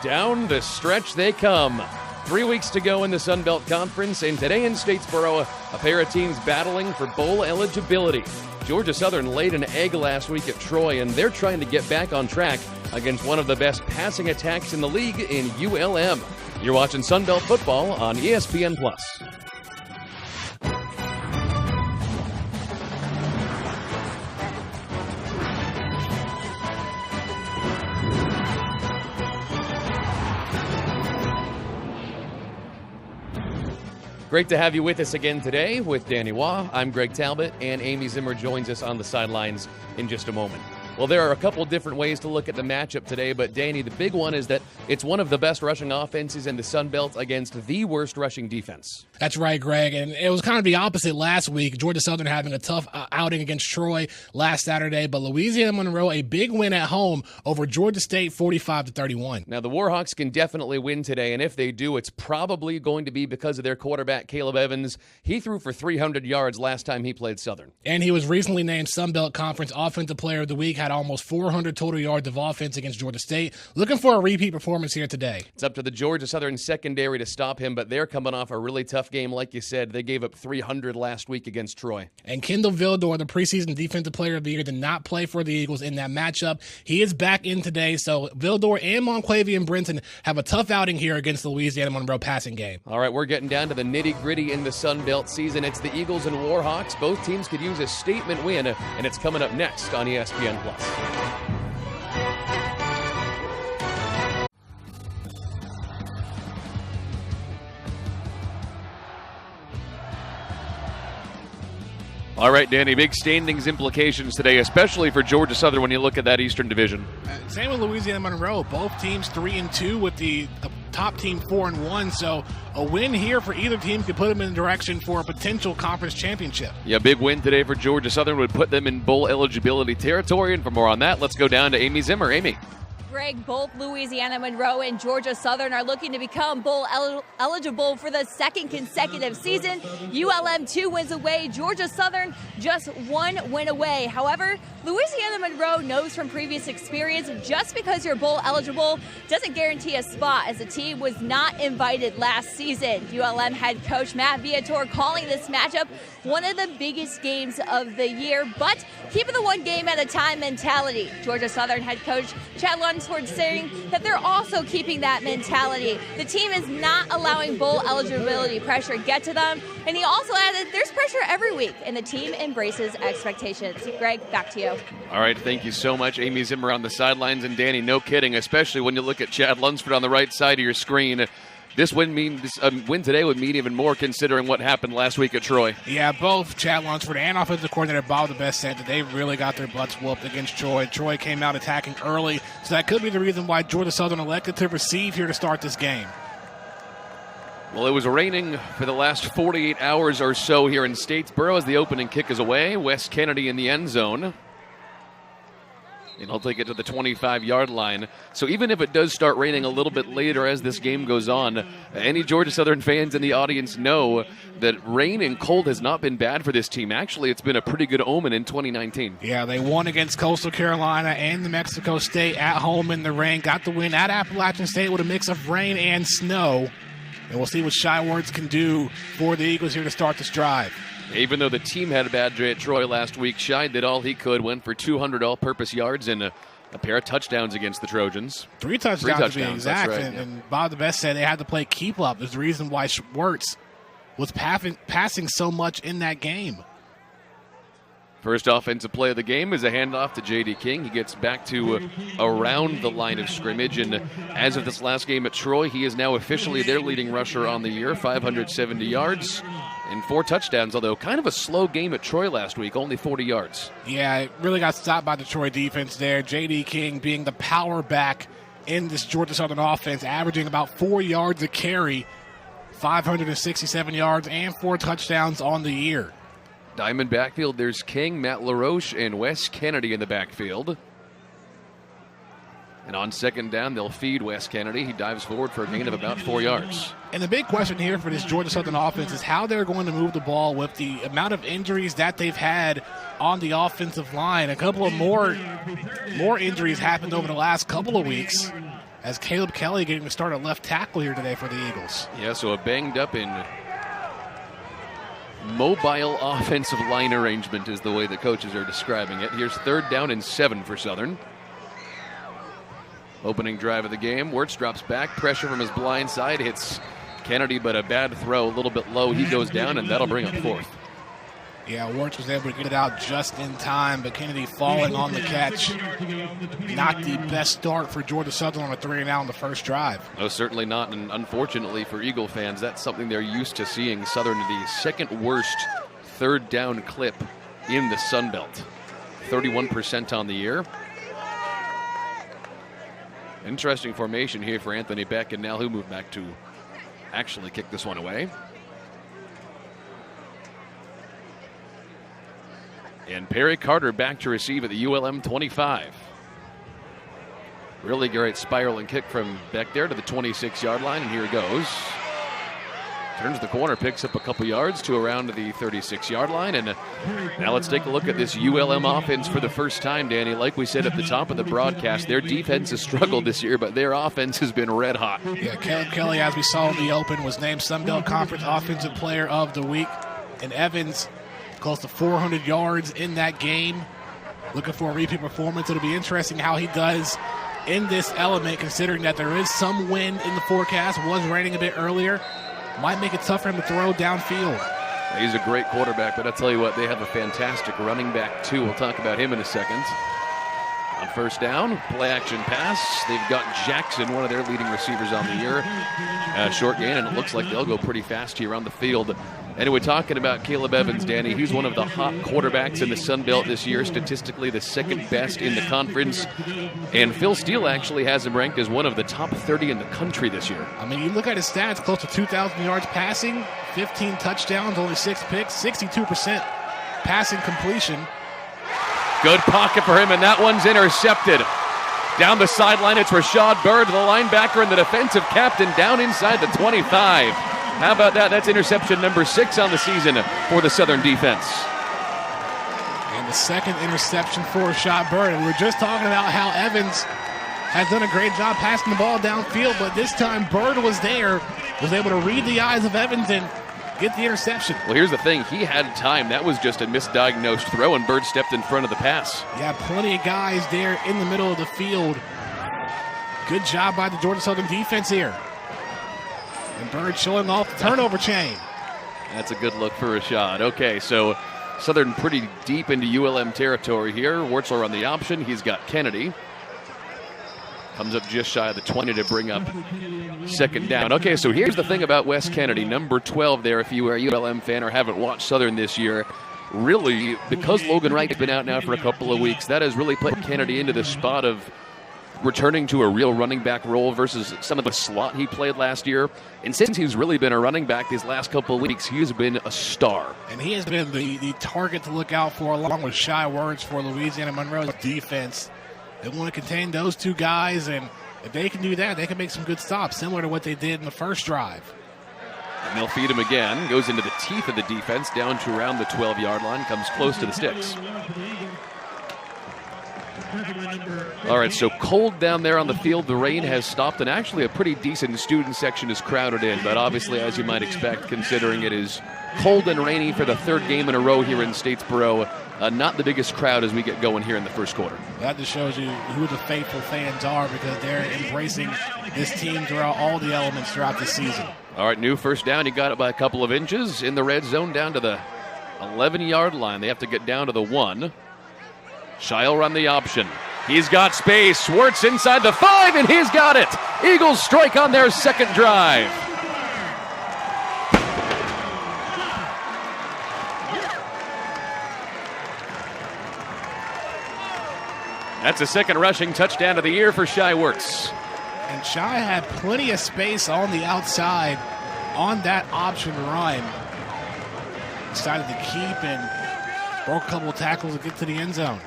Down the stretch they come. 3 weeks to go in the Sun Belt Conference, and today in Statesboro, a pair of teams battling for bowl eligibility. Georgia Southern laid an egg last week at Troy, and they're trying to get back on track against one of the best passing attacks in the league in ULM. You're watching Sun Belt football on ESPN+. Great to have you with us again today with Danny Waugh. I'm Greg Talbot, and Amy Zimmer joins us on the sidelines in just a moment. Well, there are a couple different ways to look at the matchup today, but Danny, the big one is that it's one of the best rushing offenses in the Sun Belt against the worst rushing defense. That's right, Greg, and it was kind of the opposite last week. Georgia Southern having a tough outing against Troy last Saturday, but UL-Monroe a big win at home over Georgia State 45-31. Now, the Warhawks can definitely win today, and if they do, it's probably going to be because of their quarterback, Caleb Evans. He threw for 300 yards last time he played Southern. And he was recently named Sun Belt Conference Offensive Player of the Week, had almost 400 total yards of offense against Georgia State. Looking for a repeat performance here today. It's up to the Georgia Southern secondary to stop him, but they're coming off a really tough game. Like you said, they gave up 300 last week against Troy. And Kendall Vildor, the preseason Defensive Player of the Year, did not play for the Eagles in that matchup. He is back in today, so Vildor and Monquavian Brenton have a tough outing here against the UL-Monroe passing game. All right, we're getting down to the nitty-gritty in the Sun Belt season. It's the Eagles and Warhawks. Both teams could use a statement win, and it's coming up next on ESPN+. All right, Danny, big standings implications today, especially for Georgia Southern when you look at that Eastern Division. Same with UL-Monroe. Both teams 3-2 with the top team 4-1. So a win here for either team could put them in the direction for a potential conference championship. Yeah, big win today for Georgia Southern would put them in bowl eligibility territory. And for more on that, let's go down to Amy Zimmer. Amy. Greg, both UL-Monroe and Georgia Southern are looking to become bowl eligible for the second consecutive season. ULM 2 wins away, Georgia Southern just 1 win away. However, UL-Monroe knows from previous experience just because you're bowl eligible doesn't guarantee a spot, as the team was not invited last season. ULM head coach Matt Viator calling this matchup one of the biggest games of the year, but keeping the one game at a time mentality. Georgia Southern head coach Chad Lunsford saying that they're also keeping that mentality. The team is not allowing bowl eligibility pressure get to them, and he also added there's pressure every week, and the team embraces expectations. Greg, back to you. All right, thank you so much. Amy Zimmer on the sidelines, and Danny, no kidding, especially when you look at Chad Lunsford on the right side of your screen. This win today would mean even more considering what happened last week at Troy. Yeah, both Chad Lunsford and offensive coordinator Bob the Best said that they really got their butts whooped against Troy. Troy came out attacking early, so that could be the reason why Georgia Southern elected to receive here to start this game. Well, it was raining for the last 48 hours or so here in Statesboro as the opening kick is away. Wes Kennedy in the end zone. And he'll take it to the 25-yard line. So even if it does start raining a little bit later as this game goes on, any Georgia Southern fans in the audience know that rain and cold has not been bad for this team. Actually, it's been a pretty good omen in 2019. Yeah, they won against Coastal Carolina and New Mexico State at home in the rain. Got the win at Appalachian State with a mix of rain and snow. And we'll see what Shy Words can do for the Eagles here to start this drive. Even though the team had a bad day at Troy last week, Shy did all he could, went for 200 all-purpose yards and a pair of touchdowns against the Trojans. Three touchdowns to be exact. Right, and Bob the Best said they had to play keep up. There's the reason why Schwartz was passing so much in that game. First offensive play of the game is a handoff to J.D. King. He gets back to around the line of scrimmage, and as of this last game at Troy, he is now officially their leading rusher on the year, 570 yards and 4 touchdowns, although kind of a slow game at Troy last week, only 40 yards. Yeah, it really got stopped by the Troy defense there. J.D. King being the power back in this Georgia Southern offense, averaging about 4 yards a carry, 567 yards, and 4 touchdowns on the year. Diamond backfield, there's King, Matt LaRoche, and Wes Kennedy in the backfield. And on second down, they'll feed Wes Kennedy. He dives forward for a gain of about 4 yards. And the big question here for this Georgia Southern offense is how they're going to move the ball with the amount of injuries that they've had on the offensive line. A couple of more injuries happened over the last couple of weeks as Caleb Kelly getting to start at left tackle here today for the Eagles. Yeah, so a banged up in mobile offensive line arrangement is the way the coaches are describing it. Here's 3rd down and 7 for Southern. Opening drive of the game. Wirtz drops back. Pressure from his blind side. Hits Kennedy, but a bad throw. A little bit low. He goes down, and that'll bring up 4th. Yeah, Wirtz was able to get it out just in time, but Kennedy falling on the catch. Not the best start for Georgia Southern on a 3-and-out on the first drive. No, certainly not. And unfortunately for Eagle fans, that's something they're used to seeing. Southern the second worst 3rd down clip in the Sun Belt. 31% on the year. Interesting formation here for Anthony Beck, and now he'll move back to actually kick this one away. And Perry Carter back to receive at the ULM 25. Really great spiral and kick from Beck there to the 26-yard line, and here it goes. Turns the corner, picks up a couple yards to around the 36-yard line. And now let's take a look at this ULM offense for the first time, Danny. Like we said at the top of the broadcast, their defense has struggled this year, but their offense has been red hot. Yeah, Caleb Kelly, as we saw in the open, was named Sun Belt Conference Offensive Player of the Week. And Evans, close to 400 yards in that game. Looking for a repeat performance. It'll be interesting how he does in this element, considering that there is some wind in the forecast. Was raining a bit earlier. Might make it tough for him to throw downfield. He's a great quarterback, but I'll tell you what, they have a fantastic running back, too. We'll talk about him in a second. On first down, play action pass. They've got Jackson, one of their leading receivers on the year. Short gain, and it looks like they'll go pretty fast here on the field. Anyway, talking about Caleb Evans, Danny, he's one of the hot quarterbacks in the Sun Belt this year, statistically the second best in the conference. And Phil Steele actually has him ranked as one of the top 30 in the country this year. I mean, you look at his stats, close to 2,000 yards passing, 15 touchdowns, only 6 picks, 62% passing completion. Good pocket for him, and that one's intercepted. Down the sideline, it's Rashad Bird, the linebacker and the defensive captain, down inside the 25. How about that? That's interception number 6 on the season for the Southern defense. And the second interception for Rashad Bird. And we were just talking about how Evans has done a great job passing the ball downfield, but this time Bird was there, was able to read the eyes of Evans and get the interception. Well, here's the thing. He had time. That was just a misdiagnosed throw, and Bird stepped in front of the pass. Yeah, plenty of guys there in the middle of the field. Good job by the Georgia Southern defense here. And Bird showing off the turnover chain. That's a good look for Rashad. Okay, so Southern pretty deep into ULM territory here. Wurtzler on the option. He's got Kennedy. Comes up just shy of the 20 to bring up second down. Okay, so here's the thing about Wes Kennedy, number 12 there, if you are a ULM fan or haven't watched Southern this year. Really, because Logan Wright's been out now for a couple of weeks, that has really put Kennedy into the spot of returning to a real running back role versus some of the slot he played last year. And since he's really been a running back these last couple of weeks, he has been a star. And he has been the target to look out for, along with Shy Words for Louisiana-Monroe's defense. They want to contain those two guys, and if they can do that, they can make some good stops, similar to what they did in the first drive. And they'll feed him again. Goes into the teeth of the defense, down to around the 12-yard line, comes close to the sticks. All right, so cold down there on the field. The rain has stopped, and actually a pretty decent student section is crowded in. But obviously, as you might expect, considering it is cold and rainy for the third game in a row here in Statesboro, not the biggest crowd as we get going here in the first quarter. That just shows you who the faithful fans are, because they're embracing this team throughout all the elements throughout this season. All right, new first down. You got it by a couple of inches in the red zone down to the 11-yard line. They have to get down to the 1. Scheil run the option. He's got space. Wirtz inside the 5, and he's got it. Eagles strike on their second drive. That's a second rushing touchdown of the year for Shy Wirtz. And Shy had plenty of space on the outside on that option run. Decided to keep and broke a couple of tackles to get to the end zone.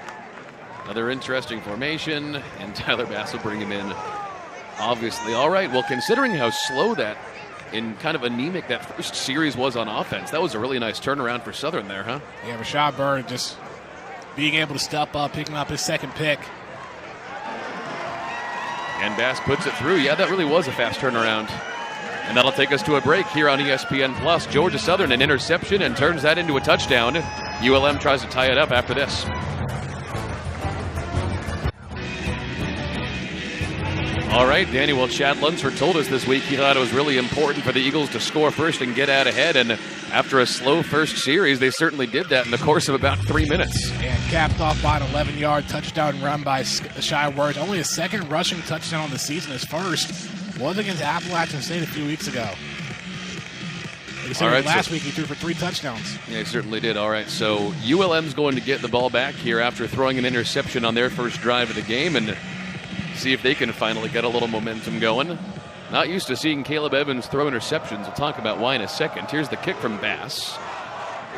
Another interesting formation, and Tyler Bass will bring him in, obviously. All right, well, considering how slow that and kind of anemic that first series was on offense, that was a really nice turnaround for Southern there, huh? Yeah, Rashad Bird just being able to step up, picking up his second pick. And Bass puts it through. Yeah, that really was a fast turnaround. And that'll take us to a break here on ESPN Plus. Georgia Southern an interception and turns that into a touchdown. ULM tries to tie it up after this. All right, Danny, well, Chad Lunsford told us this week he thought it was really important for the Eagles to score first and get out ahead. And after a slow first series, they certainly did that in the course of about 3 minutes. And capped off by an 11-yard touchdown run by Shy Words. Only his second rushing touchdown on the season. His first was against Appalachian State a few weeks ago. Last week he threw for 3 touchdowns. Yeah, he certainly did. All right, so ULM's going to get the ball back here after throwing an interception on their first drive of the game and see if they can finally get a little momentum going. Not used to seeing Caleb Evans throw interceptions. We'll talk about why in a second. Here's the kick from Bass.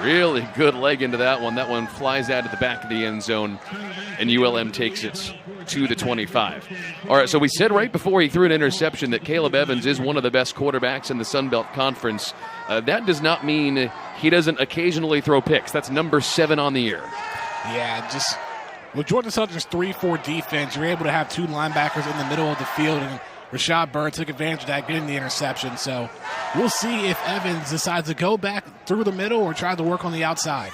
Really good leg into that one. That one flies out of the back of the end zone, and ULM takes it to the 25. All right, so we said right before he threw an interception that Caleb Evans is one of the best quarterbacks in the Sun Belt Conference. That does not mean he doesn't occasionally throw picks. That's number 7 on the year. Yeah, just with Georgia Southern's 3-4 defense, you're able to have 2 linebackers in the middle of the field, and Rashad Bird took advantage of that, getting the interception. So we'll see if Evans decides to go back through the middle or try to work on the outside.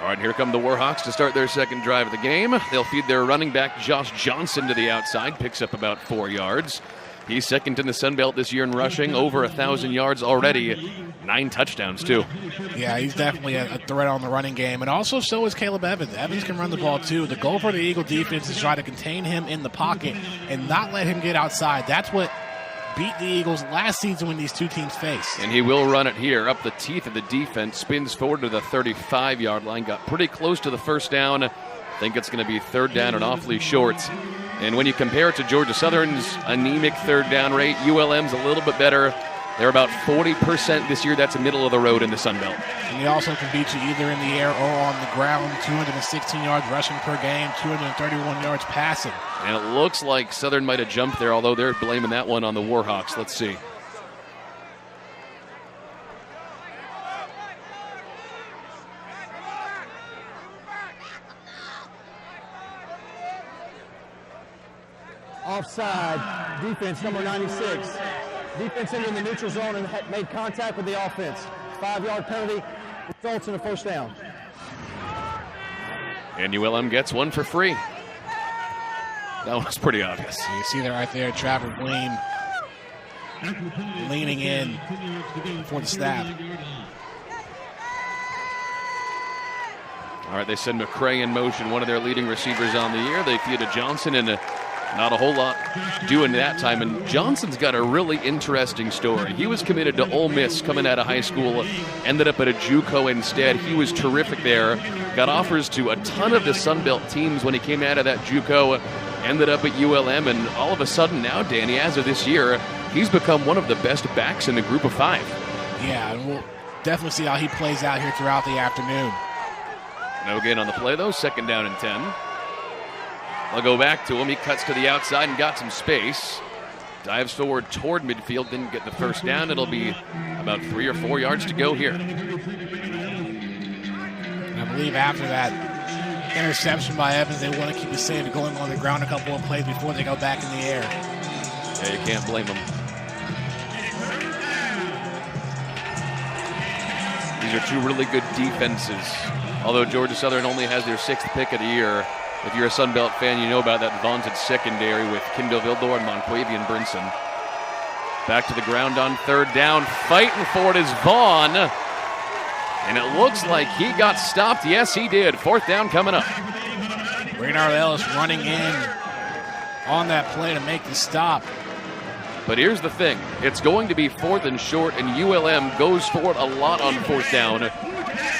All right, here come the Warhawks to start their second drive of the game. They'll feed their running back, Josh Johnson, to the outside, picks up about 4 yards. He's second in the Sun Belt this year in rushing, over 1,000 yards already, 9 touchdowns, too. Yeah, he's definitely a threat on the running game, and also so is Caleb Evans. Evans can run the ball, too. The goal for the Eagle defense is try to contain him in the pocket and not let him get outside. That's what beat the Eagles last season when these two teams faced. And he will run it here up the teeth of the defense, spins forward to the 35-yard line, got pretty close to the first down. I think it's going to be 3rd down and awfully short. And when you compare it to Georgia Southern's anemic 3rd down rate, ULM's a little bit better. They're about 40% this year. That's a middle of the road in the Sun Belt. And he also can beat you either in the air or on the ground. 216 yards rushing per game, 231 yards passing. And it looks like Southern might have jumped there, although they're blaming that one on the Warhawks. Let's see. Offside, defense number 96. Defense entered the neutral zone and made contact with the offense. 5-yard penalty results in a first down. And ULM gets one for free. That was pretty obvious. You see that right there, Trevor Gleam leaning in for the snap. All right, they send McCray in motion, one of their leading receivers on the year. They feed to Johnson, and not a whole lot doing that time. And Johnson's got a really interesting story. He was committed to Ole Miss coming out of high school, ended up at a JUCO instead. He was terrific there. Got offers to a ton of the Sun Belt teams when he came out of that JUCO, ended up at ULM, and all of a sudden now, Danny, as of this year, he's become one of the best backs in the group of 5. Yeah, and we'll definitely see how he plays out here throughout the afternoon. No gain on the play, though. 2nd down and 10. They'll go back to him. He cuts to the outside and got some space. Dives forward toward midfield, didn't get the first down. It'll be about 3 or 4 yards to go here. And I believe after that interception by Evans, they want to keep the same going on the ground a couple of plays before they go back in the air. Yeah, you can't blame them. These are 2 really good defenses. Although Georgia Southern only has their 6th pick of the year, if you're a Sun Belt fan, you know about that vaunted secondary with Kindle Vildor and Monquavian Brinson. Back to the ground on 3rd down. Fighting for it is Vaughn. And it looks like he got stopped. Yes, he did. 4th down coming up. Raynard Ellis running in on that play to make the stop. But here's the thing. It's going to be 4th and short, and ULM goes for it a lot on 4th down.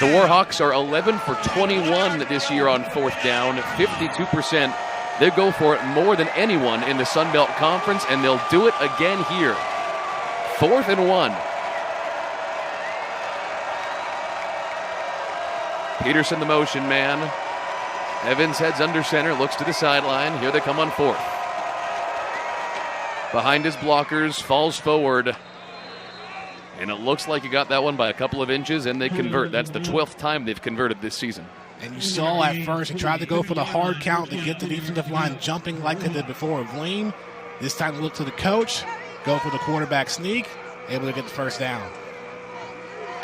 The Warhawks are 11 for 21 this year on 4th down, 52%. They go for it more than anyone in the Sun Belt Conference, and they'll do it again here. 4th and 1. Peterson, the motion man. Evans heads under center, looks to the sideline. Here they come on 4th. Behind his blockers, falls forward. And it looks like he got that one by a couple of inches, and they convert. That's the 12th time they've converted this season. And you saw at first he tried to go for the hard count to get the defensive line jumping like they did before. Lean. This time look to the coach, go for the quarterback sneak, able to get the first down.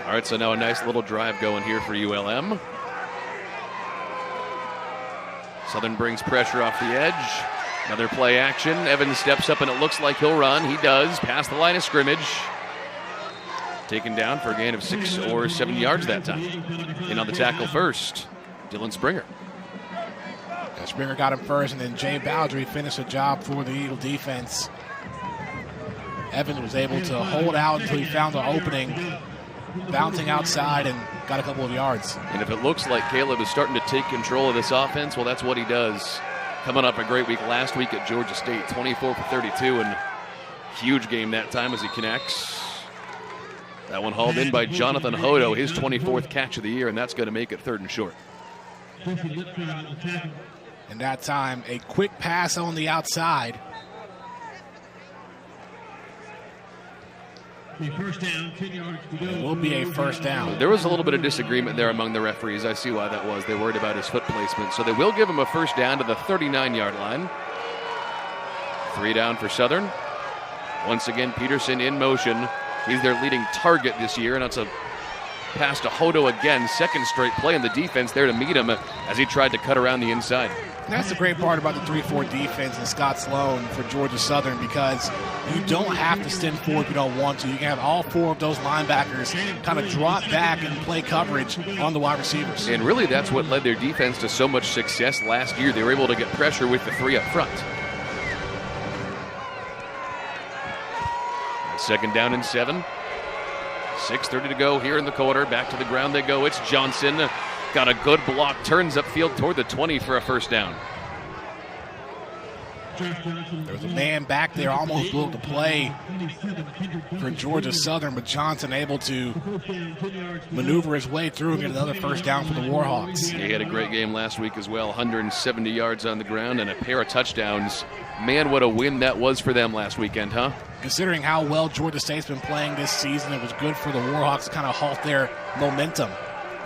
All right, so now a nice little drive going here for ULM. Southern brings pressure off the edge. Another play action. Evans steps up and it looks like he'll run. He does, past the line of scrimmage. Taken down for a gain of 6 or 7 yards that time. In on the tackle first, Dylan Springer. Yeah, Springer got him first, and then Jay Bowdry finished the job for the Eagle defense. Evans was able to hold out until he found an opening, bouncing outside and got a couple of yards. And if it looks like Caleb is starting to take control of this offense, well, that's what he does. Coming up a great week last week at Georgia State, 24 for 32, and huge game that time as he connects. That one hauled in by Jonathan Hodo, his 24th catch of the year, and that's going to make it 3rd and short. And that time, a quick pass on the outside. First down, 10 yards to go. It will be a first down. There was a little bit of disagreement there among the referees. I see why that was. They worried about his foot placement. So they will give him a first down to the 39-yard line. 3 down for Southern. Once again, Peterson in motion. He's their leading target this year, and that's a pass to Hodo again. 2nd straight play, and the defense there to meet him as he tried to cut around the inside. That's the great part about the 3-4 defense and Scott Sloan for Georgia Southern, because you don't have to send forward if you don't want to. You can have all 4 of those linebackers kind of drop back and play coverage on the wide receivers. And really that's what led their defense to so much success last year. They were able to get pressure with the 3 up front. 2nd down and 7. 6:30 to go here in the quarter. Back to the ground they go. It's Johnson. Got a good block. Turns upfield toward the 20 for a first down. There was a man back there, almost blew up the play for Georgia Southern, but Johnson able to maneuver his way through and get another first down for the Warhawks. He had a great game last week as well. 170 yards on the ground and a pair of touchdowns. Man, what a win that was for them last weekend, huh? Considering how well Georgia State's been playing this season, it was good for the Warhawks to kind of halt their momentum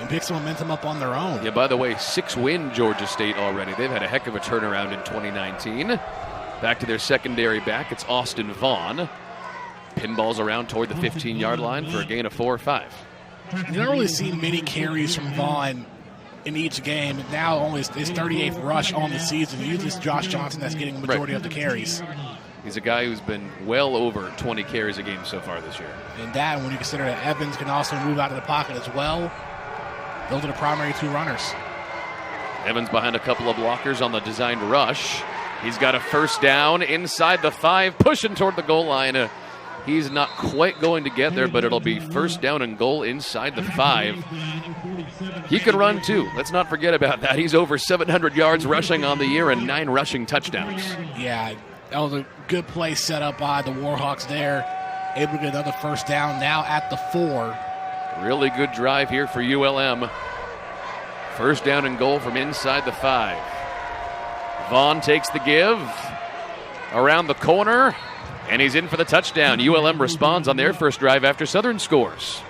and pick some momentum up on their own. Yeah, by the way, 6-win Georgia State already. They've had a heck of a turnaround in 2019. Back to their secondary back, it's Austin Vaughn. Pinballs around toward the 15-yard line for a gain of 4 or 5. You don't really see many carries from Vaughn in each game. Now only his 38th rush on the season. Usually it's Josh Johnson that's getting the majority of the carries. He's a guy who's been well over 20 carries a game so far this year. And that, when you consider that Evans can also move out of the pocket as well, those are the primary 2 runners. Evans behind a couple of blockers on the designed rush. He's got a first down inside the 5, pushing toward the goal line. He's not quite going to get there, but it'll be first down and goal inside the 5. He can run too. Let's not forget about that. He's over 700 yards rushing on the year and 9 rushing touchdowns. Yeah, that was a good play set up by the Warhawks there. Able to get another first down now at the 4. Really good drive here for ULM. First down and goal from inside the 5. Vaughn takes the give around the corner, and he's in for the touchdown. ULM responds on their first drive after Southern scores.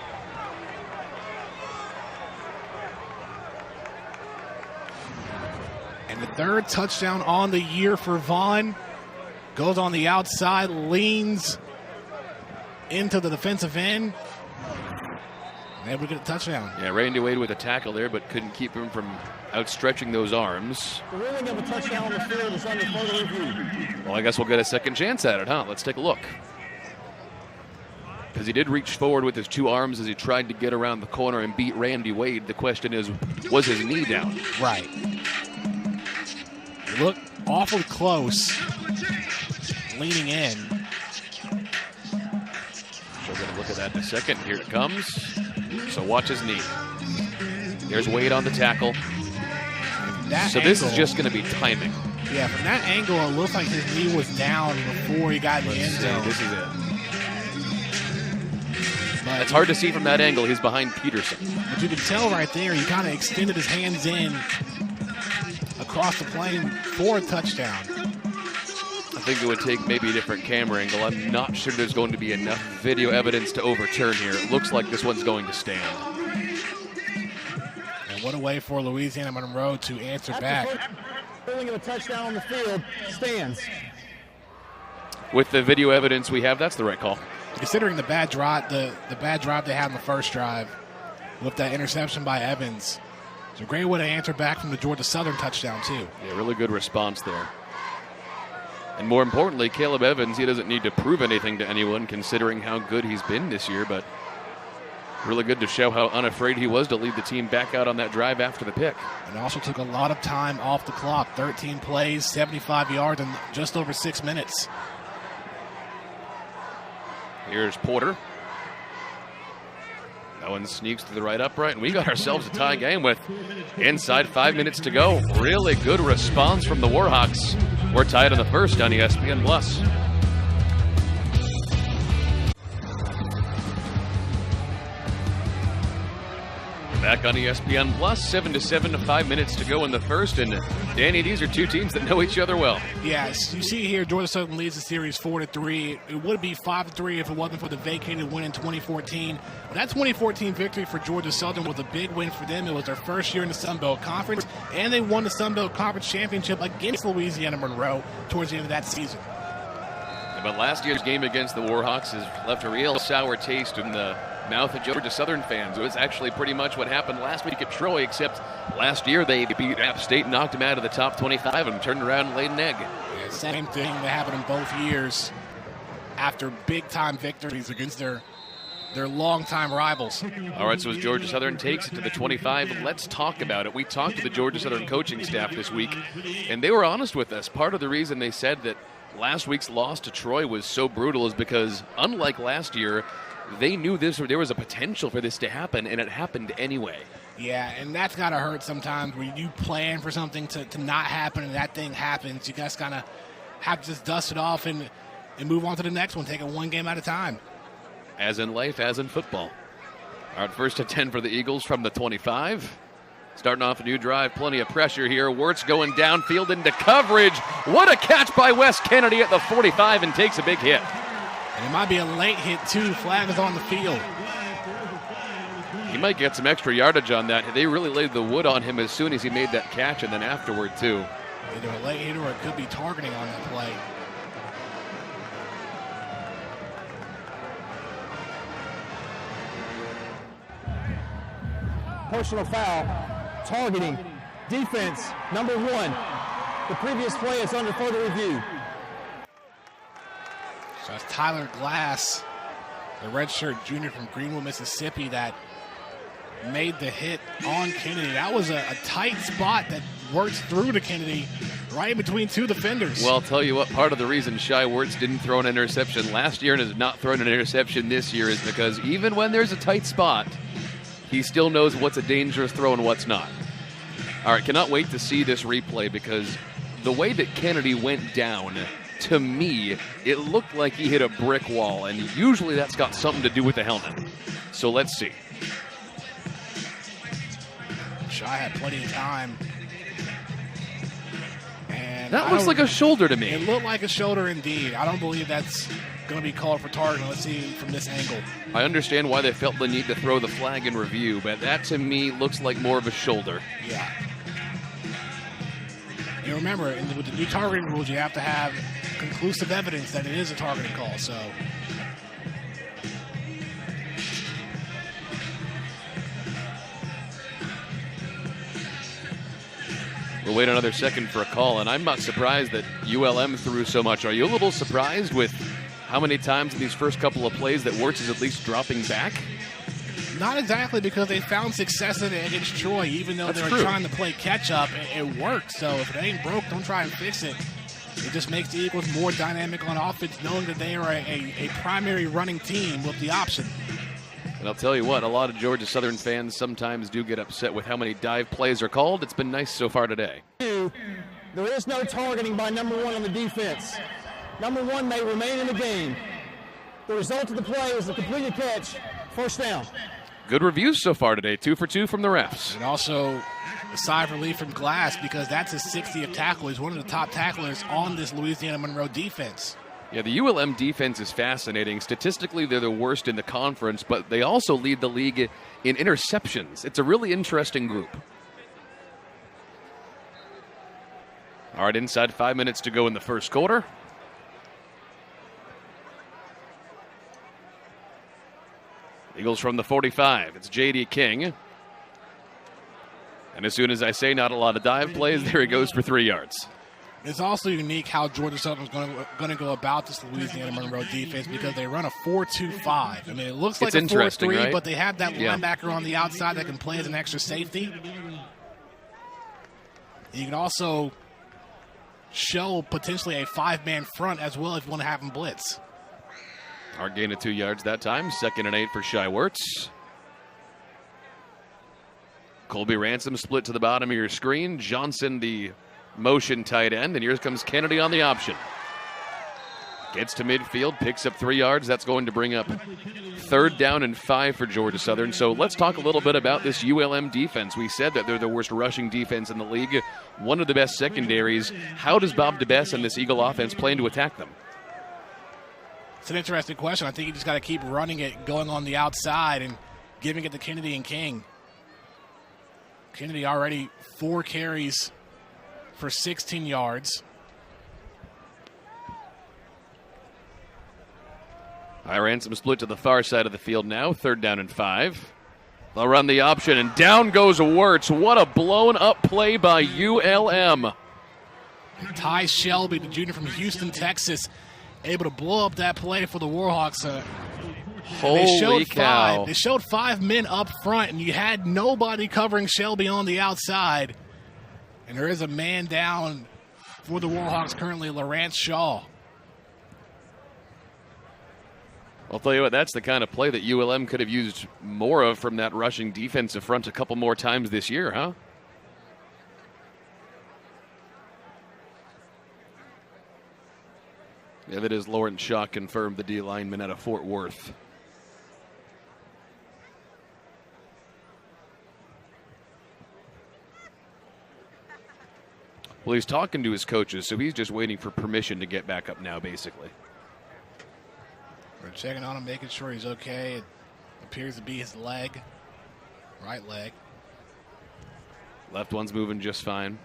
And the 3rd touchdown on the year for Vaughn. Goes on the outside, leans into the defensive end. And able to get a touchdown. Yeah, Randy Wade with a tackle there, but couldn't keep him from outstretching those arms. The ruling of a touchdown on the field is under further review. Well, I guess we'll get a second chance at it, huh? Let's take a look. Because he did reach forward with his 2 arms as he tried to get around the corner and beat Randy Wade. The question is, was his knee down? Right. He looked awfully close, leaning in. We're going to look at that in a second. Here it comes. So watch his knee. There's Wade on the tackle. So this is just going to be timing. Yeah, from that angle, it looks like his knee was down before he got in the end zone. This is it. But it's hard to see from that angle. He's behind Peterson. But you can tell right there, he kind of extended his hands in across the plane for a touchdown. I think it would take maybe a different camera angle. I'm not sure there's going to be enough video evidence to overturn here. It looks like this one's going to stand. And What a way for Louisiana Monroe to answer back. Ruling of a touchdown on the field stands. With the video evidence we have, that's the right call. Considering the bad drive, the bad drive they had in the first drive with that interception by Evans, it's a great way to answer back from the Georgia Southern touchdown too. Yeah, really good response there. And more importantly, Caleb Evans, he doesn't need to prove anything to anyone considering how good he's been this year, but really good to show how unafraid he was to lead the team back out on that drive after the pick. And also took a lot of time off the clock. 13 plays, 75 yards in just over 6 minutes. Here's Porter. That one sneaks to the right upright, and we got ourselves a tie game with inside 5 minutes to go. Really good response from the Warhawks. We're tied in the first on ESPN Plus. Back on ESPN Plus, 7-7 to 5 minutes to go in the first. And Danny, these are two teams that know each other well. Yes, you see here, Georgia Southern leads the series 4-3. It would be 5-3 if it wasn't for the vacated win in 2014. But that 2014 victory for Georgia Southern was a big win for them. It was their first year in the Sun Belt Conference, and they won the Sun Belt Conference Championship against Louisiana Monroe towards the end of that season. But last year's game against the Warhawks has left a real sour taste in the mouth of Georgia Southern fans. It was actually pretty much what happened last week at Troy, except last year they beat App State, knocked them out of the top 25, and turned around and laid an egg. Yeah, same thing that happened in both years after big-time victories against their longtime rivals. All right, so as Georgia Southern takes it to the 25, let's talk about it. We talked to the Georgia Southern coaching staff this week, and they were honest with us. Part of the reason they said that last week's loss to Troy was so brutal is because, unlike last year, they knew there was a potential for this to happen, and it happened anyway. Yeah, and that's got to hurt sometimes when you plan for something to not happen and that thing happens. You guys kind of have to just dust it off and move on to the next one, take it one game at a time. As in life, as in football. All right, first and 10 for the Eagles from the 25. Starting off a new drive, plenty of pressure here. Wirtz going downfield into coverage. What a catch by Wes Kennedy at the 45 and takes a big hit. And it might be a late hit, too. Flag is on the field. He might get some extra yardage on that. They really laid the wood on him as soon as he made that catch and then afterward, too. Either a late hit or it could be targeting on that play. Personal foul, targeting, defense, number 1. The previous play is under further review. So it's Tyler Glass, the redshirt junior from Greenwood, Mississippi, that made the hit on Kennedy. That was a tight spot that worked through to Kennedy right in between two defenders. Well, I'll tell you what, part of the reason Shai Wirtz didn't throw an interception last year and has not thrown an interception this year is because even when there's a tight spot, he still knows what's a dangerous throw and what's not. All right, cannot wait to see this replay because the way that Kennedy went down, to me, it looked like he hit a brick wall, and usually that's got something to do with the helmet. So let's see. Shai had plenty of time. And that looks like a shoulder to me. It looked like a shoulder indeed. I don't believe that's going to be called for targeting. Let's see from this angle. I understand why they felt the need to throw the flag in review, but that to me looks like more of a shoulder. Yeah. You remember, with the new targeting rules, you have to have conclusive evidence that it is a targeting call. So, we'll wait another second for a call, and I'm not surprised that ULM threw so much. Are you a little surprised with how many times in these first couple of plays that Wirtz is at least dropping back? Not exactly, because they found success in it against Troy, even though they were trying to play catch-up. It worked, so if it ain't broke, don't try and fix it. It just makes the Eagles more dynamic on offense, knowing that they are a primary running team with the option. And I'll tell you what, a lot of Georgia Southern fans sometimes do get upset with how many dive plays are called. It's been nice so far today. There is no targeting by number 1 on the defense. Number 1 may remain in the game. The result of the play was a completed catch, first down. Good reviews so far today, 2 for 2 from the refs. And also a sigh of relief from Glass because that's his 60th tackle. He's one of the top tacklers on this Louisiana Monroe defense. Yeah, the ULM defense is fascinating. Statistically, they're the worst in the conference, but they also lead the league in interceptions. It's a really interesting group. All right, inside 5 minutes to go in the first quarter. Eagles from the 45. It's J.D. King. And as soon as I say not a lot of dive plays, there he goes for 3 yards. It's also unique how Georgia Southern's going to go about this Louisiana Monroe defense because they run a 4-2-5. I mean, it looks like a 4-3, right? but they have that linebacker on the outside that can play as an extra safety. You can also show potentially a 5-man front as well if you want to have them blitz. Our gain of 2 yards that time. 2nd and 8 for Shai Wertz. Colby Ransom split to the bottom of your screen. Johnson, the motion tight end. And here comes Kennedy on the option. Gets to midfield, picks up 3 yards. That's going to bring up 3rd down and 5 for Georgia Southern. So let's talk a little bit about this ULM defense. We said that they're the worst rushing defense in the league, one of the best secondaries. How does Bob DeBess and this Eagle offense plan to attack them? It's an interesting question. I think you just got to keep running it, going on the outside, and giving it to Kennedy and King. Kennedy already 4 carries for 16 yards. Ransom split to the far side of the field now. 3rd down and 5. They'll run the option, and down goes Wirtz. What a blown-up play by ULM. Ty Shelby, the junior from Houston, Texas, able to blow up that play for the Warhawks. Holy cow. They showed 5 men up front, and you had nobody covering Shelby on the outside. And there is a man down for the Warhawks currently, Lawrence Shaw. I'll tell you what, that's the kind of play that ULM could have used more of from that rushing defensive front a couple more times this year, huh? Yeah, that is Lawrence Shaw confirmed, the D lineman out of Fort Worth. Well, he's talking to his coaches, so he's just waiting for permission to get back up now, basically. We're checking on him, making sure he's okay. It appears to be his leg, right leg. Left one's moving just fine.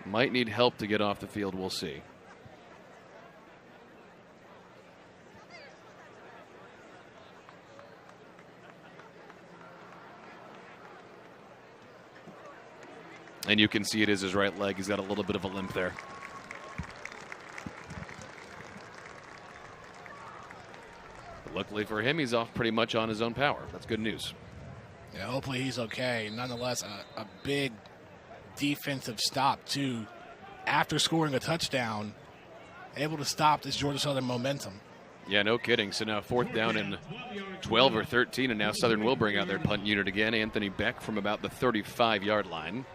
Might need help to get off the field, we'll see. And you can see it is his right leg. He's got a little bit of a limp there. But luckily for him, he's off pretty much on his own power. That's good news. Yeah, hopefully he's okay. Nonetheless, a big defensive stop, too. After scoring a touchdown, able to stop this Georgia Southern momentum. Yeah, no kidding. So now 4th down and 12 or 13, and now Southern will bring out their punt unit again. Anthony Beck from about the 35-yard line.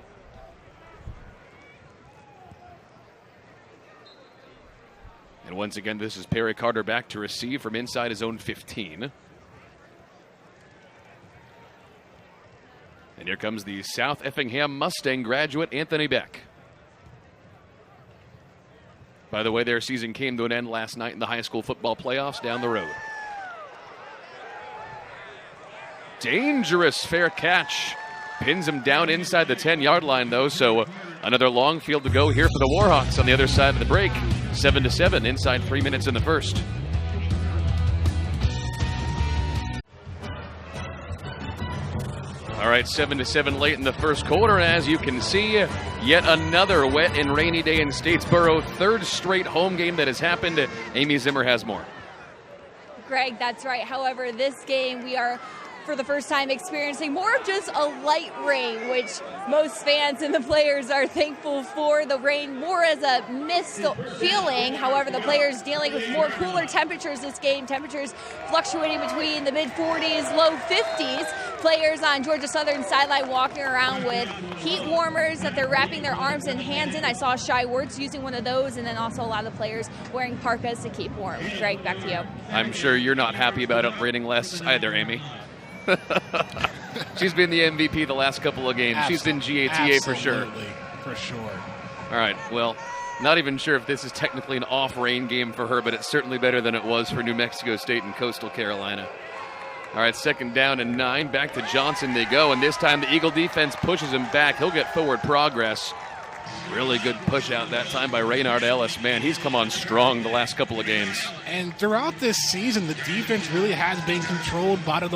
And once again, this is Perry Carter back to receive from inside his own 15. And here comes the South Effingham Mustang graduate, Anthony Beck. By the way, their season came to an end last night in the high school football playoffs down the road. Dangerous fair catch. Pins him down inside the 10-yard line, though, so another long field to go here for the Warhawks on the other side of the break. 7-7 inside 3 minutes in the first. All right, 7-7 late in the first quarter. As you can see, yet another wet and rainy day in Statesboro. 3rd straight home game that has happened. Amy Zimmer has more. Greg, that's right. However, this game we are for the first time experiencing more of just a light rain, which most fans and the players are thankful for. The rain more as a mist feeling. However, the players dealing with more cooler temperatures this game. Temperatures fluctuating between the mid-40s, low 50s. Players on Georgia Southern sideline walking around with heat warmers that they're wrapping their arms and hands in. I saw Shai Wertz using one of those, and then also a lot of the players wearing parkas to keep warm. Greg, back to you. I'm sure you're not happy about it raining less either, Amy. She's been the MVP the last couple of games. She's been GATA for sure. For sure. All right, well, not even sure if this is technically an off-rain game for her, but it's certainly better than it was for New Mexico State and Coastal Carolina. All right, 2nd down and 9. Back to Johnson they go, and this time the Eagle defense pushes him back. He'll get forward progress. Really good push out that time by Raynard Ellis. Man, he's come on strong the last couple of games. And throughout this season, the defense really has been controlled by the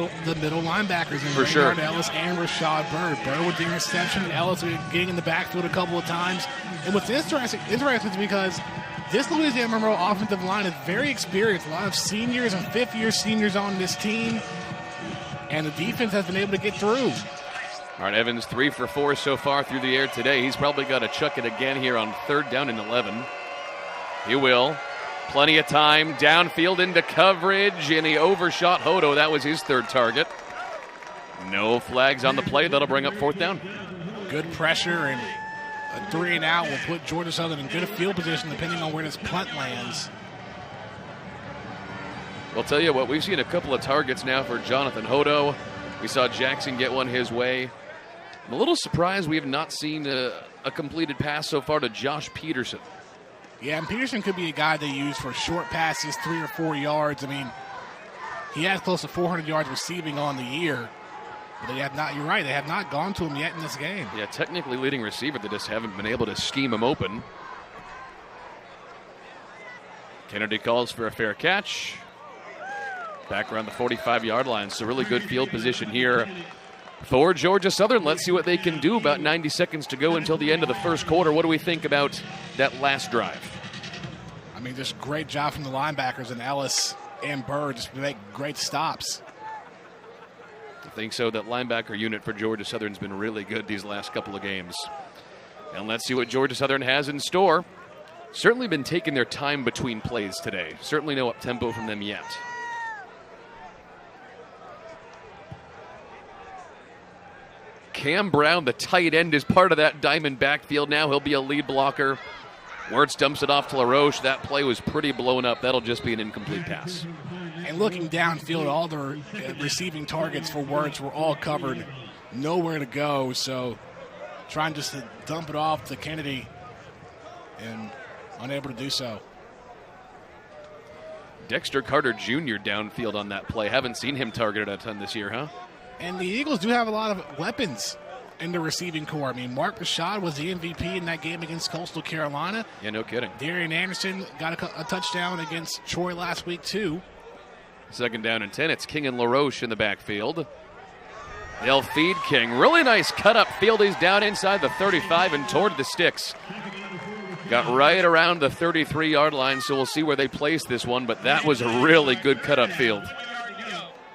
middle linebackers. And For sure. Raynard Ellis and Rashad Bird. Bird with the interception, Ellis getting in the backfield a couple of times. And what's interesting is because this Louisiana Monroe offensive line is very experienced. A lot of seniors and fifth-year seniors on this team. And the defense has been able to get through. All right, Evans 3 for 4 so far through the air today. He's probably got to chuck it again here on 3rd down and 11. He will. Plenty of time. Downfield into coverage, and he overshot Hodo. That was his 3rd target. No flags on the play. That'll bring up 4th down. Good pressure, and a 3-and-out will put Georgia Southern in good field position depending on where this punt lands. I'll tell you what, we've seen a couple of targets now for Jonathan Hodo. We saw Jackson get one his way. I'm a little surprised we have not seen a completed pass so far to Josh Peterson. Yeah, and Peterson could be a guy they use for short passes, 3 or 4 yards. I mean, he has close to 400 yards receiving on the year. But they have not, you're right, they have not gone to him yet in this game. Yeah, technically leading receiver. They just haven't been able to scheme him open. Kennedy calls for a fair catch. Back around the 45-yard line. So really good field position here for Georgia Southern. Let's see what they can do. About 90 seconds to go until the end of the first quarter. What do we think about that last drive? I mean, just great job from the linebackers, and Ellis and Bird just make great stops. I think so. That linebacker unit for Georgia Southern's been really good these last couple of games. And let's see what Georgia Southern has in store. Certainly been taking their time between plays today. Certainly no up-tempo from them yet. Cam Brown, the tight end, is part of that diamond backfield now. He'll be a lead blocker. Wirtz dumps it off to LaRoche. That play was pretty blown up. That'll just be an incomplete pass. And looking downfield, all the receiving targets for Wirtz were all covered. Nowhere to go, so trying just to dump it off to Kennedy and unable to do so. Dexter Carter Jr. downfield on that play. Haven't seen him targeted a ton this year, huh? And the Eagles do have a lot of weapons in the receiving corps. I mean, Mark Rashad was the MVP in that game against Coastal Carolina. Yeah, no kidding. Darian Anderson got a touchdown against Troy last week, too. 2nd down and 10. It's King and LaRoche in the backfield. They'll feed King. Really nice cut up field. He's down inside the 35 and toward the sticks. Got right around the 33-yard line, so we'll see where they place this one, but that was a really good cut up field.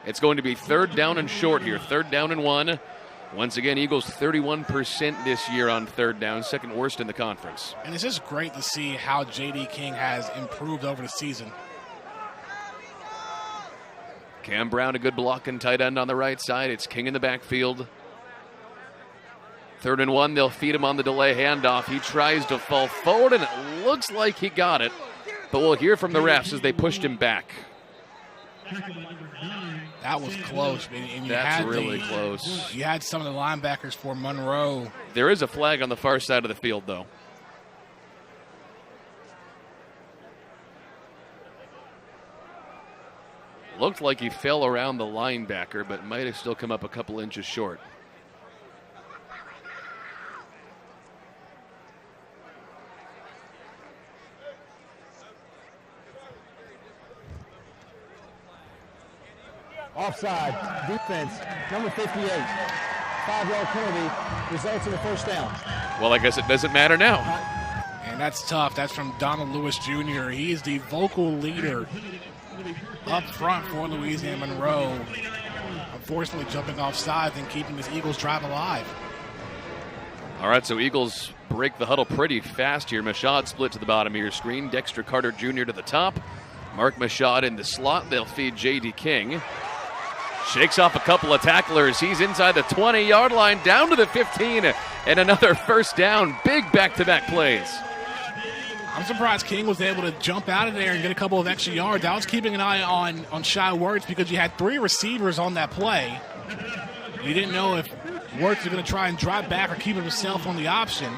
It's going to be 3rd down and short here. 3rd down and 1. Once again, Eagles 31% this year on 3rd down, 2nd worst in the conference. And it's just great to see how J.D. King has improved over the season. Cam Brown, a good blocking tight end on the right side. It's King in the backfield. 3rd and 1, they'll feed him on the delay handoff. He tries to fall forward, and it looks like he got it. But we'll hear from the refs as they pushed him back. That was close, and That's really close. You had some of the linebackers for Monroe. There is a flag on the far side of the field, though. Looked like he fell around the linebacker, but might have still come up a couple inches short. Offside, defense, number 58. 5-yard penalty results in a 1st down. Well, I guess it doesn't matter now. And that's tough. That's from Donald Lewis Jr. He's the vocal leader up front for Louisiana Monroe. Unfortunately, jumping off sides and keeping this Eagles drive alive. All right, so Eagles break the huddle pretty fast here. Mashad split to the bottom of your screen. Dexter Carter Jr. to the top. Mark Mashad in the slot. They'll feed J.D. King. Shakes off a couple of tacklers. He's inside the 20-yard line, down to the 15, and another 1st down. Big back-to-back plays. I'm surprised King was able to jump out of there and get a couple of extra yards. I was keeping an eye on Shy Wirtz because you had 3 receivers on that play. You didn't know if Wirtz was going to try and drive back or keep himself on the option.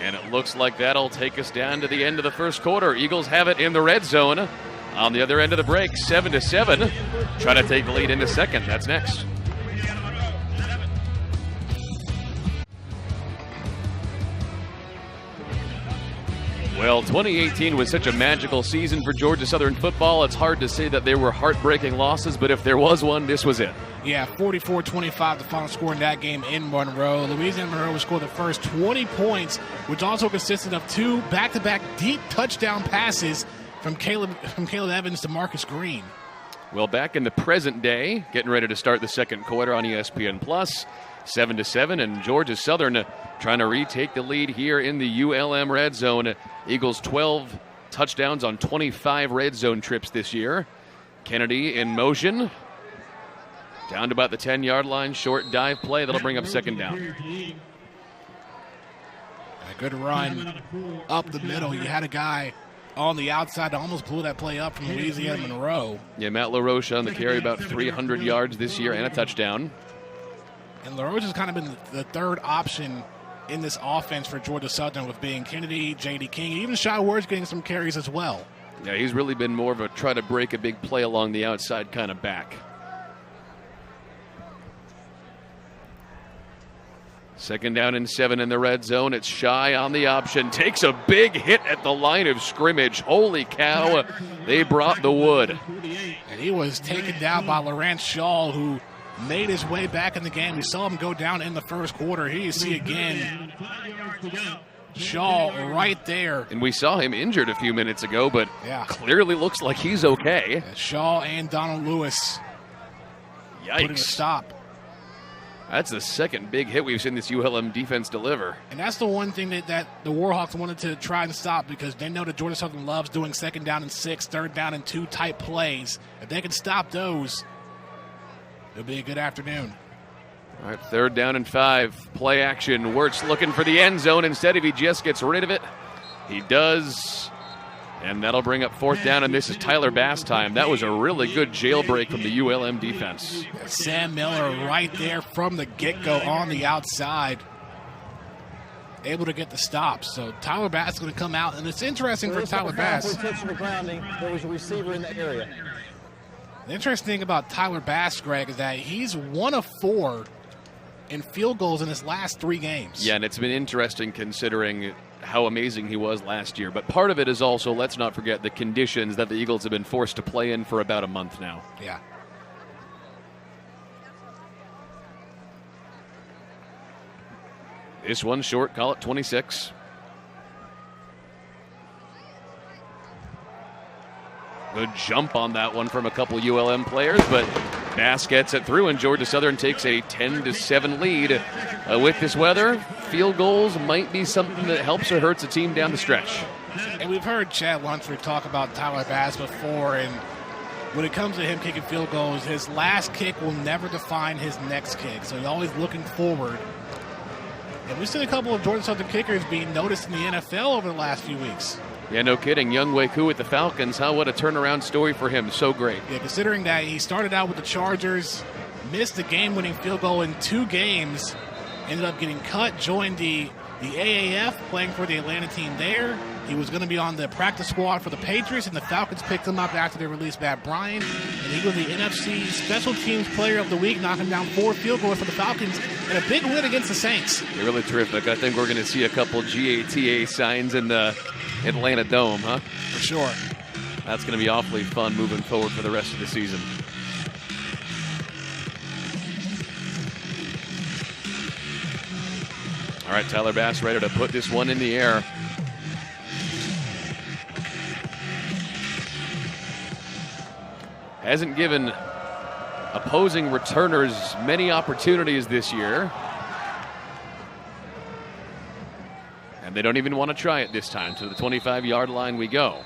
And it looks like that'll take us down to the end of the first quarter. Eagles have it in the red zone On the other end of the break, 7-7. Trying to take the lead into second. That's next. Well, 2018 was such a magical season for Georgia Southern football. It's hard to say that there were heartbreaking losses, but if there was one, this was it. Yeah, 44-25, the final score in that game in Monroe. Louisiana-Monroe would score the first 20 points, which also consisted of 2 back-to-back deep touchdown passes from Caleb Evans to Marcus Green. Well, back in the present day, getting ready to start the second quarter on ESPN+, 7-7, and Georgia Southern trying to retake the lead here in the ULM red zone. Eagles 12 touchdowns on 25 red zone trips this year. Kennedy in motion. Down to about the 10-yard line, short dive play. That'll bring up second down. A good run up the middle. You had a guy on the outside that almost blew that play up from Louisiana-Monroe. Yeah, Matt LaRoche on the carry, about 300 yards this year and a touchdown. And LaRoche has kind of been the third option in this offense for Georgia Southern, with being Kennedy, J.D. King, and even Shy Ward's getting some carries as well. Yeah, he's really been more of a try to break a big play along the outside kind of back. Second down and 7 in the red zone. It's Shy on the option. Takes a big hit at the line of scrimmage. Holy cow, they brought the wood. And he was taken down by Lawrence Shaw, who made his way back in the game. We saw him go down in the first quarter. Here you see again Shaw right there. And we saw him injured a few minutes ago, but clearly looks like he's okay. Shaw and Donald Lewis putting a stop. That's the second big hit we've seen this ULM defense deliver. And that's the one thing that the Warhawks wanted to try and stop, because they know that Georgia Southern loves doing second down and 6, third down and 2 type plays. If they can stop those, it'll be a good afternoon. All right, third down and 5. Play action. Wirtz looking for the end zone. Instead, if he just gets rid of it, he does. And that'll bring up fourth down, and this is Tyler Bass time. That was a really good jailbreak from the ULM defense. Sam Miller right there from the get-go on the outside, able to get the stop. So Tyler Bass is going to come out, and it's interesting for Tyler Bass. There was a receiver in the area. The interesting thing about Tyler Bass, Greg, is that he's 1 of 4 in field goals in his last 3 games. Yeah, and it's been interesting considering how amazing he was last year. But part of it is also, let's not forget, the conditions that the Eagles have been forced to play in for about a month now. Yeah. This one's short, call it 26. Good jump on that one from a couple ULM players, but Bass gets it through, and Georgia Southern takes a 10-7 lead. With this weather, field goals might be something that helps or hurts a team down the stretch. And we've heard Chad Lunsford talk about Tyler Bass before, and when it comes to him kicking field goals, his last kick will never define his next kick, so he's always looking forward. And we've seen a couple of Georgia Southern kickers being noticed in the NFL over the last few weeks. Yeah, no kidding. Young Wei-Koo with the Falcons. What a turnaround story for him. So great. Yeah, considering that he started out with the Chargers, missed the game-winning field goal in 2 games, ended up getting cut, joined the AAF, playing for the Atlanta team there. He was going to be on the practice squad for the Patriots, and the Falcons picked him up after they released Matt Bryant. And he was the NFC Special Teams Player of the Week, knocking down 4 field goals for the Falcons, and a big win against the Saints. They're really terrific. I think we're going to see a couple GATA signs in the Atlanta Dome, huh? For sure. That's going to be awfully fun moving forward for the rest of the season. All right, Tyler Bass ready to put this one in the air. Hasn't given opposing returners many opportunities this year. And they don't even want to try it this time. To the 25-yard line we go.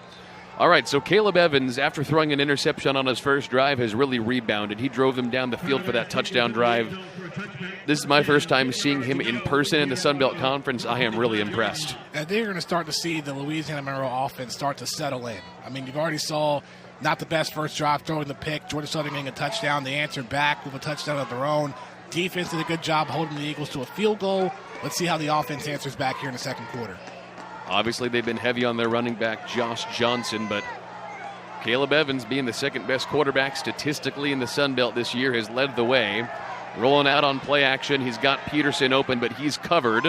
All right, so Caleb Evans, after throwing an interception on his first drive, has really rebounded. He drove them down the field for that touchdown drive. This is my first time seeing him in person in the Sun Belt Conference. I am really impressed. And they're going to start to see the Louisiana-Monroe offense start to settle in. I mean, you've already saw not the best first drive, throwing the pick. Georgia Southern getting a touchdown. They answered back with a touchdown of their own. Defense did a good job holding the Eagles to a field goal. Let's see how the offense answers back here in the second quarter. Obviously, they've been heavy on their running back, Josh Johnson, but Caleb Evans, being the second best quarterback statistically in the Sun Belt this year, has led the way. Rolling out on play action. He's got Peterson open, but he's covered.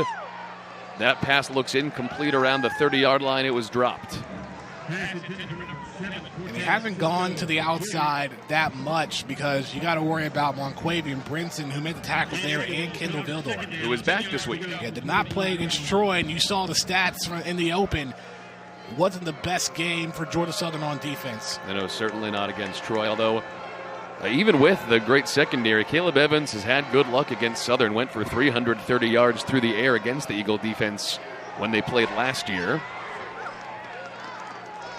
That pass looks incomplete around the 30-yard line. It was dropped. And he hasn't gone to the outside that much because you got to worry about Monquavian Brinson, who made the tackles there, and Kendall Vildor, Who was back this week. Yeah, did not play against Troy, and you saw the stats in the open. Wasn't the best game for Georgia Southern on defense. No, certainly not against Troy, although even with the great secondary, Caleb Evans has had good luck against Southern. Went for 330 yards through the air against the Eagle defense when they played last year.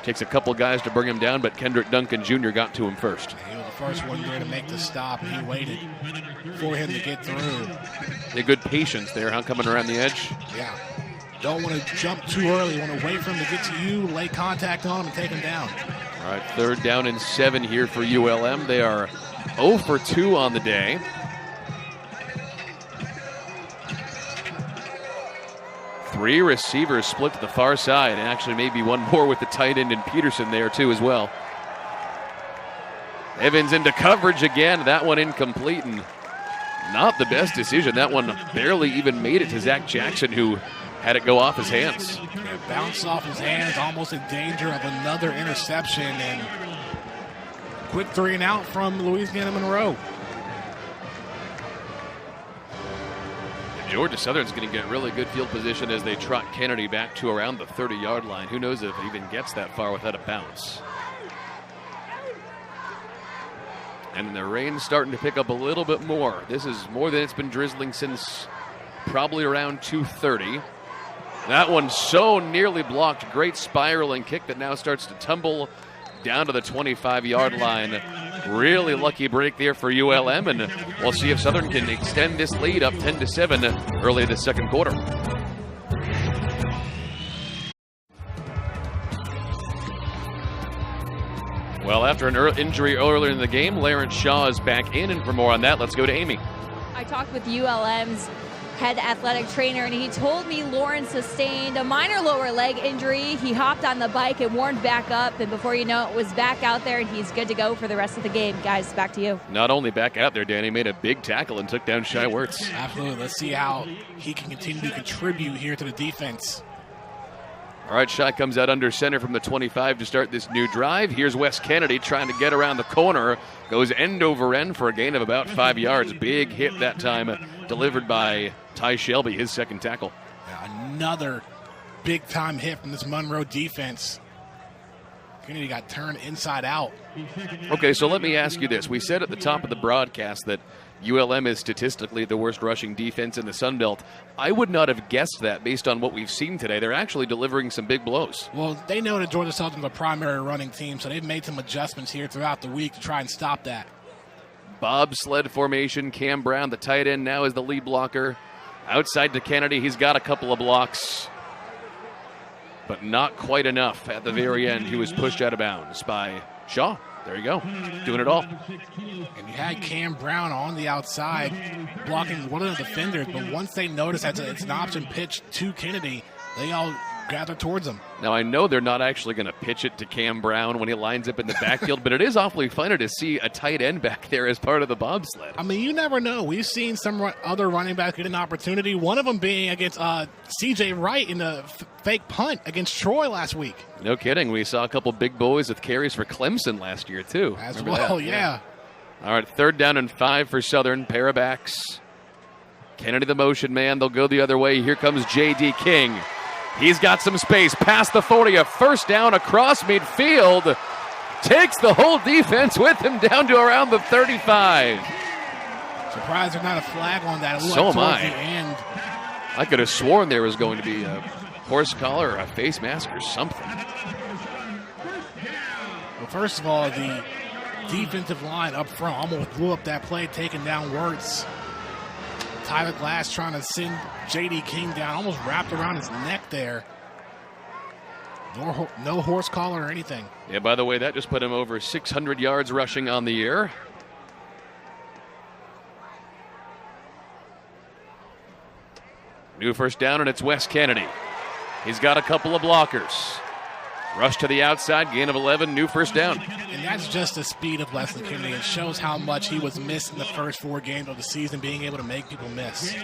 Takes a couple guys to bring him down, but Kendrick Duncan Jr. got to him first. He was the first one there to make the stop, and he waited for him to get through. A good patience there, huh, coming around the edge? Yeah. Don't want to jump too early. You want to wait for him to get to you, lay contact on him, and take him down. All right, 3rd down and 7 here for ULM. They are 0 for 2 on the day. Three receivers split to the far side, and actually maybe one more with the tight end and Peterson there too as well. Evans into coverage again. That one incomplete and not the best decision. That one barely even made it to Zach Jackson, who had it go off his hands. It bounced off his hands, almost in danger of another interception, and quick 3 and out from Louisiana-Monroe. Georgia Southern's going to get really good field position as they trot Kennedy back to around the 30-yard line. Who knows if it even gets that far without a bounce. And the rain's starting to pick up a little bit more. This is more than it's been drizzling since probably around 2:30. That one so nearly blocked. Great spiraling kick that now starts to tumble down to the 25-yard line. Really lucky break there for ULM, and we'll see if Southern can extend this lead up 10-7 early in the second quarter. Well, after an injury earlier in the game, Lawrence Shaw is back in, and for more on that, let's go to Amy. I talked with ULM's head athletic trainer, and he told me Lawrence sustained a minor lower leg injury. He hopped on the bike and warmed back up, and before you know it, was back out there, and he's good to go for the rest of the game. Guys, back to you. Not only back out there, Danny made a big tackle and took down Shai Wirtz. Absolutely. Let's see how he can continue to contribute here to the defense. All right, Shai comes out under center from the 25 to start this new drive. Here's Wes Kennedy trying to get around the corner. Goes end over end for a gain of about 5 yards. Big hit that time, delivered by Ty Shelby, his second tackle. Another big-time hit from this Monroe defense. Kennedy got turned inside out. Okay, so let me ask you this. We said at the top of the broadcast that ULM is statistically the worst rushing defense in the Sun Belt. I would not have guessed that based on what we've seen today. They're actually delivering some big blows. Well, they know that Georgia Southern's a primary running team, so they've made some adjustments here throughout the week to try and stop that. Bobsled formation. Cam Brown, the tight end, now is the lead blocker. Outside to Kennedy, he's got a couple of blocks, but not quite enough at the very end. He was pushed out of bounds by Shaw. There you go, doing it all. And you had Cam Brown on the outside blocking one of the defenders, but once they notice that it's an option pitch to Kennedy, they all gather towards him. Now, I know they're not actually going to pitch it to Cam Brown when he lines up in the backfield, but it is awfully funny to see a tight end back there as part of the bobsled. I mean, you never know. We've seen some other running backs get an opportunity, one of them being against C.J. Wright in the fake punt against Troy last week. No kidding. We saw a couple big boys with carries for Clemson last year, too. As Remember well, that? yeah. All right, 3rd down and 5 for Southern. Pair of backs. Kennedy the motion man. They'll go the other way. Here comes J.D. King. He's got some space past the 40, a first down across midfield. Takes the whole defense with him down to around the 35. Surprised there's not a flag on that. So am I. The end. I could have sworn there was going to be a horse collar or a face mask or something. Well, first of all, the defensive line up front almost blew up that play, taking down Wirtz. Tyler Glass trying to send J.D. King down, almost wrapped around his neck there. No horse collar or anything. Yeah, by the way, that just put him over 600 yards rushing on the year. New first down, and it's Wes Kennedy. He's got a couple of blockers. Rush to the outside, gain of 11, new first down. And that's just the speed of Wesley Kennedy. It shows how much he was missed in the first 4 games of the season, being able to make people miss.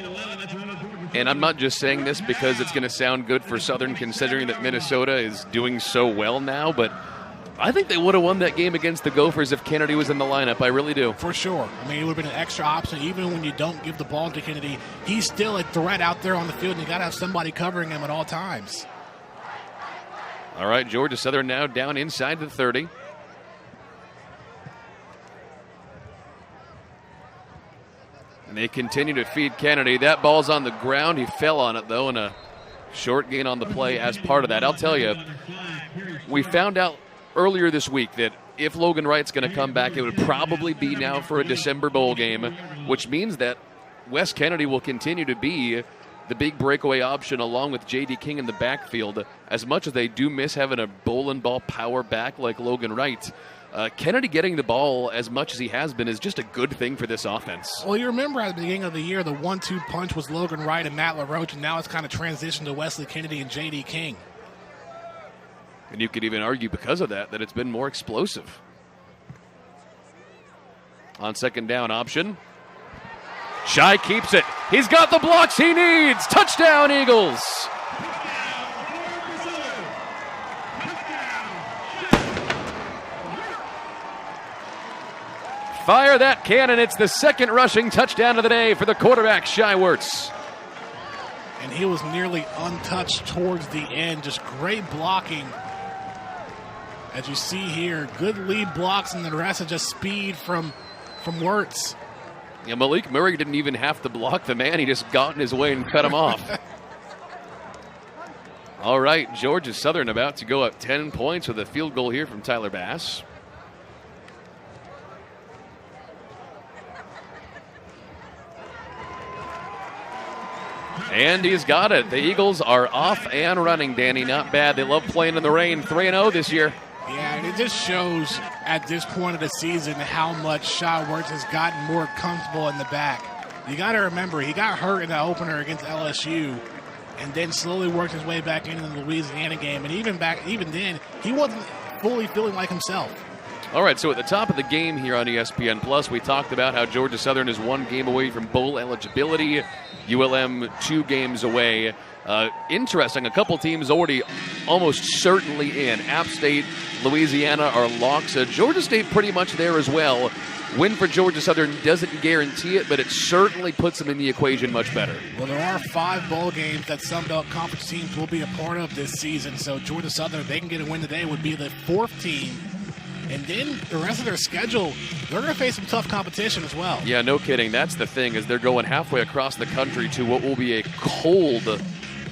And I'm not just saying this because it's going to sound good for Southern, considering that Minnesota is doing so well now, but I think they would have won that game against the Gophers if Kennedy was in the lineup. I really do. For sure. I mean, it would have been an extra option. Even when you don't give the ball to Kennedy, he's still a threat out there on the field, and you got to have somebody covering him at all times. All right, Georgia Southern now down inside the 30. And they continue to feed Kennedy. That ball's on the ground. He fell on it, though, and a short gain on the play as part of that. I'll tell you, we found out earlier this week that if Logan Wright's going to come back, it would probably be now for a December bowl game, which means that Wes Kennedy will continue to be the big breakaway option along with J.D. King in the backfield. As much as they do miss having a bowling ball power back like Logan Wright, Kennedy getting the ball as much as he has been is just a good thing for this offense. Well, you remember at the beginning of the year, the 1-2 punch was Logan Wright and Matt LaRoche, and now it's kind of transitioned to Wesley Kennedy and J.D. King. And you could even argue because of that it's been more explosive. On second down option, Shy keeps it. He's got the blocks he needs. Touchdown, Eagles. Fire that cannon. It's the second rushing touchdown of the day for the quarterback, Shy Wirtz. And he was nearly untouched towards the end. Just great blocking. As you see here, good lead blocks, and the rest is just speed from Wirtz. Yeah, Malik Murray didn't even have to block the man. He just got in his way and cut him off. All right, Georgia Southern about to go up 10 points with a field goal here from Tyler Bass. And he's got it. The Eagles are off and running, Danny. Not bad. They love playing in the rain. 3-0 this year. Yeah, and it just shows at this point of the season how much Shy Wirtz has gotten more comfortable in the back. You got to remember, he got hurt in the opener against LSU and then slowly worked his way back into the Louisiana game. And even then, he wasn't fully feeling like himself. All right, so at the top of the game here on ESPN Plus, we talked about how Georgia Southern is 1 game away from bowl eligibility. ULM 2 games away. Interesting, a couple teams already almost certainly in. App State, Louisiana are locks. Georgia State pretty much there as well. Win for Georgia Southern doesn't guarantee it, but it certainly puts them in the equation much better. Well, there are 5 bowl games that Sun Belt Conference teams will be a part of this season, so Georgia Southern, if they can get a win today, would be the 4th team. And then the rest of their schedule, they're going to face some tough competition as well. Yeah, no kidding. That's the thing, is they're going halfway across the country to what will be a cold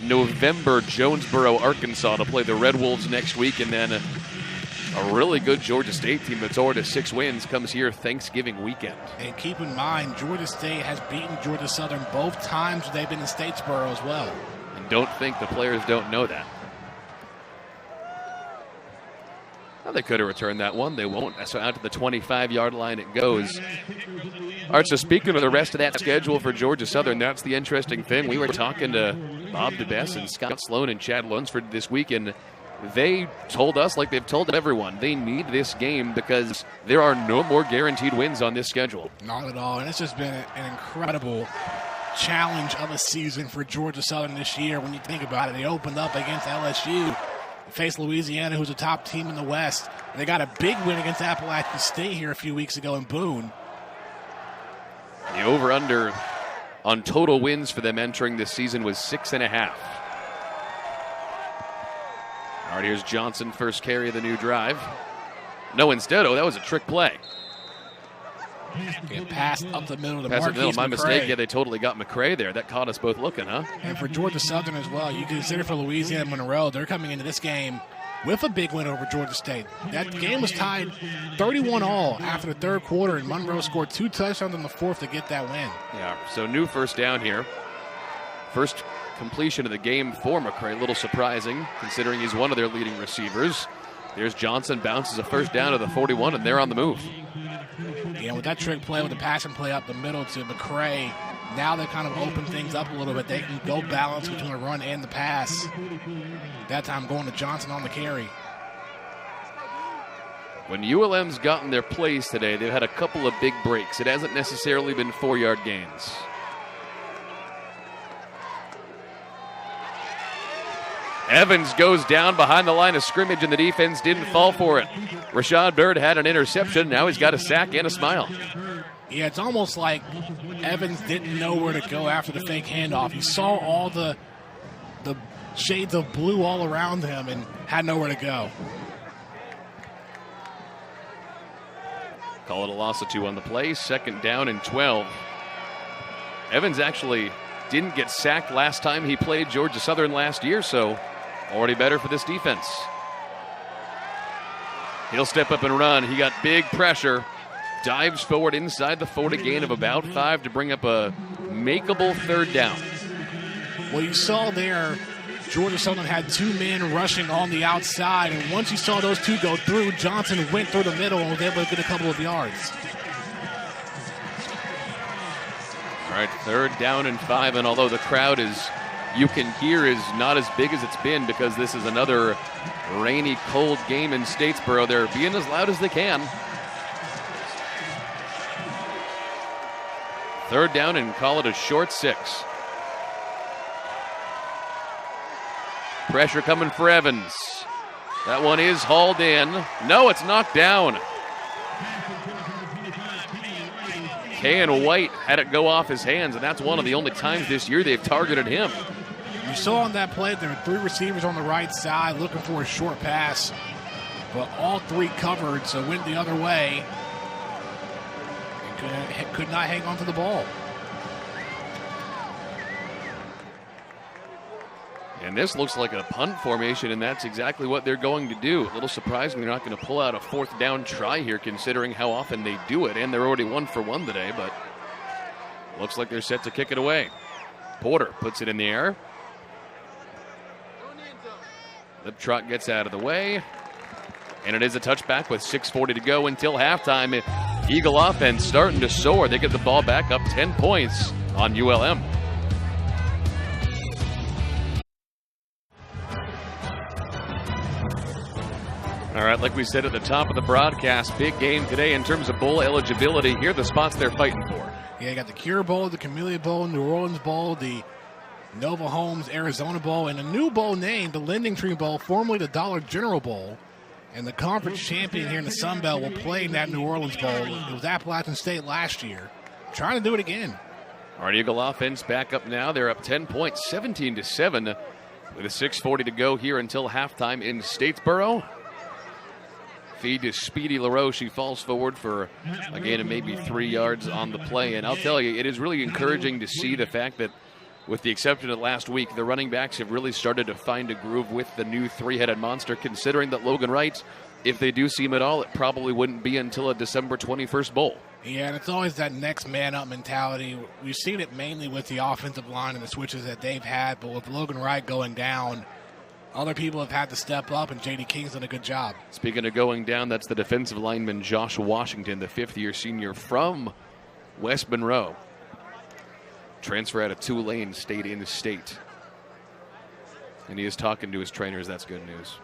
November Jonesboro, Arkansas to play the Red Wolves next week, and then a really good Georgia State team that's already 6 wins comes here Thanksgiving weekend. And keep in mind, Georgia State has beaten Georgia Southern both times they've been in Statesboro as well. And don't think the players don't know that. Well, they could have returned that one. They won't. So out to the 25-yard line it goes. All right, so speaking of the rest of that schedule for Georgia Southern, that's the interesting thing. We were talking to Bob DeBess and Scott Sloan and Chad Lunsford this week, and they told us, like they've told everyone, they need this game because there are no more guaranteed wins on this schedule. Not at all, and it's just been an incredible challenge of a season for Georgia Southern this year. When you think about it, they opened up against LSU, faced Louisiana, who's a top team in the West. They got a big win against Appalachian State here a few weeks ago in Boone. The over-under on total wins for them entering this season was 6.5. All right, here's Johnson, first carry of the new drive. No, instead, that was a trick play. It passed up the middle to Pass up the middle, my McCray. mistake. Yeah, they totally got McCray there. That caught us both looking, huh? And for Georgia Southern as well, you consider for Louisiana Monroe, they're coming into this game with a big win over Georgia State. That game was tied 31-all after the third quarter, and Monroe scored 2 touchdowns in the 4th to get that win. Yeah, so new first down here. First completion of the game for McCray. A little surprising, considering he's one of their leading receivers. There's Johnson, bounces a first down to the 41, and they're on the move. Yeah, with that trick play, with the passing play up the middle to McCray, now they kind of open things up a little bit. They can go balance between the run and the pass. That time going to Johnson on the carry. When ULM's gotten their plays today, they've had a couple of big breaks. It hasn't necessarily been 4-yard gains. Evans goes down behind the line of scrimmage, and the defense didn't fall for it. Rashad Bird had an interception. Now he's got a sack and a smile. Yeah, it's almost like Evans didn't know where to go after the fake handoff. He saw all the shades of blue all around him and had nowhere to go. Call it a loss of 2 on the play. 2nd down and 12. Evans actually didn't get sacked last time he played Georgia Southern last year, so already better for this defense. He'll step up and run. He got big pressure. Dives forward inside the 40, gain of about 5 to bring up a makeable 3rd down. Well, you saw there, Georgia Southern had 2 men rushing on the outside, and once you saw those 2 go through, Johnson went through the middle and was able to get a couple of yards. All right, 3rd down and 5, and although the crowd you can hear is not as big as it's been because this is another rainy, cold game in Statesboro, they're being as loud as they can. 3rd down and call it a short 6. Pressure coming for Evans. That one is hauled in. No, it's knocked down. Kayan White had it go off his hands, and that's one of the only times this year they've targeted him. You saw on that play there were 3 receivers on the right side looking for a short pass, but all 3 covered, so went the other way. And could not hang on to the ball. And this looks like a punt formation, and that's exactly what they're going to do. A little surprising they're not going to pull out a 4th down try here, considering how often they do it. And they're already 1 for 1 today, but looks like they're set to kick it away. Porter puts it in the air. Liptrot gets out of the way. And it is a touchback with 6:40 to go until halftime. Eagle offense starting to soar. They get the ball back up 10 points on ULM. All right, like we said at the top of the broadcast, big game today in terms of bowl eligibility. Here are the spots they're fighting for. Yeah, you got the Cure Bowl, the Camellia Bowl, New Orleans Bowl, the Nova Homes Arizona Bowl, and a new bowl named the Lending Tree Bowl, formerly the Dollar General Bowl. And the conference champion here in the Sun Belt will play in that New Orleans Bowl. It was Appalachian State last year. Trying to do it again. Our Eagle offense back up now. They're up 10 points, 17-7, with a 6:40 to go here until halftime in Statesboro. Feed to Speedy LaRoche. He falls forward for a gain of maybe 3 yards on the play. And I'll tell you, it is really encouraging to see the fact that, with the exception of last week, the running backs have really started to find a groove with the new 3-headed monster, considering that Logan Wright, if they do see him at all, it probably wouldn't be until a December 21st bowl. Yeah, and it's always that next man up mentality. We've seen it mainly with the offensive line and the switches that they've had, but with Logan Wright going down, other people have had to step up, and J.D. King's done a good job. Speaking of going down, that's the defensive lineman Josh Washington, the 5th-year senior from West Monroe. Transfer out of Tulane, stayed in the state. And he is talking to his trainers. That's good news.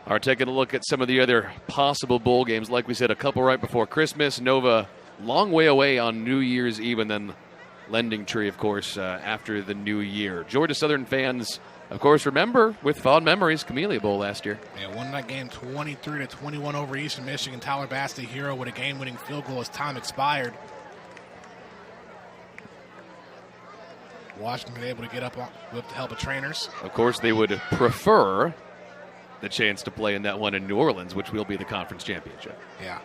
Are taking a look at some of the other possible bowl games. Like we said, a couple right before Christmas. Nova, long way away on New Year's Eve, and then Lending Tree, of course, after the new year. Georgia Southern fans, of course, remember with fond memories Camellia Bowl last year. Yeah, won that game 23-21 over Eastern Michigan. Tyler Bass, the hero, with a game-winning field goal as time expired. Washington able to get up with the help of trainers. Of course, they would prefer the chance to play in that one in New Orleans, which will be the conference championship. Yeah.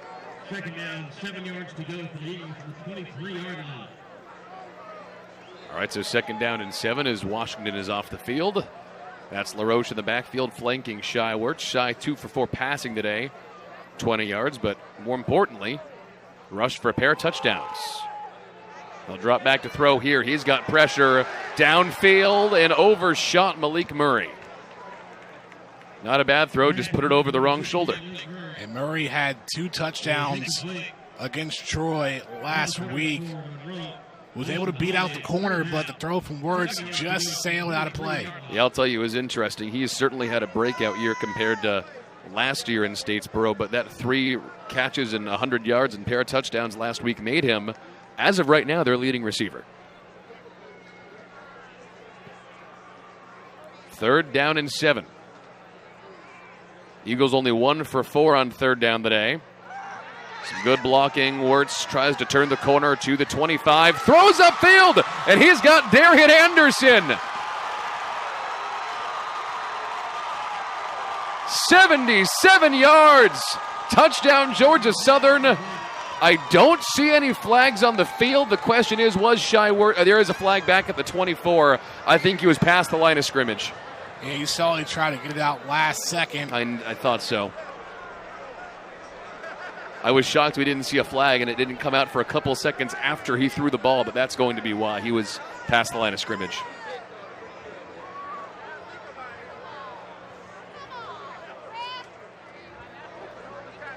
2nd down, 7 yards to go for the Eagles from the 23-yard line. All right, so 2nd down and 7 as Washington is off the field. That's LaRoche in the backfield flanking Shy Wirtz. Shy 2 for 4 passing today, 20 yards, but more importantly, rushed for a pair of touchdowns. They'll drop back to throw here. He's got pressure downfield and overshot Malik Murray. Not a bad throw, just put it over the wrong shoulder. And Murray had 2 touchdowns against Troy last week. Was able to beat out the corner, but the throw from Wirtz just sailed out of play. Yeah, I'll tell you, it was interesting. He's certainly had a breakout year compared to last year in Statesboro, but that 3 catches and 100 yards and pair of touchdowns last week made him, as of right now, their leading receiver. 3rd down and 7. Eagles only 1 for 4 on 3rd down today. Some good blocking. Wirtz tries to turn the corner to the 25. Throws upfield, and he's got Darian Anderson. 77 yards. Touchdown, Georgia Southern. I don't see any flags on the field. The question is, was Shai Wirtz? There is a flag back at the 24. I think he was past the line of scrimmage. Yeah, you saw he tried to get it out last second. I thought so. I was shocked we didn't see a flag, and it didn't come out for a couple seconds after he threw the ball, but that's going to be why. He was past the line of scrimmage.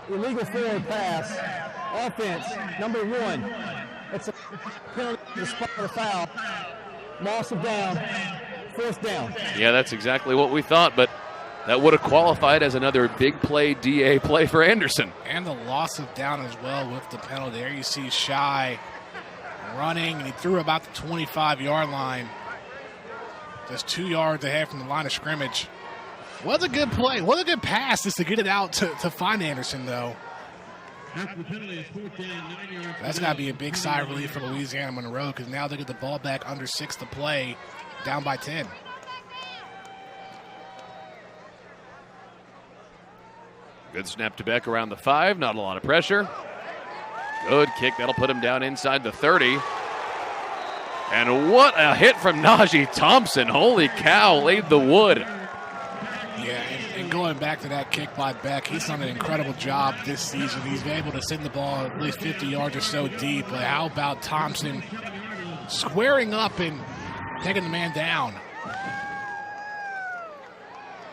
Illegal forward pass. Offense, number 1. It's a penalty despite the foul. Loss of down. 4th down. Yeah, that's exactly what we thought, but that would have qualified as another big play DA play for Anderson. And the loss of down as well with the penalty. There you see Shai running, and he threw about the 25-yard line. Just 2 yards ahead from the line of scrimmage. What a good play. What a good pass just to get it out to find Anderson, though. After the penalty, it's 4th down, 9 yards. That's got to be a big sigh of relief for Louisiana-Monroe, because now they get the ball back under 6 to play, down by 10. Good snap to Beck around the 5. Not a lot of pressure. Good kick. That'll put him down inside the 30. And what a hit from Najee Thompson. Holy cow, laid the wood. Yeah, and going back to that kick by Beck, he's done an incredible job this season. He's been able to send the ball at least 50 yards or so deep. But how about Thompson squaring up and taking the man down?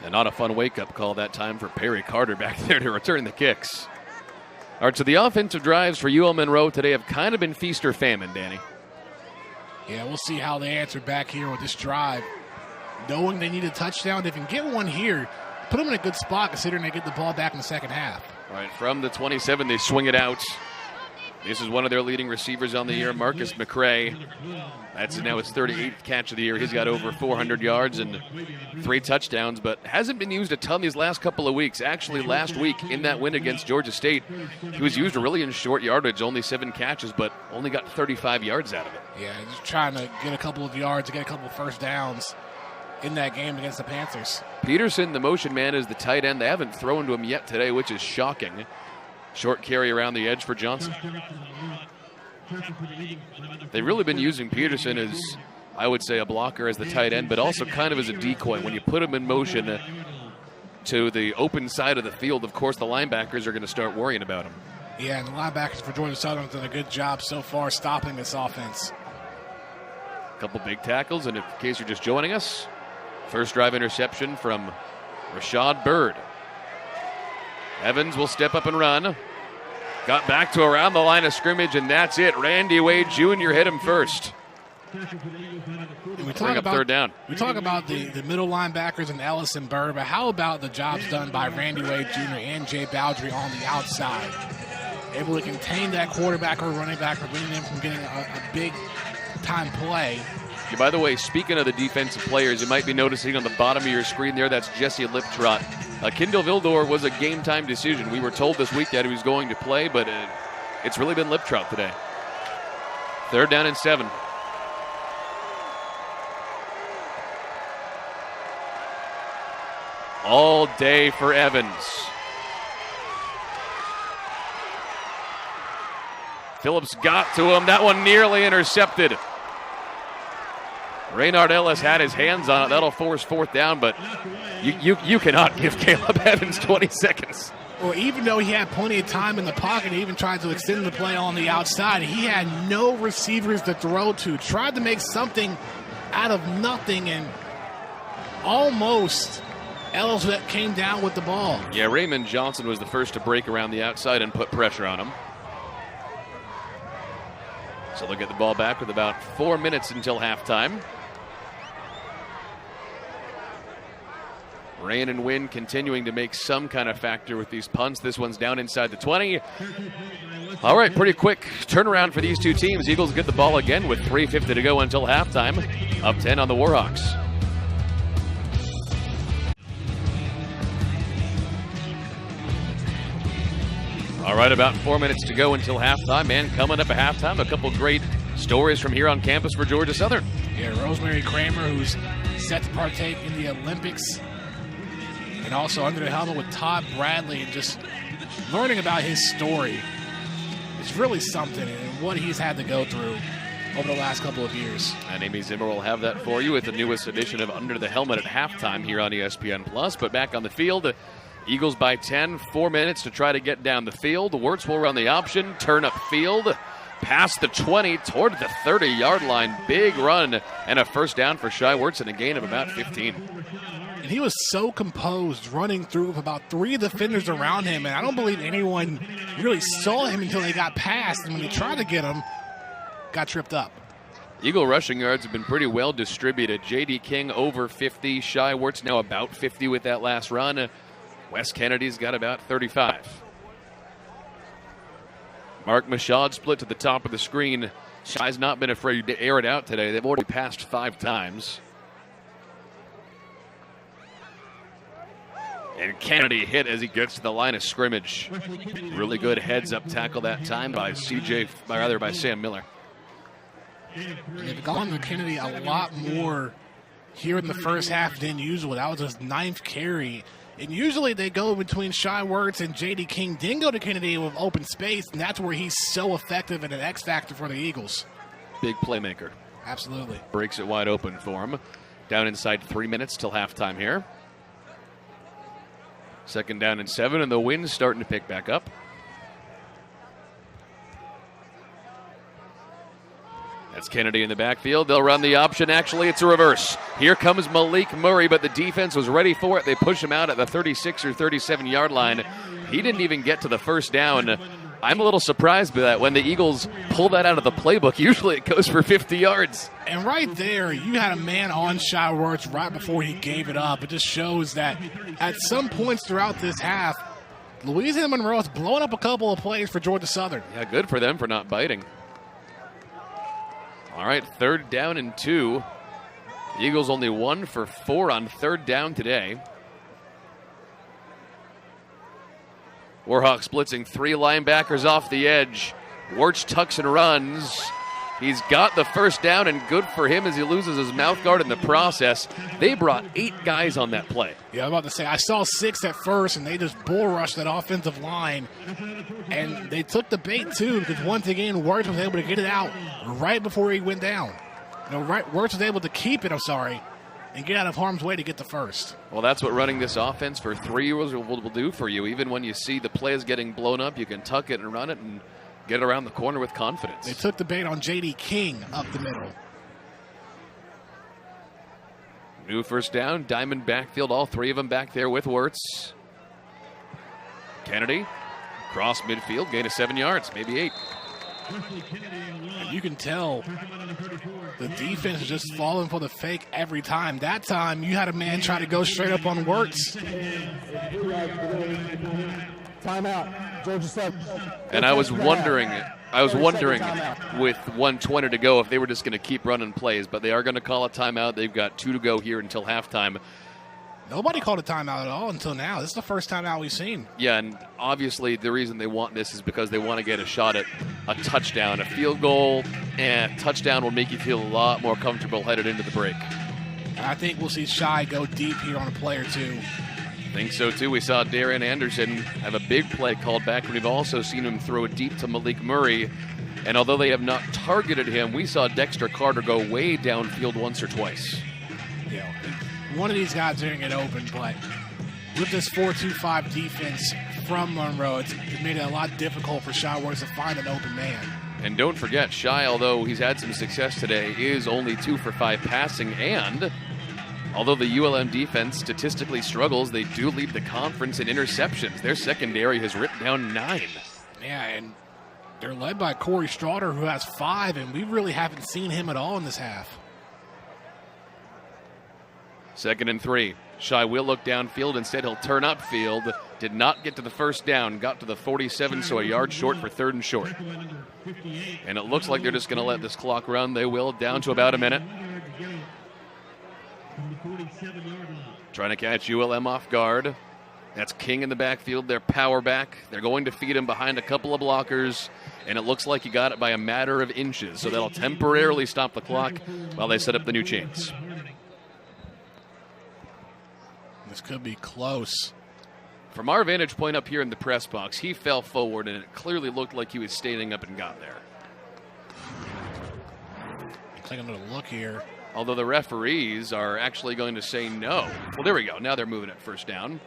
And not a fun wake-up call that time for Perry Carter back there to return the kicks. All right, so the offensive drives for UL-Monroe today have kind of been feast or famine, Danny. Yeah, we'll see how they answer back here with this drive. Knowing they need a touchdown, they can get one here, put them in a good spot considering they get the ball back in the second half. All right, from the 27, they swing it out. This is one of their leading receivers on the year, Marcus McCray. That's now his 38th catch of the year. He's got over 400 yards and 3 touchdowns, but hasn't been used a ton these last couple of weeks. Actually, last week in that win against Georgia State, he was used really in short yardage, only 7 catches, but only got 35 yards out of it. Yeah, just trying to get a couple of yards, get a couple of first downs in that game against the Panthers. Peterson, the motion man, is the tight end. They haven't thrown to him yet today, which is shocking. Short carry around the edge for Johnson. They've really been using Peterson as, I would say, a blocker as the tight end, but also kind of as a decoy. When you put him in motion to the open side of the field, of course, the linebackers are going to start worrying about him. Yeah, and the linebackers for Georgia Southern have done a good job so far stopping this offense. A couple big tackles, and in case you're just joining us, first drive interception from Rashad Bird. Evans will step up and run. Got back to around the line of scrimmage, and that's it. Randy Wade Jr. hit him first. And we Bring up third down. We talk about the middle linebackers and Ellis and Bird, but how about the jobs done by Randy Wade Jr. and Jay Bowdry on the outside? Able to contain that quarterback or running back, preventing them from getting a big-time play. Yeah, by the way, speaking of the defensive players, you might be noticing on the bottom of your screen there, that's Jesse Liptrot. Kendall Vildor was a game-time decision. We were told this week that he was going to play, but it's really been Liptrot today. 3rd down and 7. All day for Evans. Phillips got to him. That one nearly intercepted. Raynard Ellis had his hands on it. That'll force 4th down, but you cannot give Caleb Evans 20 seconds. or even though he had plenty of time in the pocket, he even tried to extend the play on the outside. He had no receivers to throw to. Tried to make something out of nothing, and almost Ellis came down with the ball. Yeah, Raymond Johnson was the first to break around the outside and put pressure on him. So they'll get the ball back with about 4 minutes until halftime. Rain and wind continuing to make some kind of factor with these punts. This one's down inside the 20. All right, pretty quick turnaround for these two teams. Eagles get the ball again with 3:50 to go until halftime. Up 10 on the Warhawks. All right, about 4 minutes to go until halftime. And coming up at halftime, a couple great stories from here on campus for Georgia Southern. Yeah, Rosemary Kramer, who's set to partake in the Olympics. And also under the helmet with Todd Bradley, and just learning about his story. It's really something, and what he's had to go through over the last couple of years. And Amy Zimmer will have that for you with the newest edition of Under the Helmet at halftime here on ESPN+. But back on the field, Eagles by 10, 4 minutes to try to get down the field. Wirtz will run the option, turn up field, past the 20 toward the 30-yard line. Big run and a first down for Shai Wirtz and a gain of about 15. And he was so composed, running through with about 3 defenders around him, and I don't believe anyone really saw him until they got past, and when they tried to get him, got tripped up. Eagle rushing yards have been pretty well distributed. J.D. King over 50. Shai Wirtz now about 50 with that last run. Wes Kennedy's got about 35. Mark Mashad split to the top of the screen. Shai's not been afraid to air it out today. They've already passed 5 times. And Kennedy hit as he gets to the line of scrimmage. Really good heads-up tackle that time by Sam Miller. They've gone to Kennedy a lot more here in the first half than usual. That was his 9th carry. And usually they go between Shai Wirtz and J.D. King, then go to Kennedy with open space, and that's where he's so effective and an X factor for the Eagles. Big playmaker. Absolutely. Breaks it wide open for him. Down inside 3 minutes till halftime here. 2nd down and 7, and the wind's starting to pick back up. That's Kennedy in the backfield. They'll run the option. Actually, it's a reverse. Here comes Malik Murray, but the defense was ready for it. They push him out at the 36 or 37-yard line. He didn't even get to the first down. I'm a little surprised by that. When the Eagles pull that out of the playbook, usually it goes for 50 yards. And right there, you had a man on Shai Wirtz right before he gave it up. It just shows that at some points throughout this half, UL-Monroe is blowing up a couple of plays for Georgia Southern. Yeah, good for them for not biting. All right, 3rd down and 2. The Eagles only 1 for 4 on 3rd down today. Warhawks blitzing 3 linebackers off the edge. Wirtz tucks and runs. He's got the first down, and good for him as he loses his mouth guard in the process. They brought 8 guys on that play. Yeah, I'm about to say, I saw 6 at first, and they just bull rushed that offensive line. And they took the bait, too, because once again, Wirtz was able to get it out right before he went down. Wirtz was able to keep it, and get out of harm's way to get the first. Well, that's what running this offense for 3 years will do for you. Even when you see the plays getting blown up, you can tuck it and run it and get around the corner with confidence. They took the bait on J.D. King up the middle. New first down, diamond backfield, all 3 of them back there with Wirtz. Kennedy, cross midfield, gain of 7 yards, maybe 8. And you can tell the defense is just falling for the fake every time. That time, you had a man try to go straight up on Wirtz. Timeout. Georgia Southern. And I was wondering with 1:20 to go if they were just going to keep running plays, but they are going to call a timeout. They've got 2 to go here until halftime. Nobody called a timeout at all until now. This is the first timeout we've seen. Yeah, and obviously the reason they want this is because they want to get a shot at a touchdown. A field goal and touchdown will make you feel a lot more comfortable headed into the break. And I think we'll see Shai go deep here on a play or 2. Think so, too. We saw Darian Anderson have a big play called back, and we've also seen him throw it deep to Malik Murray. And although they have not targeted him, we saw Dexter Carter go way downfield once or twice. Yeah, one of these guys are going to get open, but with this 4-2-5 defense from Monroe, it made it a lot difficult for Shy Warriors to find an open man. And don't forget, Shy, although he's had some success today, is only 2 for 5 passing. And although the ULM defense statistically struggles, they do lead the conference in interceptions. Their secondary has written down 9. Yeah, and they're led by Corey Straughter, who has 5, and we really haven't seen him at all in this half. 2nd and 3. Shy will look downfield. Instead, he'll turn upfield. Did not get to the first down. Got to the 47, so a yard short for 3rd and short. And it looks like they're just going to let this clock run. They will, down to about a minute. Trying to catch ULM off guard. That's King in the backfield, their power back. They're going to feed him behind a couple of blockers, and it looks like he got it by a matter of inches. So that'll temporarily stop the clock while they set up the new chains. This could be close. From our vantage point up here in the press box, he fell forward, and it clearly looked like he was standing up and got there. Taking another look here. Although the referees are actually going to say no. Well, there we go. Now they're moving it 1st down.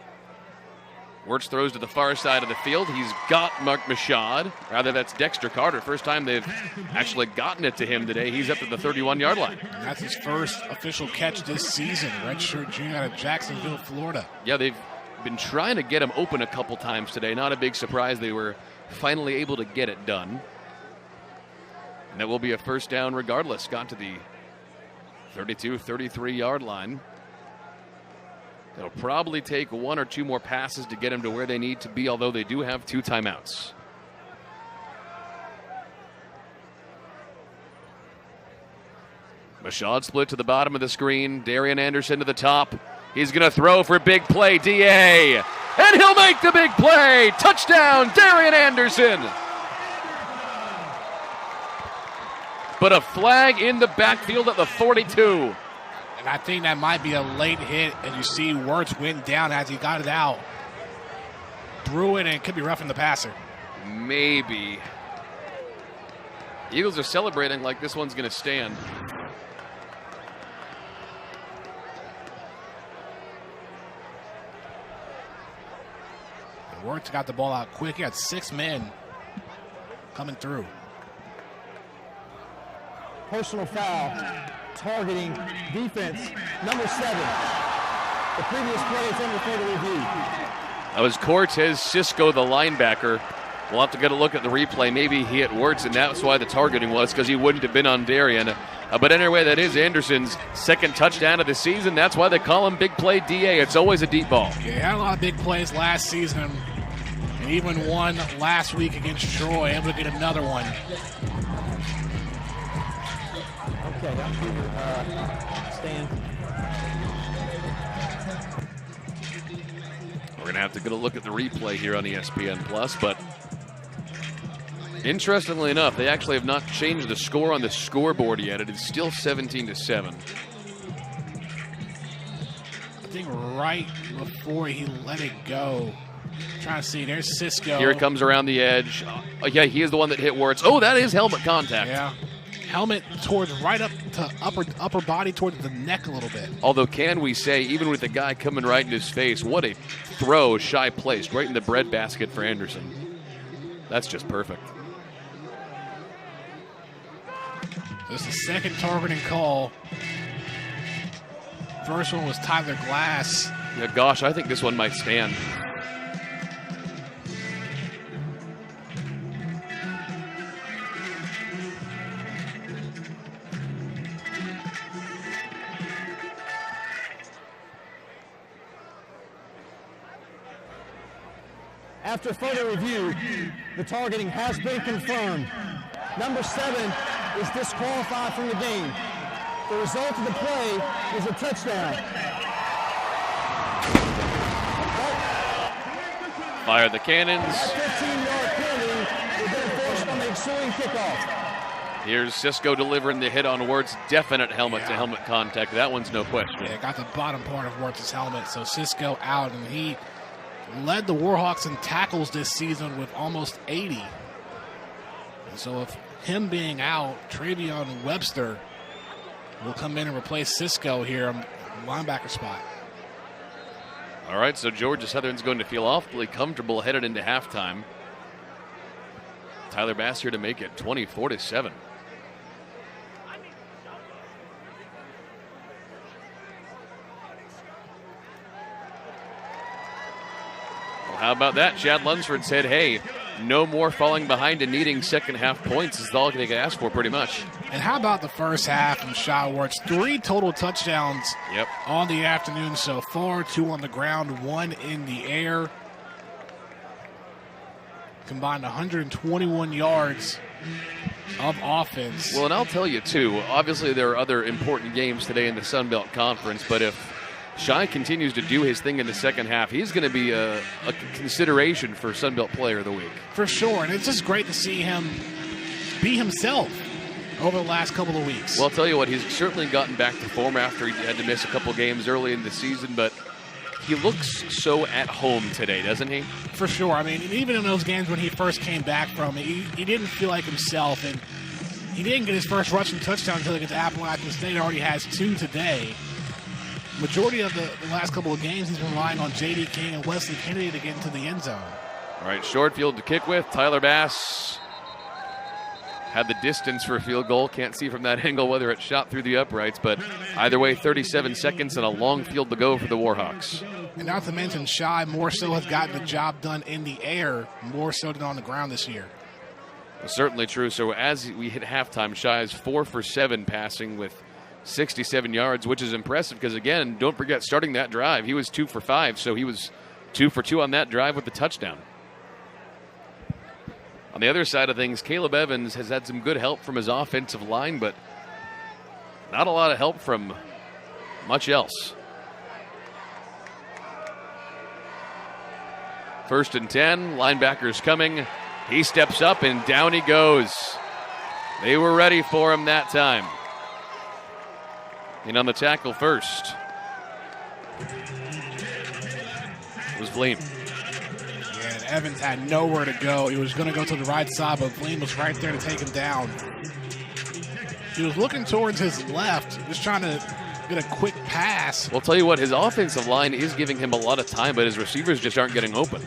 Wirtz throws to the far side of the field. He's got Mark Mashad. Rather, that's Dexter Carter. First time they've actually gotten it to him today. He's up to the 31-yard line. And that's his first official catch this season. Redshirt junior out of Jacksonville, Florida. Yeah, they've been trying to get him open a couple times today. Not a big surprise. They were finally able to get it done. And that will be a 1st down regardless. Got to the 32, 33-yard line. It'll probably take 1 or 2 more passes to get them to where they need to be, although they do have 2 timeouts. Mashad split to the bottom of the screen. Darian Anderson to the top. He's going to throw for big play, DA. And he'll make the big play. Touchdown, Darian Anderson. But a flag in the backfield at the 42. And I think that might be a late hit, and you see Wirtz went down as he got it out. Threw it, and it could be roughing the passer. Maybe. Eagles are celebrating like this one's going to stand. And Wirtz got the ball out quick. He had 6 men coming through. Personal foul, targeting defense, number 7. The previous play is under further review. That was Cortez Cisco, the linebacker. We'll have to get a look at the replay. Maybe he hit Wirtz, and that's why the targeting was, because he wouldn't have been on Darian. But anyway, that is Anderson's 2nd touchdown of the season. That's why they call him Big Play DA. It's always a deep ball. Yeah, he had a lot of big plays last season, and even one last week against Troy, able to get another one. Okay, stand. We're going to have to get a look at the replay here on ESPN Plus, but interestingly enough, they actually have not changed the score on the scoreboard yet. It is still 17-7. I think right before he let it go. Trying to see, there's Cisco. Here it comes around the edge. Yeah, he is the one that hit Wirtz. Oh, that is helmet contact. Yeah. Helmet towards right up to upper body towards the neck a little bit. Although, can we say, even with the guy coming right in his face, what a throw Shy placed right in the breadbasket for Anderson. That's just perfect. This is the 2nd targeting call. First one was Tyler Glass. Yeah, gosh, I think this one might stand. After further review, the targeting has been confirmed. Number 7 is disqualified from the game. The result of the play is a touchdown. Fire the cannons. That 15-yard penalty will be enforced on the ensuing kickoff. Here's Cisco delivering the hit on Wirtz. Definite helmet-to-helmet contact. That one's no question. Yeah, got the bottom part of Wirtz's helmet, so Cisco out, and he led the Warhawks in tackles this season with almost 80. And so with him being out, Travion Webster will come in and replace Cisco here on the linebacker spot. All right, so Georgia Southern's going to feel awfully comfortable headed into halftime. Tyler Bass here to make it 24-7. Well, how about that? Chad Lunsford said, hey, no more falling behind and needing second half points is all they can ask for pretty much. And how about the first half from Shy Wertz? 3 total touchdowns on the afternoon so far. 2 on the ground, 1 in the air. Combined 121 yards of offense. Well, and I'll tell you, too, obviously there are other important games today in the Sun Belt Conference, but if Shy continues to do his thing in the second half, he's going to be a consideration for Sun Belt Player of the Week. For sure, and it's just great to see him be himself over the last couple of weeks. Well, I'll tell you what, he's certainly gotten back to form after he had to miss a couple games early in the season, but he looks so at home today, doesn't he? For sure. I mean, even in those games when he first came back from it, he didn't feel like himself, and he didn't get his first rushing touchdown until against Appalachian State. Already has 2 today. Majority of the last couple of games, he's been relying on J.D. King and Wesley Kennedy to get into the end zone. All right, short field to kick with. Tyler Bass had the distance for a field goal. Can't see from that angle whether it shot through the uprights, but either way, 37 seconds and a long field to go for the Warhawks. And not to mention, Shy more so has gotten the job done in the air, more so than on the ground this year. Well, certainly true. So as we hit halftime, Shy is 4 for 7 passing with 67 yards, which is impressive because, again, don't forget, starting that drive, he was 2 for 5, so he was 2 for 2 on that drive with the touchdown. On the other side of things, Caleb Evans has had some good help from his offensive line, but not a lot of help from much else. 1st and 10, linebackers coming. He steps up and down he goes. They were ready for him that time. And on the tackle first was Vleen. Yeah, and Evans had nowhere to go. He was going to go to the right side, but Vleen was right there to take him down. He was looking towards his left, just trying to get a quick pass. Well, I'll tell you what, his offensive line is giving him a lot of time, but his receivers just aren't getting open.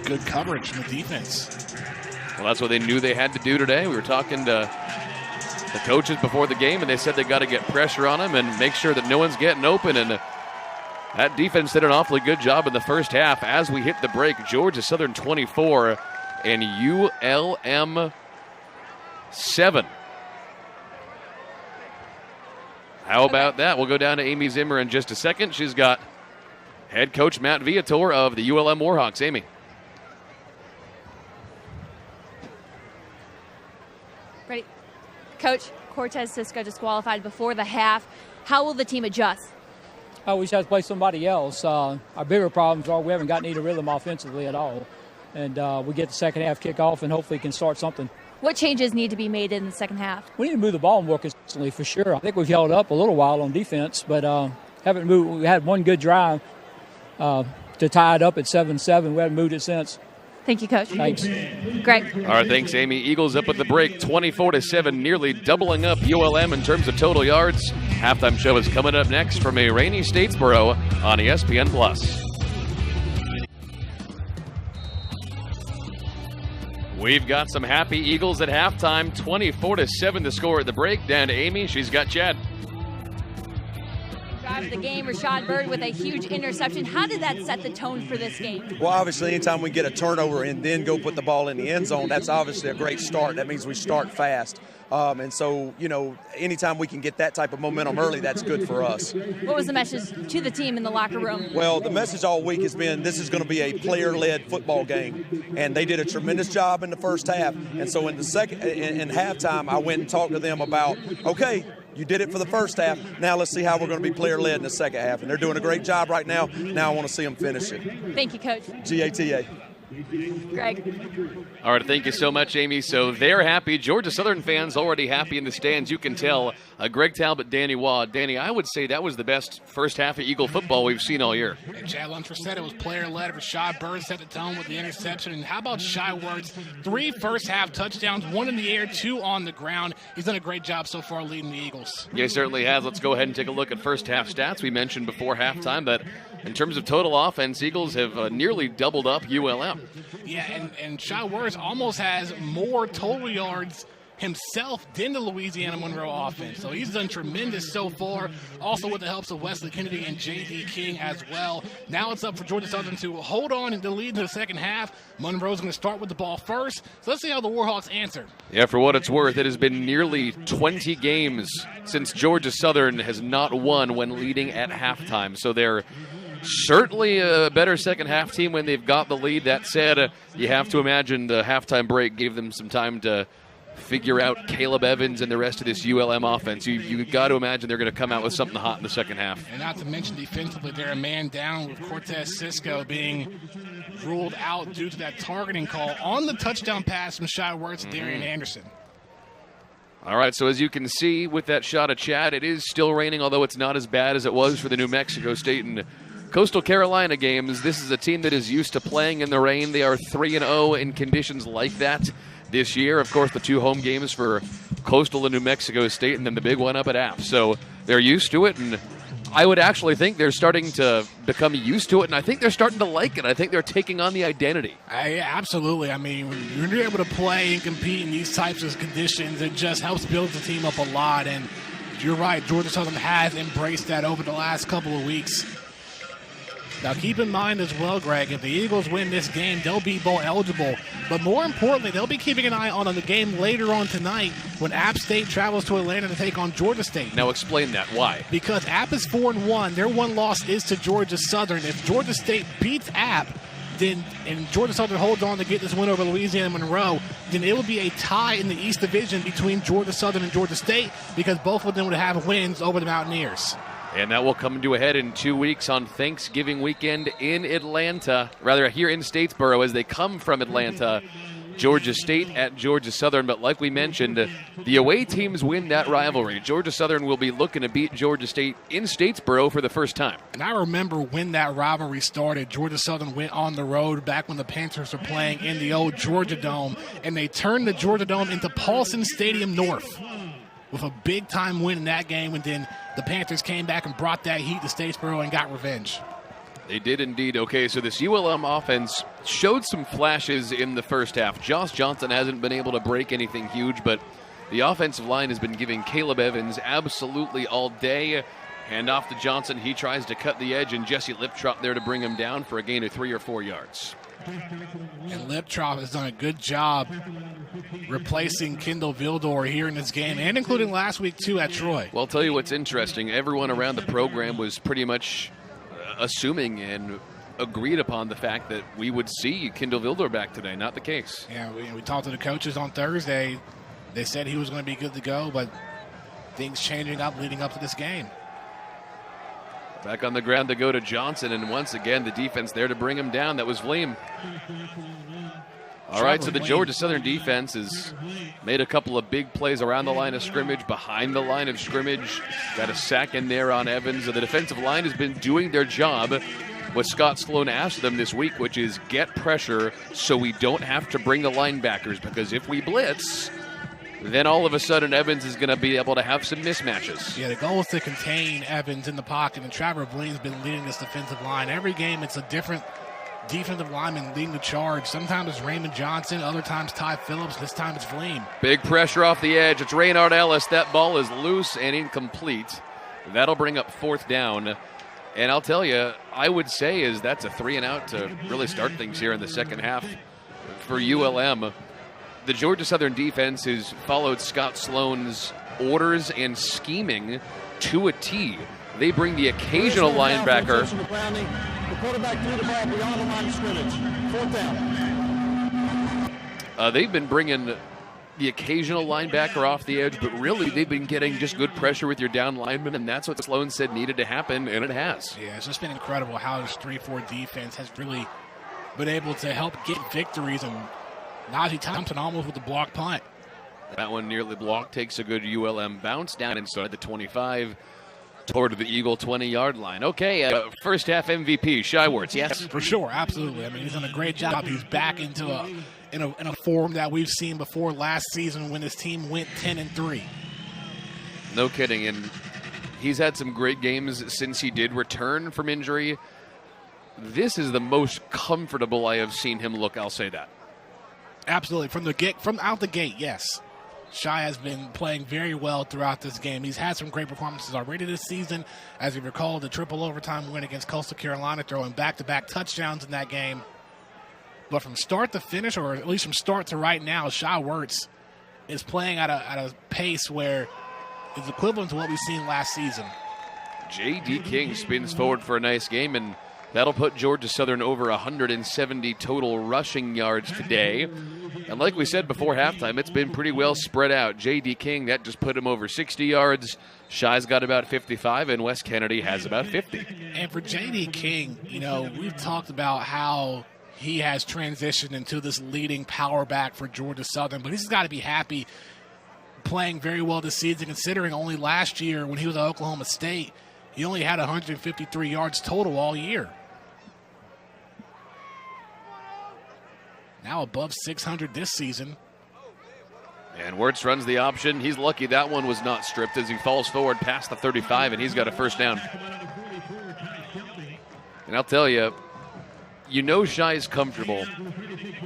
Good coverage from the defense. Well, that's what they knew they had to do today. We were talking to the coaches before the game, and they said they got to get pressure on him and make sure that no one's getting open. And that defense did an awfully good job in the first half. As we hit the break, Georgia Southern 24 and ULM 7. How about that? We'll go down to Amy Zimmer in just a second. She's got head coach Matt Viator of the ULM Warhawks. Amy. Ready? Coach, Cortez Cisco disqualified before the half. How will the team adjust? We just have to play somebody else. Our bigger problems are we haven't gotten any rhythm offensively at all. And we get the second half kickoff and hopefully can start something. What changes need to be made in the second half? We need to move the ball more consistently for sure. I think we've held up a little while on defense, but haven't moved. We had one good drive to tie it up at 7-7. We haven't moved it since. Thank you, Coach. Thanks. Greg. All right, thanks, Amy. Eagles up at the break, 24-7, nearly doubling up ULM in terms of total yards. Halftime show is coming up next from a rainy Statesboro on ESPN+. We've got some happy Eagles at halftime, 24-7 to score at the break. Down to Amy. She's got Chad. Drive of the game, Rashad Bird with a huge interception. How did that set the tone for this game? Well, obviously, anytime we get a turnover and then go put the ball in the end zone, that's obviously a great start. That means we start fast. And so, anytime we can get that type of momentum early, that's good for us. What was the message to the team in the locker room? Well, the message all week has been this is going to be a player-led football game. And they did a tremendous job in the first half. And so in halftime, I went and talked to them about, okay, you did it for the first half. Now let's see how we're going to be player-led in the second half. And they're doing a great job right now. Now I want to see them finish it. Thank you, Coach. GATA. Greg. All right, thank you so much, Amy. So they're happy. Georgia Southern fans already happy in the stands. You can tell. Greg Talbot, Danny Waugh. Danny, I would say that was the best first half of Eagle football we've seen all year. And Chad Lunsford said it was player-led. Rashad Bird set the tone with the interception. And how about Shy Wertz? 3 first-half touchdowns, 1 in the air, 2 on the ground. He's done a great job so far leading the Eagles. Yeah, he certainly has. Let's go ahead and take a look at first-half stats. We mentioned before halftime that In terms of total offense, Eagles have nearly doubled up ULM. Yeah, and Shy Wirtz almost has more total yards himself than the Louisiana-Monroe offense. So he's done tremendous so far, also with the helps of Wesley Kennedy and J.D. King as well. Now it's up for Georgia Southern to hold on and to lead in the second half. Monroe's going to start with the ball first. So let's see how the Warhawks answer. Yeah, for what it's worth, it has been nearly 20 games since Georgia Southern has not won when leading at halftime. So they're certainly a better second-half team when they've got the lead. That said, you have to imagine the halftime break gave them some time to figure out Caleb Evans and the rest of this ULM offense. You got to imagine they're going to come out with something hot in the second half. And not to mention defensively, they're a man down with Cortez Cisco being ruled out due to that targeting call on the touchdown pass from Shy Wirtz to Darian Anderson. All right, so as you can see with that shot of Chad, it is still raining, although it's not as bad as it was for the New Mexico State and Coastal Carolina games. This is a team that is used to playing in the rain. They are 3-0 in conditions like that this year. Of course, the 2 home games for Coastal and New Mexico State, and then the big one up at App. So they're used to it, and I would actually think they're starting to become used to it, and I think they're starting to like it. I think they're taking on the identity. Yeah, absolutely. I mean, when you're able to play and compete in these types of conditions, it just helps build the team up a lot. And you're right, Georgia Southern has embraced that over the last couple of weeks. Now, keep in mind as well, Greg, if the Eagles win this game, they'll be bowl eligible. But more importantly, they'll be keeping an eye on the game later on tonight when App State travels to Atlanta to take on Georgia State. Now, explain that. Why? Because App is 4-1. Their one loss is to Georgia Southern. If Georgia State beats App, then and Georgia Southern holds on to get this win over Louisiana-Monroe, then it will be a tie in the East Division between Georgia Southern and Georgia State because both of them would have wins over the Mountaineers. And that will come to a head in 2 weeks on Thanksgiving weekend in Atlanta, rather here in Statesboro as they come from Atlanta. Georgia State at Georgia Southern, but like we mentioned, the away teams win that rivalry. Georgia Southern will be looking to beat Georgia State in Statesboro for the first time. And I remember when that rivalry started, Georgia Southern went on the road back when the Panthers were playing in the old Georgia Dome, and they turned the Georgia Dome into Paulson Stadium North with a big-time win in that game, and then the Panthers came back and brought that heat to Statesboro and got revenge. They did indeed. Okay, so this ULM offense showed some flashes in the first half. Josh Johnson hasn't been able to break anything huge, but the offensive line has been giving Caleb Evans absolutely all day. Hand off to Johnson. He tries to cut the edge, and Jesse Liptrop there to bring him down for a gain of 3 or 4 yards. And Liptrop has done a good job replacing Kendall Vildor here in this game, and including last week, too, at Troy. Well, I'll tell you what's interesting. Everyone around the program was pretty much assuming and agreed upon the fact that we would see Kendall Vildor back today. Not the case. Yeah, we talked to the coaches on Thursday. They said he was going to be good to go, but things changing up leading up to this game. Back on the ground to go to Johnson, and once again, the defense there to bring him down. That was Vleem. All right, so the Georgia Southern defense has made a couple of big plays around the line of scrimmage, behind the line of scrimmage. Got a sack in there on Evans. So the defensive line has been doing their job. What Scott Sloan asked them this week, which is get pressure so we don't have to bring the linebackers, because if we blitz, then all of a sudden Evans is going to be able to have some mismatches. Yeah, the goal is to contain Evans in the pocket, and Trevor Vleem's been leading this defensive line. Every game it's a different defensive lineman leading the charge. Sometimes it's Raymond Johnson, other times Ty Phillips, this time it's Vleem. Big pressure off the edge. It's Raynard Ellis. That ball is loose and incomplete. That'll bring up 4th down. And I'll tell you, I would say is that's a 3-and-out to really start things here in the second half for ULM. The Georgia Southern defense has followed Scott Sloan's orders and scheming to a T. They bring the occasional linebacker. The quarterback threw the ball beyond the line of scrimmage. 4th down. They've been bringing the occasional linebacker off the edge, but really they've been getting just good pressure with your down lineman, and that's what Sloan said needed to happen, and it has. Yeah, it's just been incredible how this 3-4 defense has really been able to help get victories, and Najee Thompson almost with the block punt. That one nearly blocked, takes a good ULM bounce down inside the 25 toward the Eagle 20-yard line. Okay, first half MVP, Shy Wirtz, yes? For sure, absolutely. I mean, he's done a great job. He's back into in a form that we've seen before last season when his team went 10-3. No kidding, and he's had some great games since he did return from injury. this is the most comfortable I have seen him look. I'll say that. Absolutely. From out the gate, yes. Shai has been playing very well throughout this game. He's had some great performances already this season. As you recall, the triple overtime win against Coastal Carolina, throwing back-to-back touchdowns in that game. But from start to finish, or at least from start to right now, Shai Wertz is playing at a pace where it's equivalent to what we've seen last season. J.D. King spins forward for a nice game, and that'll put Georgia Southern over 170 total rushing yards today. And like we said before halftime, it's been pretty well spread out. J.D. King, that just put him over 60 yards. Shai's got about 55, and Wes Kennedy has about 50. And for J.D. King, we've talked about how he has transitioned into this leading power back for Georgia Southern, but he's got to be happy playing very well this season, considering only last year when he was at Oklahoma State, he only had 153 yards total all year. Now above 600 this season. And Wirtz runs the option. He's lucky that one was not stripped as he falls forward past the 35, and he's got a first down. And I'll tell you, Shai is comfortable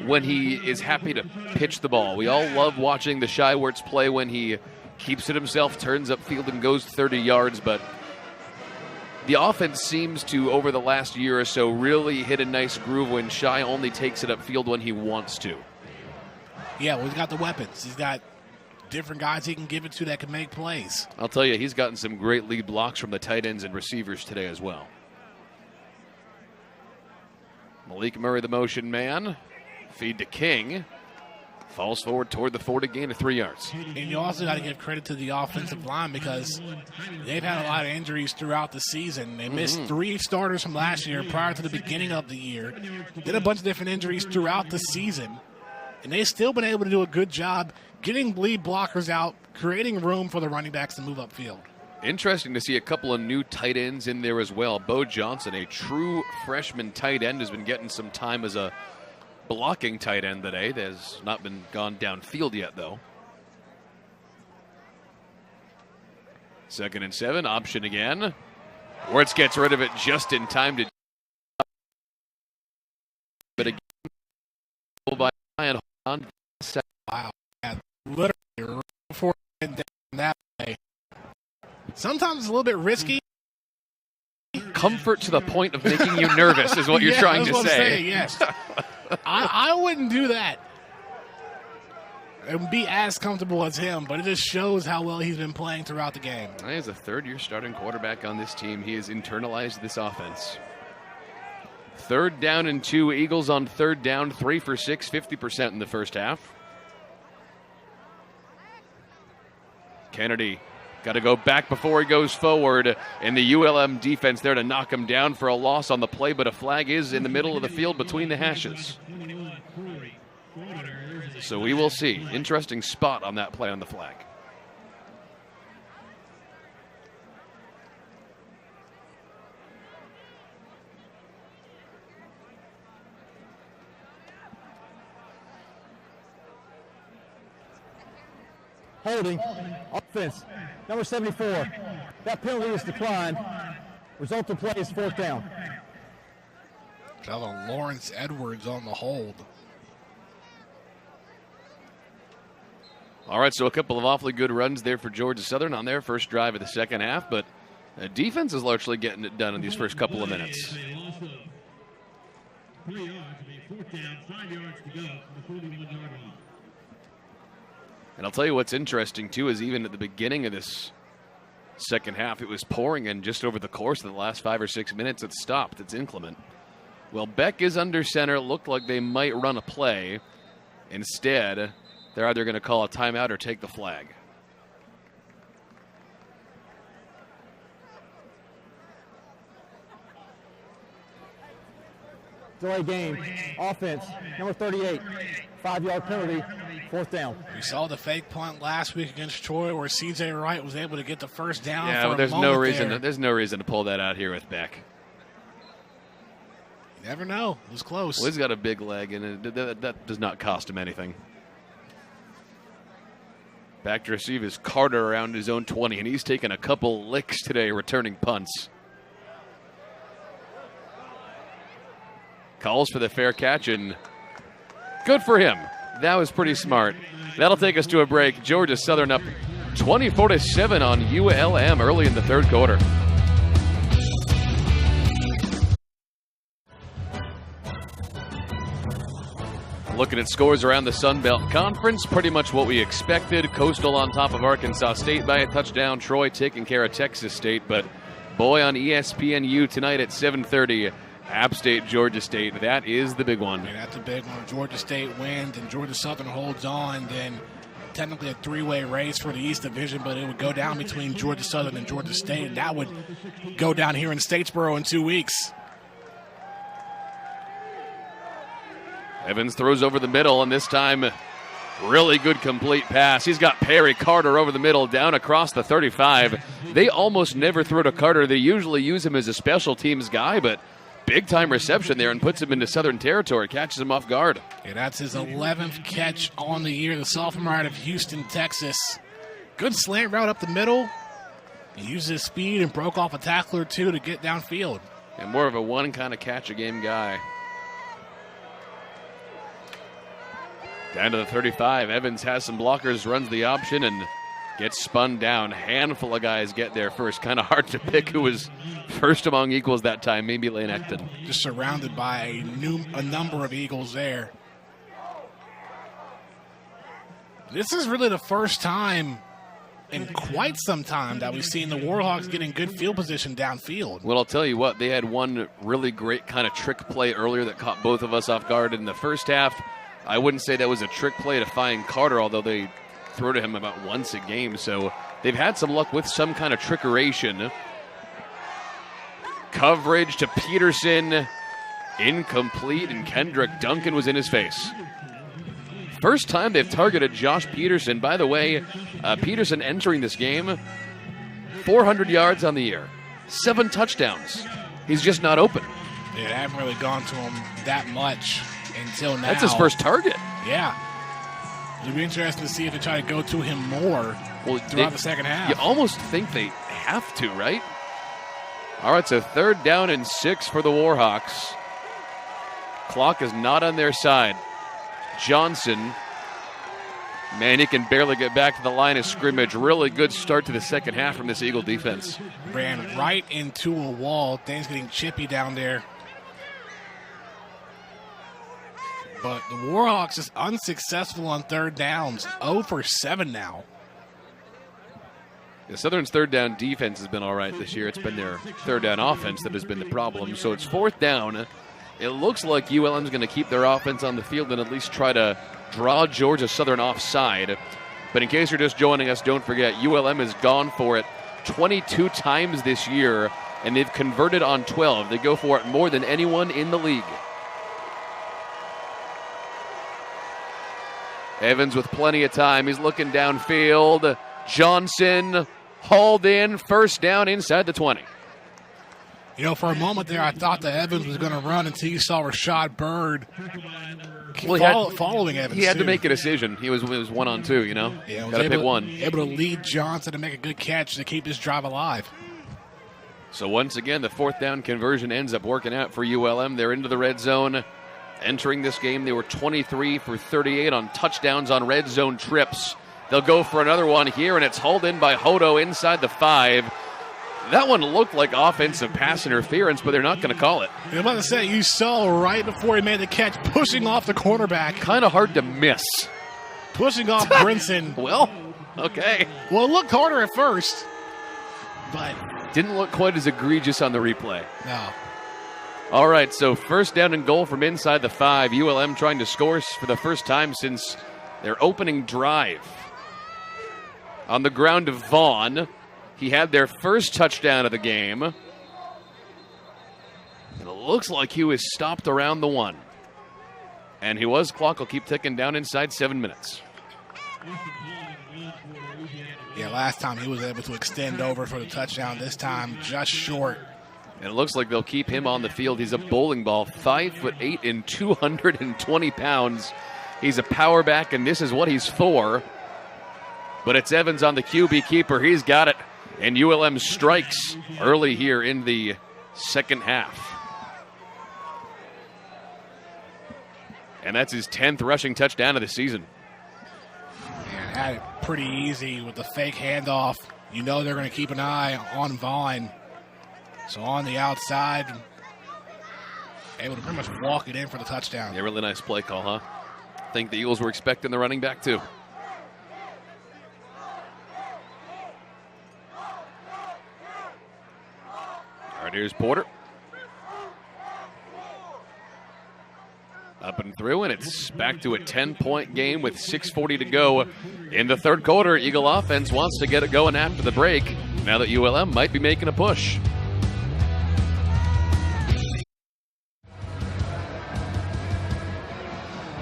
when he is happy to pitch the ball. We all love watching the Shai Wirtz play when he keeps it himself, turns upfield, and goes 30 yards, but the offense seems to, over the last year or so, really hit a nice groove when Shai only takes it upfield when he wants to. Yeah, well, he's got the weapons. He's got different guys he can give it to that can make plays. I'll tell you, he's gotten some great lead blocks from the tight ends and receivers today as well. Malik Murray, the motion man. Feed to King. Falls forward toward the 40, gain of 3 yards. And you also got to give credit to the offensive line because they've had a lot of injuries throughout the season. They missed 3 starters from last year prior to the beginning of the year. Did a bunch of different injuries throughout the season. And they've still been able to do a good job getting lead blockers out, creating room for the running backs to move upfield. Interesting to see a couple of new tight ends in there as well. Bo Johnson, a true freshman tight end, has been getting some time as a blocking tight end today. That has not been gone downfield yet, though. 2nd and 7, option again. Wirtz gets rid of it just in time to. But again, by Ryan on. Wow, literally right before it down that way. Sometimes it's a little bit risky. Comfort to the point of making you nervous is what you're trying to say. Yes. I wouldn't do that. It would be as comfortable as him, but it just shows how well he's been playing throughout the game. He's a third-year starting quarterback on this team. He has internalized this offense. 3rd down and 2. Eagles on 3rd down, 3 for 6, 50% in the first half. Kennedy got to go back before he goes forward, and the ULM defense there to knock him down for a loss on the play, but a flag is in the middle of the field between the hashes. So we will see. Interesting spot on that play on the flag. Holding, offense, number 74. That penalty is declined. Result of play is 4th down. Fellow Lawrence Edwards on the hold. All right, so a couple of awfully good runs there for Georgia Southern on their first drive of the second half, but the defense is largely getting it done in these first couple of minutes. 3 yards, 4th down, 5 yards to go from the 41-yard line. And I'll tell you what's interesting, too, is even at the beginning of this second half, it was pouring, and just over the course of the last 5 or 6 minutes, it stopped. It's inclement. Well, Beck is under center. It looked like they might run a play. Instead, they're either going to call a timeout or take the flag. Delay game, offense, number 38, 5-yard penalty, 4th down. We saw the fake punt last week against Troy where C.J. Wright was able to get the first down. Yeah, for well, there's no reason to pull that out here with Beck. You never know. It was close. Well, he's got a big leg, and that does not cost him anything. Back to receive is Carter around his own 20, and he's taken a couple licks today returning punts. calls for the fair catch, and good for him. That was pretty smart. That'll take us to a break. Georgia Southern up 24-7 on ULM early in the third quarter. Looking at scores around the Sun Belt Conference, pretty much what we expected. Coastal on top of Arkansas State by a touchdown. Troy taking care of Texas State. But boy, on ESPNU tonight at 7:30, App State, Georgia State. That is the big one. Yeah, that's a big one. Georgia State wins and Georgia Southern holds on. Then technically a three-way race for the East Division, but it would go down between Georgia Southern and Georgia State. And that would go down here in Statesboro in 2 weeks. Evans throws over the middle, and this time, really good complete pass. He's got Perry Carter over the middle, down across the 35. They almost never throw to Carter. They usually use him as a special teams guy, but big-time reception there and puts him into Southern territory, catches him off guard. Yeah, that's his 11th catch on the year, the sophomore out of Houston, Texas. Good slant route up the middle. He used his speed and broke off a tackler or two to get downfield. And more of a one kind of catch-a-game guy. Down to the 35. Evans has some blockers, runs the option, and gets spun down. Handful of guys get there first. Kind of hard to pick who was first among equals that time. Maybe Lane Ecton. Just surrounded by a number of Eagles there. This is really the first time in quite some time that we've seen the Warhawks getting good field position downfield. Well, I'll tell you what. They had one really great kind of trick play earlier that caught both of us off guard in the first half. I wouldn't say that was a trick play to find Carter, although they throw to him about once a game. So they've had some luck with some kind of trickeration. Coverage to Peterson. Incomplete, and Kendrick Duncan was in his face. First time they've targeted Josh Peterson. By the way, Peterson entering this game, 400 yards on the year, 7 touchdowns. He's just not open. Yeah, they haven't really gone to him that much until now. That's his first target. Yeah. It'll be interesting to see if they try to go to him more throughout the second half. You almost think they have to, right? All right, so 3rd down and 6 for the Warhawks. Clock is not on their side. Johnson, man, he can barely get back to the line of scrimmage. Really good start to the second half from this Eagle defense. Ran right into a wall. Things getting chippy down there. But the Warhawks is unsuccessful on 3rd downs. 0 for 7 now. The Southern's 3rd down defense has been all right this year. It's been their 3rd down offense that has been the problem. So it's 4th down. It looks like ULM's going to keep their offense on the field and at least try to draw Georgia Southern offside. But in case you're just joining us, don't forget, ULM has gone for it 22 times this year, and they've converted on 12. They go for it more than anyone in the league. Evans with plenty of time. He's looking downfield. Johnson hauled in. 1st down inside the 20. You know, for a moment there, I thought that Evans was going to run until you saw Rashad Bird following Evans. He had to make a decision. It was 1-on-2, you know? Yeah, got to pick one. Able to lead Johnson to make a good catch to keep this drive alive. So once again, the 4th down conversion ends up working out for ULM. They're into the red zone. Entering this game, they were 23 for 38 on touchdowns on red zone trips. They'll go for another one here, and it's hauled in by Hodo inside the 5. That one looked like offensive pass interference, but they're not going to call it. I was about to say, you saw right before he made the catch, pushing off the cornerback. Kind of hard to miss. Pushing off Brinson. Well, okay. Well, it looked harder at first, but didn't look quite as egregious on the replay. No. All right, so 1st down and goal from inside the 5. ULM trying to score for the first time since their opening drive. On the ground of Vaughn. He had their first touchdown of the game. And it looks like he was stopped around the 1. And he was. Clock will keep ticking down inside 7 minutes. Yeah, last time he was able to extend over for the touchdown. This time just short. And it looks like they'll keep him on the field. He's a bowling ball, 5'8" and 220 pounds. He's a power back, and this is what he's for. But it's Evans on the QB keeper. He's got it. And ULM strikes early here in the second half. And that's his 10th rushing touchdown of the season. And had it pretty easy with the fake handoff. You know they're going to keep an eye on Vaughn. So on the outside, able to pretty much walk it in for the touchdown. Yeah, really nice play call, huh? I think the Eagles were expecting the running back too. All right, here's Porter. Up and through, and it's back to a 10-point game with 6:40 to go in the third quarter. Eagle offense wants to get it going after the break, now that ULM might be making a push.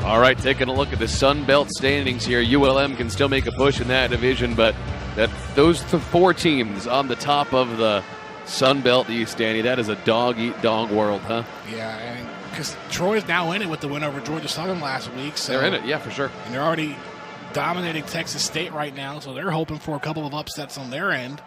All right, taking a look at the Sun Belt standings here. ULM can still make a push in that division, but those 4 teams on the top of the Sun Belt East, Danny, that is a dog-eat-dog world, huh? Yeah, and because Troy's now in it with the win over Georgia Southern last week. So, they're in it, yeah, for sure. And they're already dominating Texas State right now, so they're hoping for a couple of upsets on their end.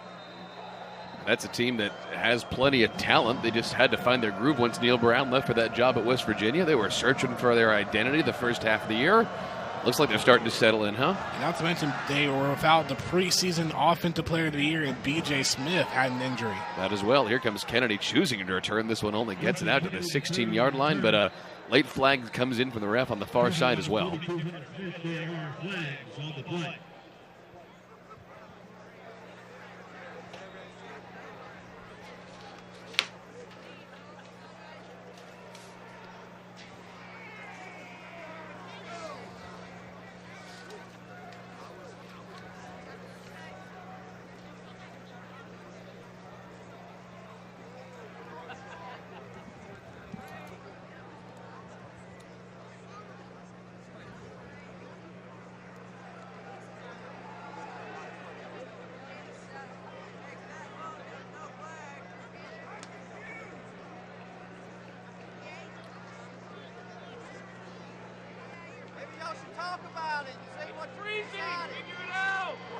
That's a team that has plenty of talent. They just had to find their groove once Neil Brown left for that job at West Virginia. They were searching for their identity the first half of the year. Looks like they're starting to settle in, huh? And not to mention, they were without the preseason Offensive Player of the Year, and B.J. Smith had an injury. That as well. Here comes Kennedy choosing to return. This one only gets it out to the 16-yard line, but a late flag comes in from the ref on the far side as well.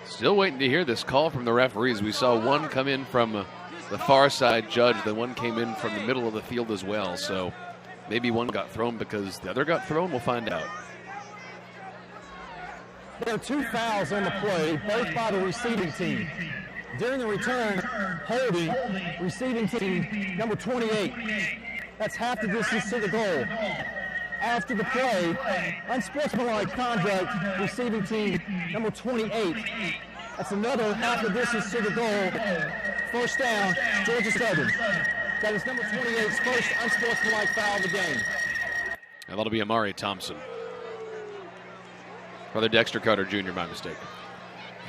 Still waiting to hear this call from the referees. We saw one come in from the far side judge, then one came in from the middle of the field as well. So maybe one got thrown because the other got thrown. We'll find out. There are 2 fouls on the play, both by the receiving team. During the return, holding receiving team number 28. That's half the distance to the goal. After the play, unsportsmanlike conduct, receiving team number 28. That's another half the distance to the goal. First down, Georgia Southern. That is number 28's first unsportsmanlike foul of the game. And that'll be Amari Thompson. Brother Dexter Carter Jr., my mistake.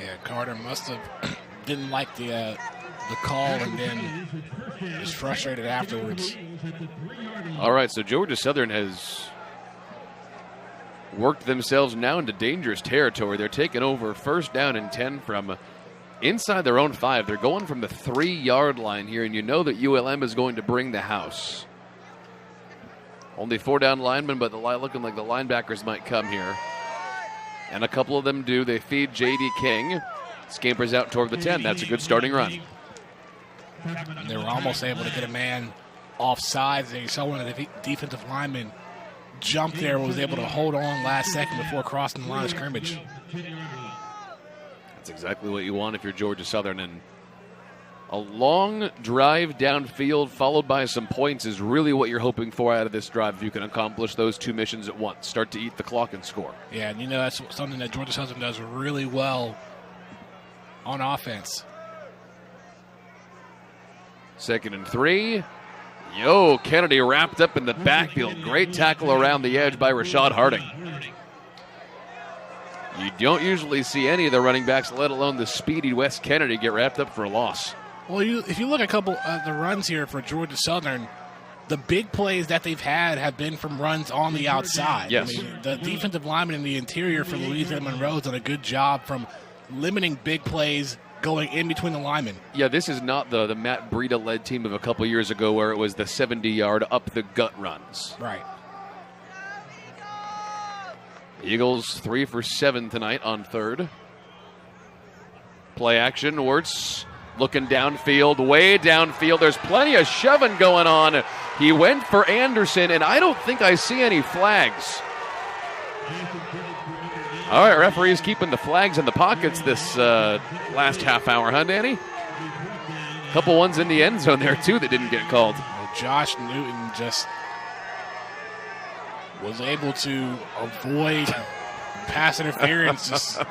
Yeah, Carter must have didn't like the call and then was frustrated afterwards. All right, so Georgia Southern has worked themselves now into dangerous territory. They're taking over first down and 10 from inside their own 5. They're going from the 3-yard line here, and you know that ULM is going to bring the house. Only 4 down linemen, but looking like the linebackers might come here. And a couple of them do. They feed J.D. King. Scampers out toward the 10. That's a good starting run. And they were almost able to get a man offsides. They saw one of the defensive linemen jump there, was able to hold on last second before crossing the line of scrimmage. That's exactly what you want if you're Georgia Southern. And a long drive downfield followed by some points is really what you're hoping for out of this drive if you can accomplish those 2 missions at once. Start to eat the clock and score. Yeah, and you know that's something that Georgia Southern does really well on offense. 2nd and 3. Kennedy wrapped up in the backfield. Great tackle around the edge by Rashad Harding. You don't usually see any of the running backs, let alone the speedy Wes Kennedy, get wrapped up for a loss. Well, if you look at a couple of the runs here for Georgia Southern, the big plays that they've had have been from runs on the outside. Yes. I mean, the defensive lineman in the interior for UL-Monroe has done a good job from limiting big plays going in between the linemen. Yeah, this is not the Matt Breida-led team of a couple years ago where it was the 70-yard up-the-gut runs. Right. Eagles 3 for 7 tonight on 3rd. Play action. Wirtz looking downfield, way downfield. There's plenty of shoving going on. He went for Anderson, and I don't think I see any flags. All right, referees keeping the flags in the pockets this last half hour, huh, Danny? Couple ones in the end zone there, too, that didn't get called. Josh Newton just was able to avoid pass interference, just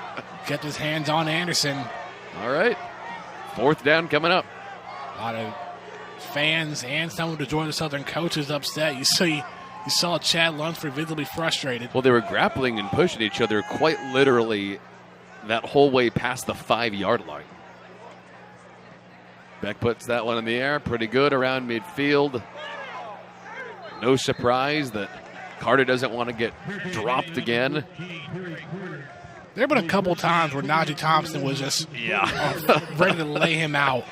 kept his hands on Anderson. All right, 4th down coming up. A lot of fans and some of the Georgia Southern coaches upset. You saw Chad Lunsford visibly frustrated. Well, they were grappling and pushing each other quite literally that whole way past the 5-yard line. Beck puts that one in the air, pretty good around midfield. No surprise that Carter doesn't want to get dropped again. There have been a couple times where Najee Thompson was just ready to lay him out.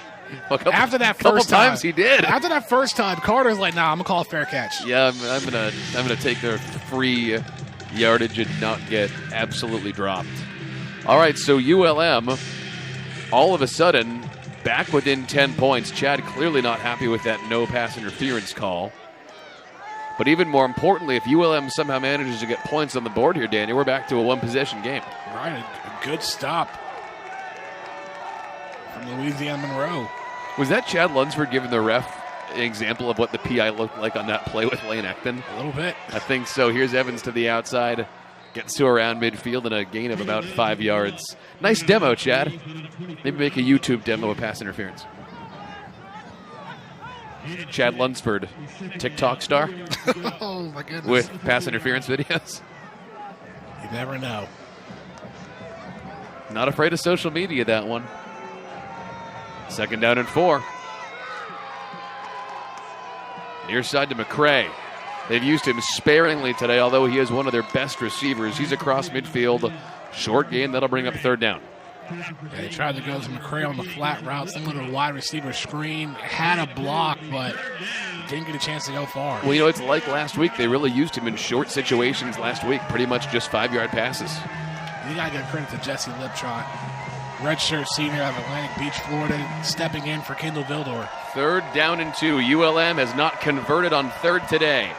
Well, after that first times he did. After that first time, Carter's like, "Nah, I'm gonna call a fair catch." Yeah, I'm gonna take their free yardage and not get absolutely dropped. All right, so ULM, all of a sudden, back within 10 points. Chad clearly not happy with that no pass interference call. But even more importantly, if ULM somehow manages to get points on the board here, Danny, we're back to a one-possession game. Right, a good stop from Louisiana Monroe. Was that Chad Lunsford giving the ref an example of what the PI looked like on that play with Lane Ecton? A little bit. I think so. Here's Evans to the outside. Gets to around midfield and a gain of about 5 yards. Nice demo, Chad. Maybe make a YouTube demo of pass interference. Chad Lunsford, TikTok star. Oh, my goodness. With pass interference videos. You never know. Not afraid of social media, that one. 2nd down and 4. Near side to McCray. They've used him sparingly today, although he is one of their best receivers. He's across midfield. Short gain, that'll bring up 3rd down. Yeah, they tried to go to McCray on the flat route, similar to a wide receiver screen. Had a block, but didn't get a chance to go far. Well, you know, it's like last week. They really used him in short situations last week, pretty much just 5-yard passes. You got to give credit to Jesse Liptrot, redshirt senior out of Atlantic Beach, Florida, stepping in for Kendall Vildor. 3rd down and 2. ULM has not converted on 3rd today.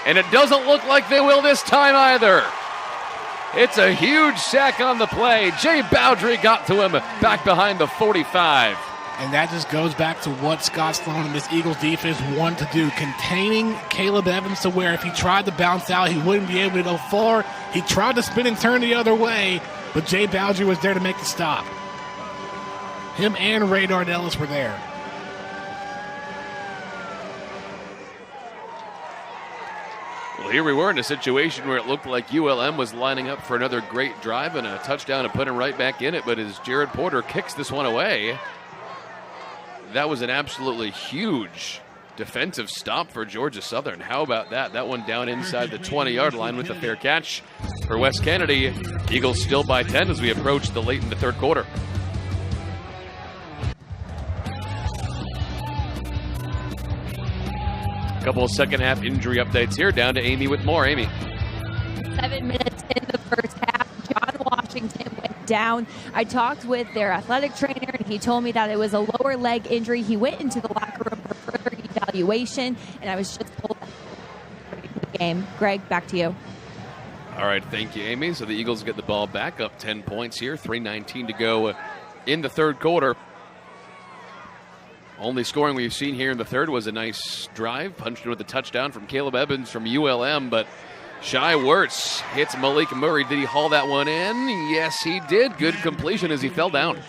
And it doesn't look like they will this time either. It's a huge sack on the play. Jay Bowdry got to him back behind the 45. And that just goes back to what Scott Sloan and this Eagles defense wanted to do, containing Caleb Evans to where if he tried to bounce out, he wouldn't be able to go far. He tried to spin and turn the other way, but Jay Bowdry was there to make the stop. Him and Ray Dardellis were there. Well, here we were in a situation where it looked like ULM was lining up for another great drive and a touchdown and put him right back in it, but as Jared Porter kicks this one away, that was an absolutely huge defensive stop for Georgia Southern. How about that? That one down inside the 20-yard line with a fair catch for West Kennedy. Eagles still by 10 as we approach the late in the 3rd quarter. Couple of second-half injury updates here. Down to Amy with more. Amy. 7 minutes in the first half. John Washington went down. I talked with their athletic trainer, and he told me that it was a lower leg injury. He went into the locker room for further evaluation, and I was just told the game. Greg, back to you. All right, thank you, Amy. So the Eagles get the ball back up 10 points here. 3:19 to go in the 3rd quarter. Only scoring we've seen here in the 3rd was a nice drive, punched in with a touchdown from Caleb Evans from ULM, but Shai Wertz hits Malik Murray. Did he haul that one in? Yes, he did. Good completion as he fell down.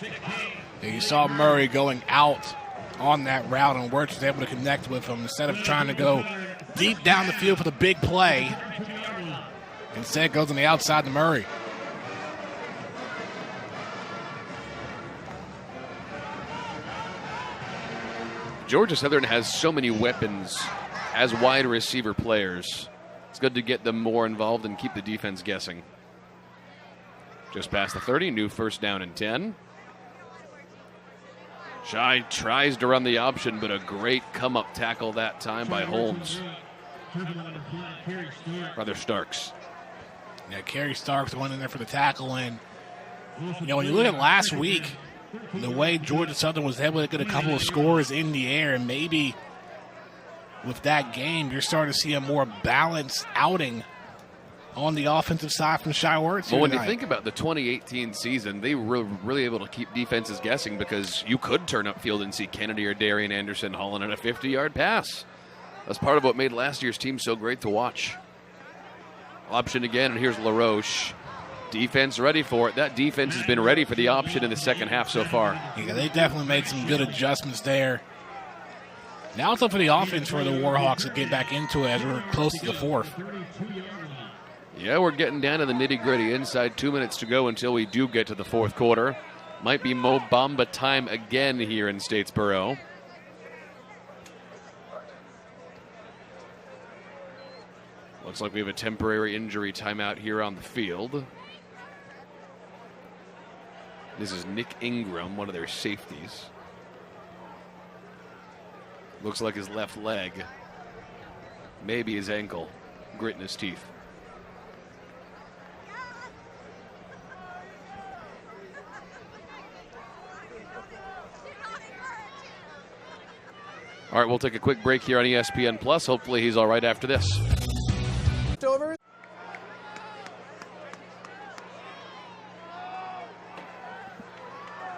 Yeah, you saw Murray going out on that route, and Wertz was able to connect with him instead of trying to go deep down the field for the big play. Instead, goes on the outside to Murray. Georgia Southern has so many weapons as wide receiver players. It's good to get them more involved and keep the defense guessing. Just past the 30, new 1st down and 10. Shai tries to run the option, but a great come-up tackle that time by Holmes. Rather Starks. Yeah, Kerry Starks went in there for the tackle, and you know, when you look at last week, the way Georgia Southern was able to get a couple of scores in the air, and maybe with that game, you're starting to see a more balanced outing on the offensive side from Shy Words. Well, when you think about the 2018 season, they were really able to keep defenses guessing because you could turn up field and see Kennedy or Darian Anderson hauling in a 50-yard pass. That's part of what made last year's team so great to watch. Option again, and here's LaRoche. Defense ready for it. That defense has been ready for the option in the second half so far. Yeah, they definitely made some good adjustments there. Now it's up for the offense for the Warhawks to get back into it as we're close to the fourth. Yeah, we're getting down to the nitty-gritty. Inside 2 minutes to go until we do get to the fourth quarter. Might be Mo Bamba time again here in Statesboro. Looks like we have a temporary injury timeout here on the field. This is Nick Ingram, one of their safeties. Looks like his left leg, maybe his ankle, gritting his teeth. All right, we'll take a quick break here on ESPN Plus. Hopefully he's all right after this. Over.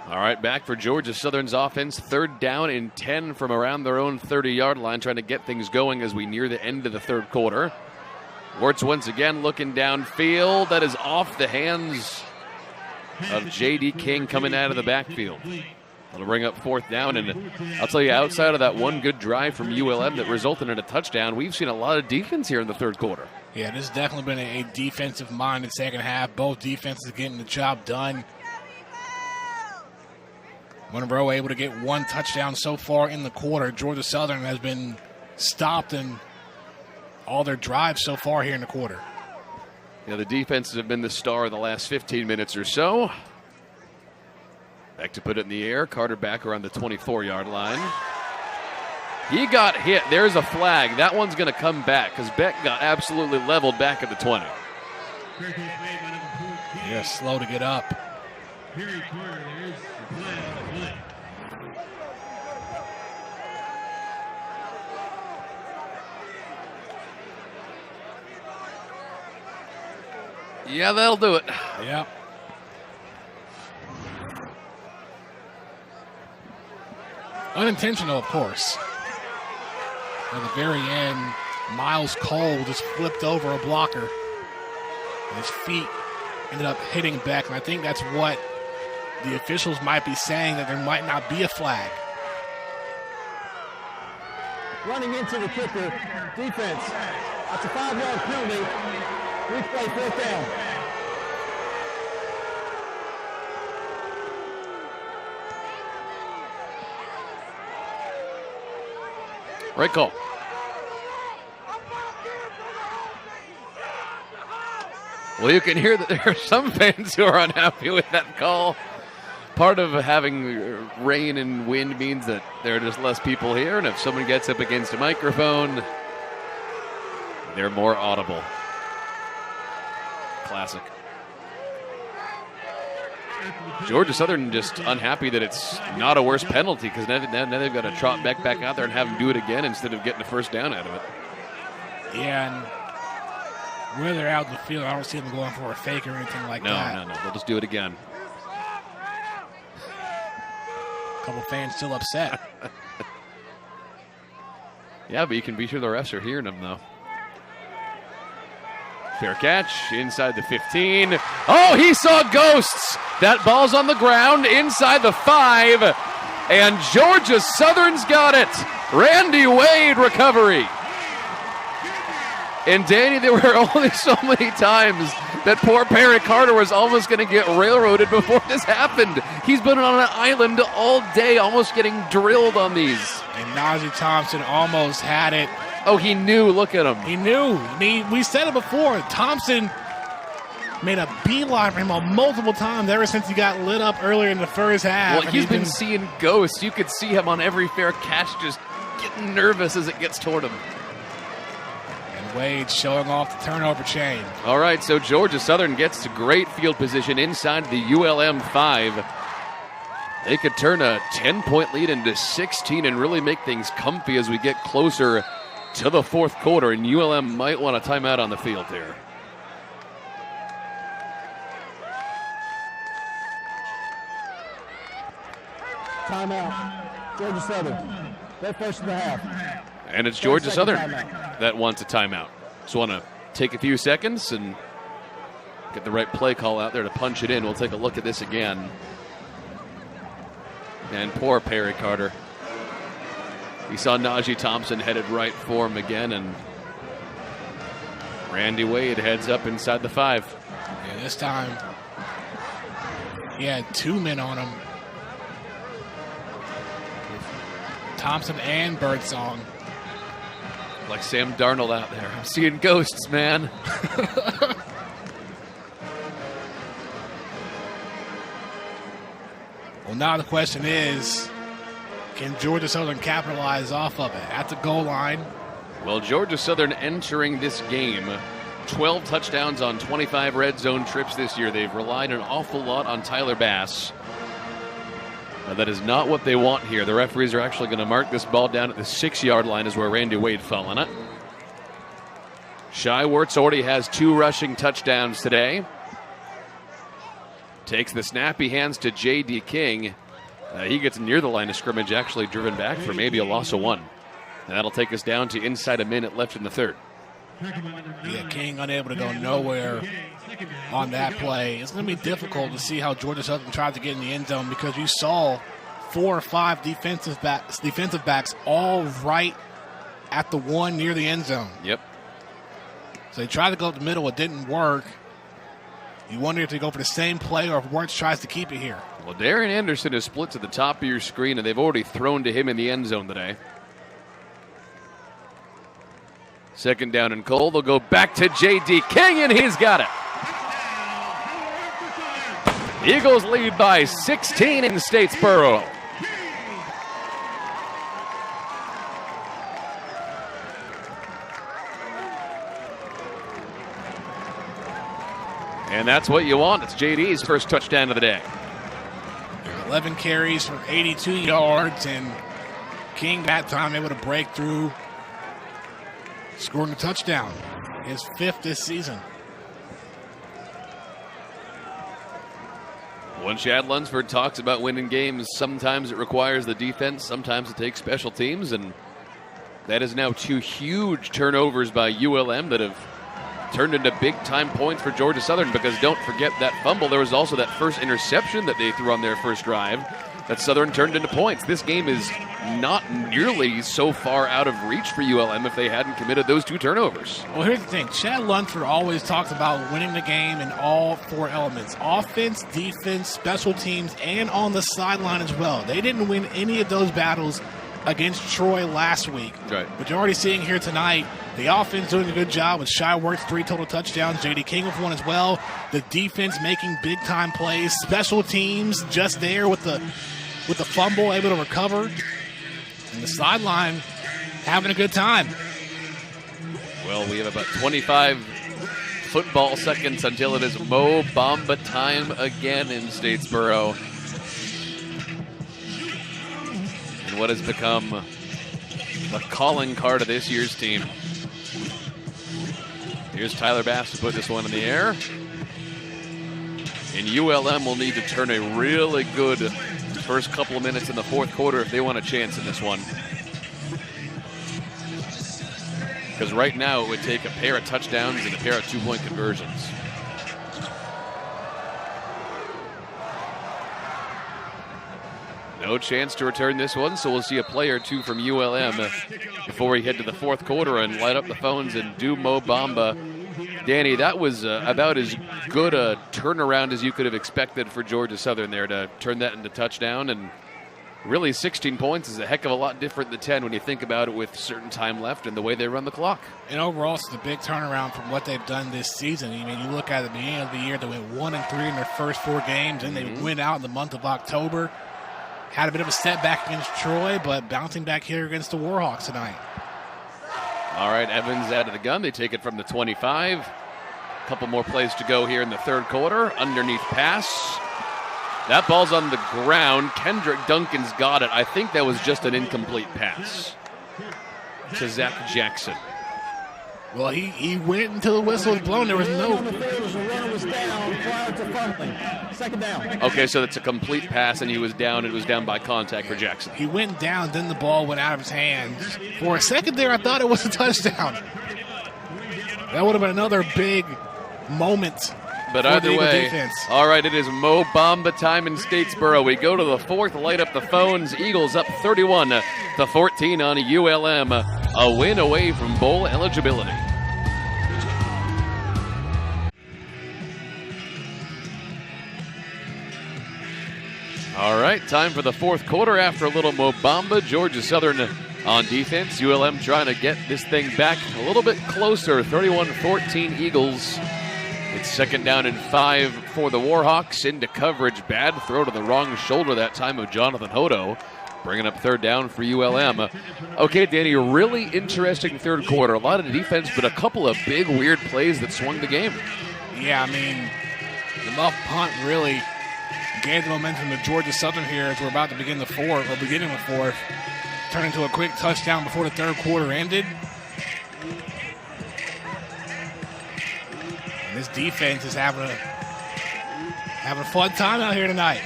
All right, back for Georgia Southern's offense. 3rd down and 10 from around their own 30-yard line, trying to get things going as we near the end of the third quarter. Wirtz once again looking downfield. That is off the hands of J.D. King coming out of the backfield. That'll bring up 4th down, and I'll tell you, outside of that one good drive from ULM that resulted in a touchdown, we've seen a lot of defense here in the third quarter. Yeah, this has definitely been a defensive-minded second half. Both defenses getting the job done. Monroe able to get one touchdown so far in the quarter. Georgia Southern has been stopped in all their drives so far here in the quarter. Yeah, the defenses have been the star of the last 15 minutes or so. Back to put it in the air. Carter back around the 24-yard line. He got hit. There's a flag. That one's going to come back because Beck got absolutely leveled back at the 20. Yeah, slow to get up. Yeah, that'll do it. Yeah. Unintentional, of course. At the very end, Miles Cole just flipped over a blocker. And his feet ended up hitting Beck, and I think that's what the officials might be saying, that there might not be a flag. Running into the kicker, defense. That's a 5-yard penalty. Replay, 4th down. Right call. Well, you can hear that there are some fans who are unhappy with that call. Part of having rain and wind means that there are just less people here, and if someone gets up against a microphone, they're more audible. Classic. Georgia Southern just unhappy that it's not a worse penalty because now they've got to trot Beck back out there and have him do it again instead of getting a 1st down out of it. Yeah, and where they're out in the field, I don't see them going for a fake or anything like that. No. They'll just do it again. A couple fans still upset. Yeah, but you can be sure the refs are hearing them, though. Fair catch inside the 15. Oh, he saw ghosts. That ball's on the ground inside the 5. And Georgia Southern's got it. Randy Wade recovery. And Danny, there were only so many times that poor Perry Carter was almost going to get railroaded before this happened. He's been on an island all day, almost getting drilled on these. And Najee Thompson almost had it. Oh, he knew. Look at him. He knew. I mean, we said it before. Thompson made a beeline for him multiple times ever since he got lit up earlier in the first half. Well, he's been seeing ghosts. You could see him on every fair catch just getting nervous as it gets toward him. And Wade showing off the turnover chain. All right, so Georgia Southern gets to great field position inside the ULM 5. They could turn a 10-point lead into 16 and really make things comfy as we get closer to the fourth quarter, and ULM might want a timeout on the field here. Timeout. Georgia Southern. They're first in the half. And it's Georgia Southern that wants a timeout. Just want to take a few seconds and get the right play call out there to punch it in. We'll take a look at this again. And poor Perry Carter. We saw Najee Thompson headed right for him again, and Randy Wade heads up inside the 5. Yeah, this time he had 2 men on him. Thompson and Birdsong. Like Sam Darnold out there. I'm seeing ghosts, man. Well, now the question is, can Georgia Southern capitalize off of it at the goal line? Well, Georgia Southern entering this game, 12 touchdowns on 25 red zone trips this year. They've relied an awful lot on Tyler Bass. That is not what they want here. The referees are actually going to mark this ball down at the 6-yard line is where Randy Wade fell on it. Shai Wertz already has 2 rushing touchdowns today. Takes the snap, he hands to J.D. King. He gets near the line of scrimmage, actually driven back for maybe a loss of 1. And that'll take us down to inside a minute left in the 3rd. Yeah, King unable to go nowhere on that play. It's going to be difficult to see how Georgia Southern tried to get in the end zone because you saw 4 or 5 defensive backs all right at the 1 near the end zone. Yep. So they tried to go up the middle. It didn't work. You wonder if they go for the same play or if Wertz tries to keep it here. Well, Darren Anderson is split to the top of your screen, and they've already thrown to him in the end zone today. 2nd down and goal. They'll go back to J.D. King, and he's got it. Eagles lead by 16 in Statesboro. And that's what you want. It's J.D.'s first touchdown of the day. 11 carries for 82 yards, and King that time able to break through, scoring a touchdown. His 5th this season. When Chad Lunsford talks about winning games, sometimes it requires the defense, sometimes it takes special teams, and that is now 2 huge turnovers by ULM that have turned into big-time points for Georgia Southern, because don't forget that fumble. There was also that first interception that they threw on their first drive that Southern turned into points. This game is not nearly so far out of reach for ULM if they hadn't committed those 2 turnovers. Well, here's the thing. Chad Lunsford always talks about winning the game in all 4 elements. Offense, defense, special teams, and on the sideline as well. They didn't win any of those battles against Troy last week. Right. But you're already seeing here tonight, the offense doing a good job with Shai Wertz, 3 total touchdowns, J.D. King with 1 as well. The defense making big-time plays. Special teams just there with the fumble, able to recover. And the sideline having a good time. Well, we have about 25 football seconds until it is Mo Bamba time again in Statesboro. And what has become the calling card of this year's team. Here's Tyler Bass to put this one in the air. And ULM will need to turn a really good first couple of minutes in the 4th quarter if they want a chance in this one. Because right now it would take a pair of touchdowns and a pair of 2-point conversions. No chance to return this one, so we'll see a play or 2 from ULM before we head to the 4th quarter and light up the phones and do Mo Bamba. Danny, that was about as good a turnaround as you could have expected for Georgia Southern there to turn that into touchdown. And really 16 points is a heck of a lot different than 10 when you think about it with certain time left and the way they run the clock. And overall, it's a big turnaround from what they've done this season. I mean, you look at the beginning of the year, they went 1-3 in their first 4 games, and they went out in the month of October. Had a bit of a setback against Troy, but bouncing back here against the Warhawks tonight. All right, Evans out of the gun. They take it from the 25. A couple more plays to go here in the 3rd quarter. Underneath pass. That ball's on the ground. Kendrick Duncan's got it. I think that was just an incomplete pass to Zach Jackson. Well, he went until the whistle was blown. There was no. On the field as the runner was down prior to fumbling. Second down. Okay, so that's a complete pass, and he was down. It was down by contact for Jackson. He went down, then the ball went out of his hands. For a second there, I thought it was a touchdown. That would have been another big moment. But for either the Eagle way, defense. all right, it is Mo Bamba time in Statesboro. We go to the fourth, light up the phones. Eagles up 31-14 on ULM. A win away from bowl eligibility. All right, time for the fourth quarter after a little Mo Bamba. Georgia Southern on defense. ULM trying to get this thing back a little bit closer. 31-14 Eagles. It's second down and 5 for the Warhawks. Into coverage. Bad throw to the wrong shoulder that time of Jonathan Hodo. Bringing up third down for ULM. Okay, Danny, really interesting third quarter. A lot of defense, but a couple of big, weird plays that swung the game. Yeah, I mean, the muff punt really gave the momentum to Georgia Southern here as we're about to begin the fourth, or beginning the fourth. Turned into a quick touchdown before the third quarter ended. And this defense is having a fun time out here tonight.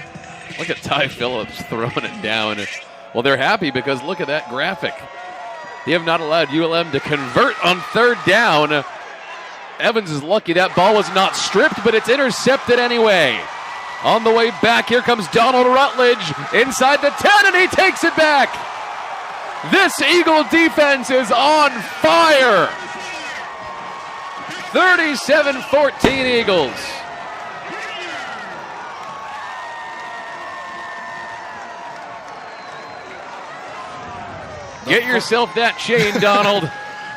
Look at Ty Phillips throwing it down. Well, they're happy because look at that graphic. They have not allowed ULM to convert on third down. Evans is lucky that ball was not stripped, but it's intercepted anyway. On the way back, here comes Donald Rutledge inside the 10, and he takes it back. This Eagle defense is on fire. 37-14 Eagles. Get yourself that chain, Donald.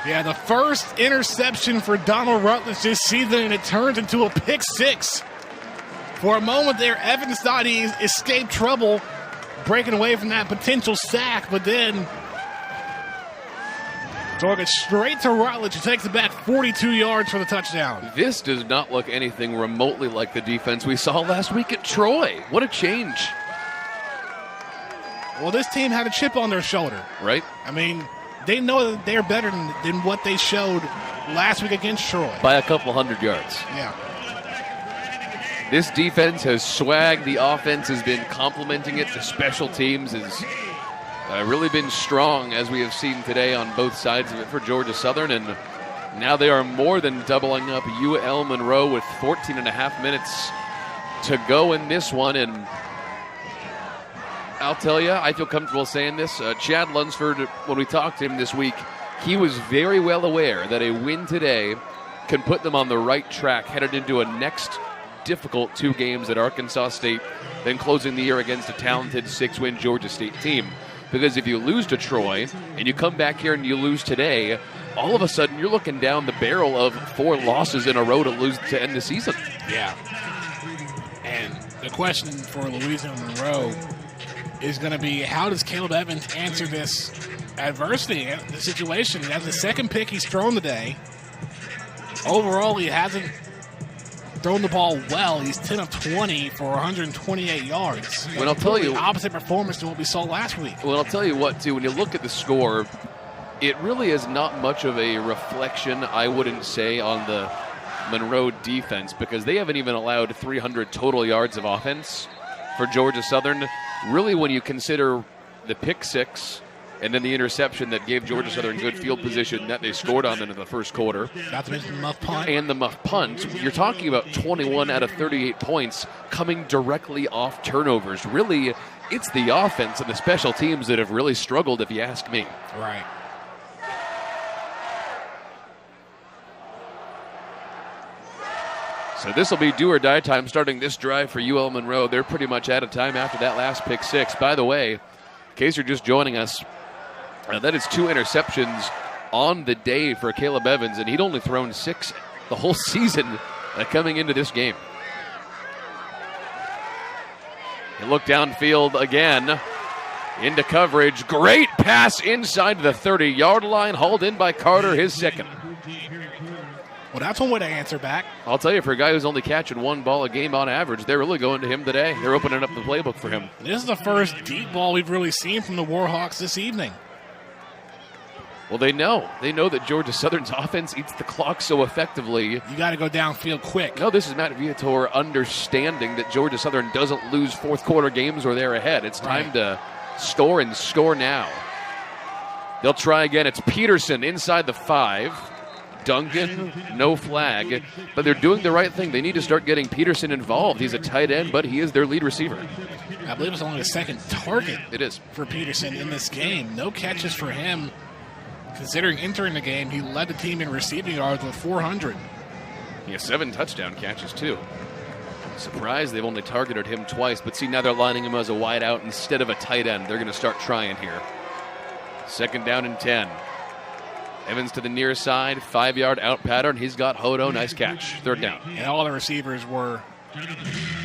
Yeah, the first interception for Donald Rutledge this season, and it turns into a pick six. For a moment there, Evans thought he escaped trouble, breaking away from that potential sack, but then throwing it straight to Rutledge, who takes it back 42 yards for the touchdown. This does not look anything remotely like the defense we saw last week at Troy. What a change. Well, this team had a chip on their shoulder. Right. I mean, they know that they're better than what they showed last week against Troy. By a couple hundred yards. Yeah. This defense has swag. The offense has been complementing it. The special teams has really been strong, as we have seen today on both sides of it for Georgia Southern. And now they are more than doubling up UL-Monroe with 14 and a half minutes to go in this one. And I'll tell you, I feel comfortable saying this. Chad Lunsford, when we talked to him this week, he was very well aware that a win today can put them on the right track, headed into a next difficult 2 games at Arkansas State, then closing the year against a talented 6-win Georgia State team. Because if you lose to Troy and you come back here and you lose today, all of a sudden you're looking down the barrel of 4 losses in a row to lose to end the season. Yeah. And the question for Louisiana-Monroe is going to be, how does Caleb Evans answer this adversity, the situation? He has the second pick he's thrown today. Overall, he hasn't thrown the ball well. He's 10 of 20 for 128 yards. Well, I'll tell you, opposite performance to what we saw last week. Well, I'll tell you what, too, when you look at the score, it really is not much of a reflection, I wouldn't say, on the Monroe defense, because they haven't even allowed 300 total yards of offense for Georgia Southern. Really, when you consider the pick six and then the interception that gave Georgia Southern good field position that they scored on in the first quarter. Not to mention the muff punt. And the muff punt. You're talking about 21 out of 38 points coming directly off turnovers. Really, it's the offense and the special teams that have really struggled, if you ask me. Right. So this will be do or die time starting this drive for UL-Monroe. They're pretty much out of time after that last pick six. By the way, in case you're just joining us, that is 2 interceptions on the day for Caleb Evans, and he'd only thrown 6 the whole season coming into this game. And look downfield again, into coverage. Great pass inside the 30-yard line, hauled in by Carter, his second. Well, that's one way to answer back. I'll tell you, for a guy who's only catching 1 ball a game on average, they're really going to him today. They're opening up the playbook for him. This is the first deep ball we've really seen from the Warhawks this evening. Well, they know. They know that Georgia Southern's offense eats the clock so effectively. You got to go downfield quick. No, this is Matt Viator understanding that Georgia Southern doesn't lose fourth quarter games where they're ahead. It's time to score and score now. They'll try again. It's Peterson inside the 5. Duncan, no flag. But they're doing the right thing. They need to start getting Peterson involved. He's a tight end, but he is their lead receiver. I believe it's only the second target. It is. For Peterson in this game. No catches for him. Considering entering the game, he led the team in receiving yards with 400. He has 7 touchdown catches, too. Surprised they've only targeted him twice, but see, now they're lining him as a wide out instead of a tight end. They're going to start trying here. 2nd down and 10. Evans to the near side, 5-yard out pattern. He's got Hodo, nice catch. 3rd down. And all the receivers were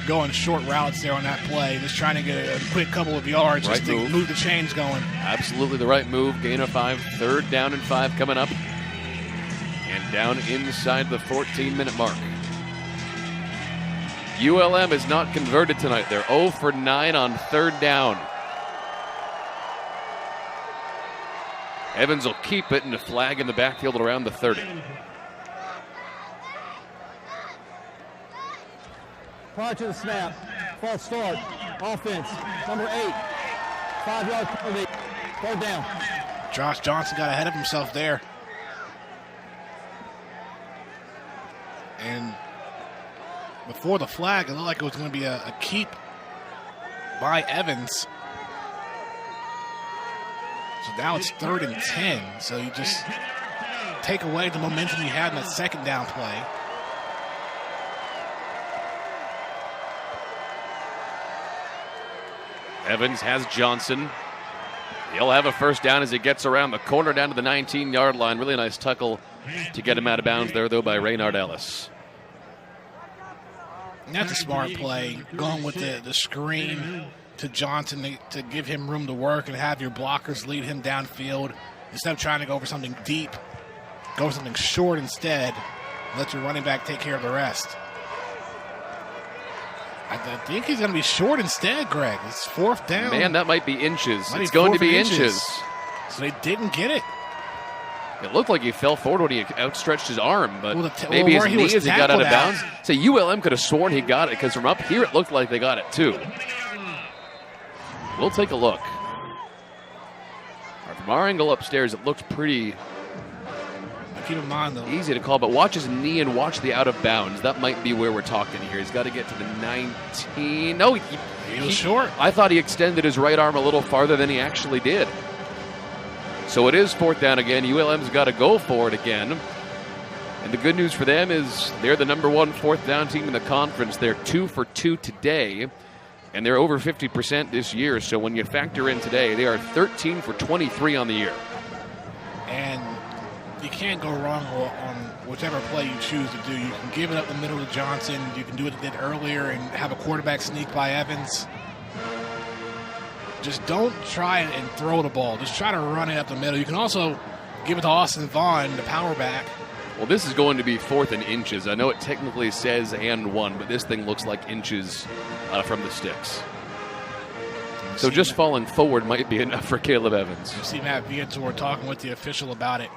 going short routes there on that play, just trying to get a quick couple of yards just to move the chains going. Absolutely the right move. Gain of 5, 3rd down and 5 coming up. And down inside the 14-minute mark. ULM is not converted tonight. They're 0 for 9 on 3rd down. Evans will keep it, and a flag in the backfield around the 30. Prior to the snap, false start, offense, number 8, 5-yard penalty, 3rd down. Josh Johnson got ahead of himself there. And before the flag, it looked like it was going to be a keep by Evans. So now it's 3rd and 10. So you just take away the momentum you had in that 2nd down play. Evans has Johnson. He'll have a 1st down as he gets around the corner down to the 19-yard line. Really nice tackle to get him out of bounds there, though, by Raynard Ellis. And that's a smart play, going with the screen to Johnson to give him room to work and have your blockers lead him downfield. Instead of trying to go for something deep, go for something short instead. Let your running back take care of the rest. I think he's going to be short instead, Greg. It's 4th down. Man, that might be inches. It's going to be inches. So they didn't get it. It looked like he fell forward when he outstretched his arm, but maybe his knee as he got out of bounds. So ULM could have sworn he got it, because from up here it looked like they got it too. We'll take a look. From our angle upstairs, it looked pretty keep in mind, though, easy to call, but watch his knee and watch the out of bounds. That might be where we're talking here. He's got to get to the 19. No, he was short. I thought he extended his right arm a little farther than he actually did. So it is 4th down again. ULM's got to go for it again. And the good news for them is they're the number 1 4th down team in the conference. They're 2 for 2 today, and they're over 50% this year. So when you factor in today, they are 13 for 23 on the year. And you can't go wrong on whichever play you choose to do. You can give it up the middle to Johnson. You can do what they did earlier and have a quarterback sneak by Evans. Just don't try and throw the ball. Just try to run it up the middle. You can also give it to Austin Vaughn, the power back. Well, this is going to be 4th and inches. I know it technically says and 1, but this thing looks like inches from the sticks. So just falling forward might be enough for Caleb Evans. You see Matt Viator talking with the official about it.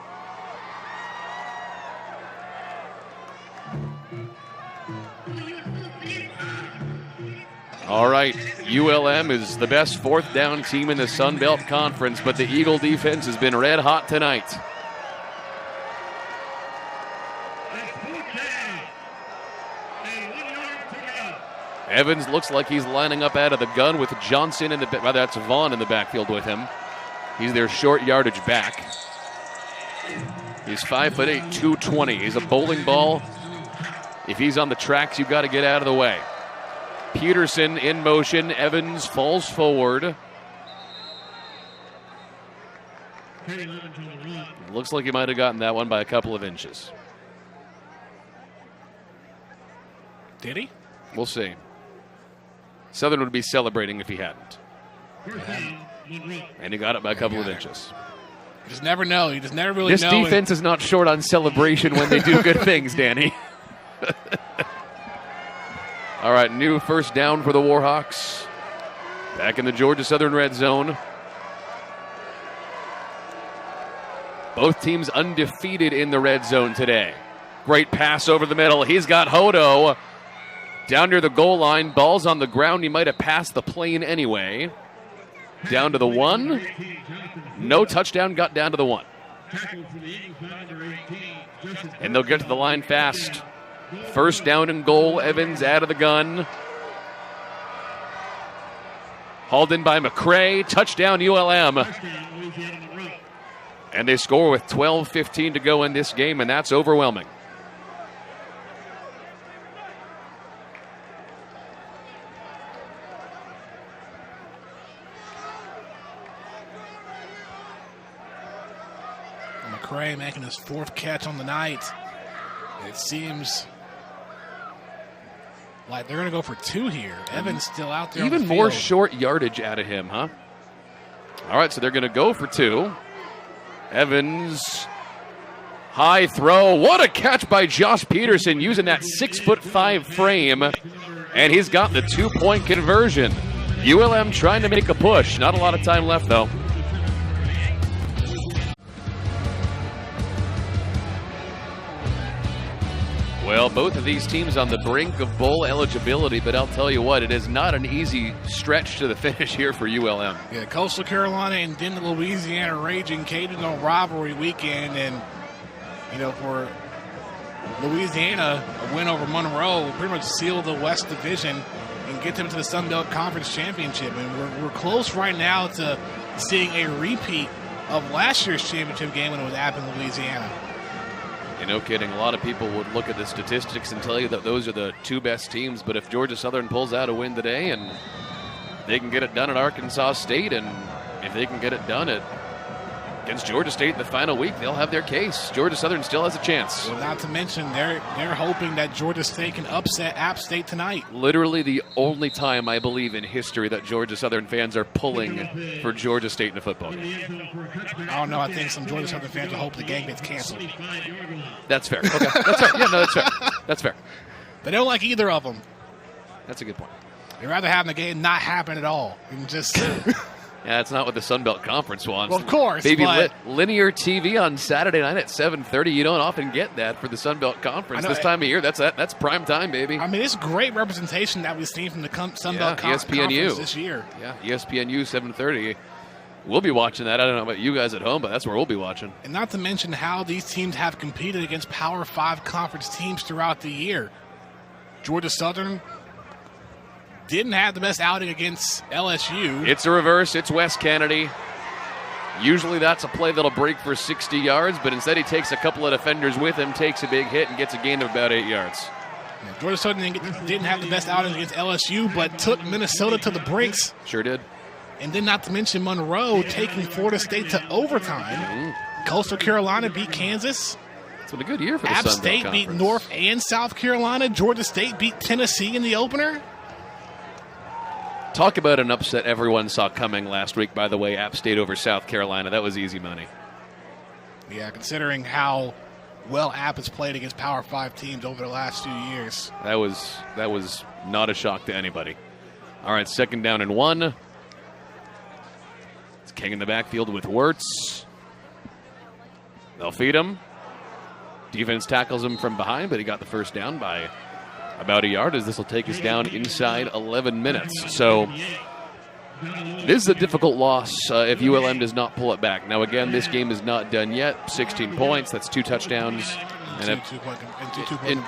All right, ULM is the best 4th down team in the Sun Belt Conference, but the Eagle defense has been red hot tonight. Evans looks like he's lining up out of the gun with Johnson in the rather that's Vaughn in the backfield with him. He's their short yardage back. He's 5'8", 220. He's a bowling ball. If he's on the tracks, you've got to get out of the way. Peterson in motion. Evans falls forward. Looks like he might have gotten that one by a couple of inches. Did he? We'll see. Southern would be celebrating if he hadn't. And he got it by a couple of inches. You just never know. You just never really know. This defense is not short on celebration when they do good things, Danny. All right, new 1st down for the Warhawks. Back in the Georgia Southern red zone. Both teams undefeated in the red zone today. Great pass over the middle. He's got Hodo down near the goal line. Ball's on the ground. He might have passed the plane anyway. Down to the 1. No touchdown, got down to the 1. And they'll get to the line fast. First down and goal. Evans out of the gun. Hauled in by McCray. Touchdown ULM. And they score with 12:15 to go in this game, and that's overwhelming. McCray making his 4th catch on the night. It seems like they're going to go for 2 here. Evans still out there. Even more short yardage out of him, huh? All right, so they're going to go for 2. Evans, high throw. What a catch by Josh Peterson using that 6'5" frame. And he's got the 2-point conversion. ULM trying to make a push. Not a lot of time left, though. Well, both of these teams on the brink of bowl eligibility, but I'll tell you what, it is not an easy stretch to the finish here for ULM. Yeah, Coastal Carolina and then Louisiana raging, catered on rivalry weekend, and for Louisiana, a win over Monroe will pretty much seal the West Division and get them to the Sun Belt Conference Championship. And we're close right now to seeing a repeat of last year's championship game when it was App in Louisiana. No kidding. A lot of people would look at the statistics and tell you that those are the 2 best teams. But if Georgia Southern pulls out a win today and they can get it done at Arkansas State, and if they can get it done against Georgia State in the final week, they'll have their case. Georgia Southern still has a chance. Well, not to mention, they're hoping that Georgia State can upset App State tonight. Literally the only time, I believe, in history that Georgia Southern fans are pulling for Georgia State in a football game. I don't know. I think some Georgia Southern fans will hope the game gets canceled. That's fair. Okay, that's fair. Yeah, no, that's fair. That's fair. They don't like either of them. That's a good point. They'd rather have the game not happen at all and just... Yeah, that's not what the Sun Belt Conference wants. Well, of course. Baby, linear TV on Saturday night at 7:30. You don't often get that for the Sun Belt Conference this time of year. That's prime time, baby. I mean, it's great representation that we've seen from the Sun Belt Conference this year. Yeah, ESPNU 7:30. We'll be watching that. I don't know about you guys at home, but that's where we'll be watching. And not to mention how these teams have competed against Power 5 conference teams throughout the year. Georgia Southern didn't have the best outing against LSU. It's a reverse. It's Wes Kennedy. Usually that's a play that'll break for 60 yards, but instead he takes a couple of defenders with him, takes a big hit, and gets a gain of about 8 yards. Yeah, Georgia Southern didn't have the best outing against LSU, but took Minnesota to the brinks. Sure did. And then not to mention Monroe taking Florida State to overtime. Mm-hmm. Coastal Carolina beat Kansas. It's been a good year for the App Sun Belt State Conference. beat North and South Carolina. Georgia State beat Tennessee in the opener. Talk about an upset everyone saw coming last week, by the way. App State over South Carolina. That was easy money. Yeah, considering how well App has played against Power 5 teams over the last few years. That was not a shock to anybody. All right, 2nd down and 1. It's King in the backfield with Wirtz. They'll feed him. Defense tackles him from behind, but he got the first down by about a yard, as this will take us down inside 11 minutes. So this is a difficult loss if ULM does not pull it back. Now, again, this game is not done yet. 16 points, that's 2 touchdowns. And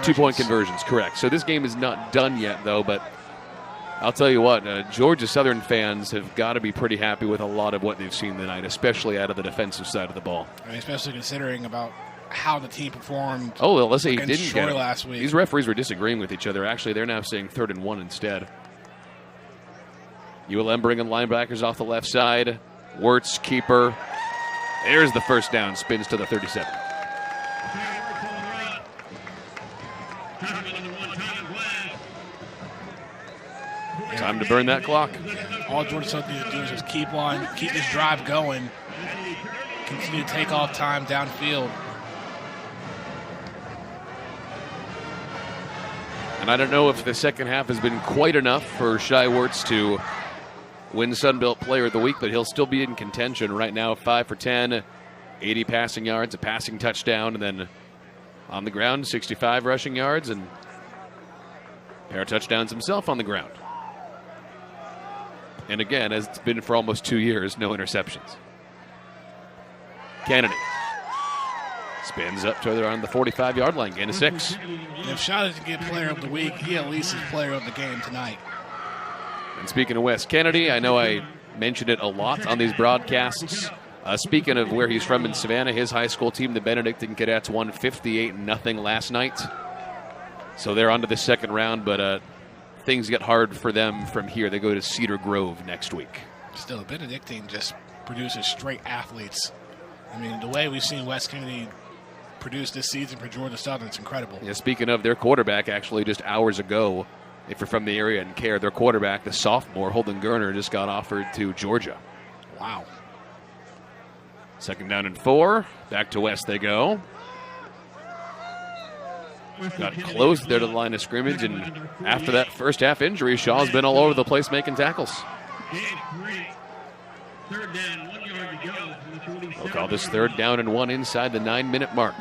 two-point conversions, correct. So this game is not done yet, though, but I'll tell you what, Georgia Southern fans have got to be pretty happy with a lot of what they've seen tonight, especially out of the defensive side of the ball. And especially considering about how the team performed. Oh, well, let's say he didn't get it last week. These referees were disagreeing with each other. Actually, they're now saying 3rd and 1 instead. ULM bringing linebackers off the left side. Wirtz, keeper. There's the first down. Spins to the 37. Time to burn that clock. All Georgia Southern needs to do is just keep this drive going. Continue to take off time downfield. And I don't know if the second half has been quite enough for Shai Wirtz to win Sun Belt Player of the Week, but he'll still be in contention right now. 5 for 10, 80 passing yards, a passing touchdown, and then on the ground, 65 rushing yards, and a pair of touchdowns himself on the ground. And again, as it's been for almost 2 years, no interceptions. Kennedy spins up to around the 45-yard line, gain of 6. If Shaw doesn't get player of the week, he at least is player of the game tonight. And speaking of Wes Kennedy, I know I mentioned it a lot on these broadcasts. Speaking of where he's from in Savannah, his high school team, the Benedictine Cadets, won 58-0 last night. So they're on to the second round, but things get hard for them from here. They go to Cedar Grove next week. Still, Benedictine just produces straight athletes. I mean, the way we've seen Wes Kennedy produce this season for Georgia Southern, it's incredible. Yeah, speaking of their quarterback, actually, just hours ago, if you're from the area and care, their quarterback, the sophomore, Holden Gerner, just got offered to Georgia. Wow. 2nd down and 4. Back to West they go. Got close there to the line of scrimmage, and after that first half injury, Shaw's been all over the place making tackles. We'll call this 3rd down and 1 inside the 9-minute mark.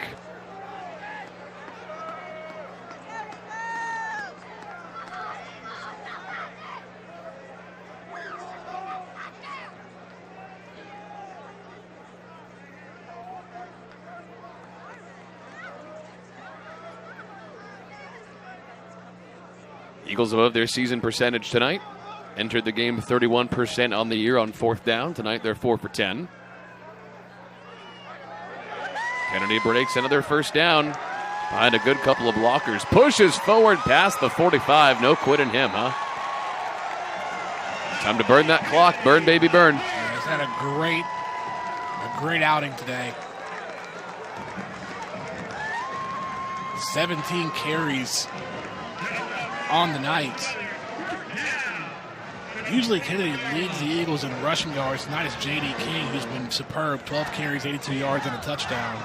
Eagles above their season percentage tonight. Entered the game 31% on the year on 4th down. Tonight they're 4 for 10. Kennedy breaks another 1st down. Behind a good couple of blockers. Pushes forward past the 45. No quit in him, huh? Time to burn that clock. Burn, baby, burn. Yeah, he's had a great outing today. 17 carries on the night. Usually Kennedy leads the Eagles in rushing yards. Tonight it's J.D. King, who's been superb. 12 carries, 82 yards, and a touchdown.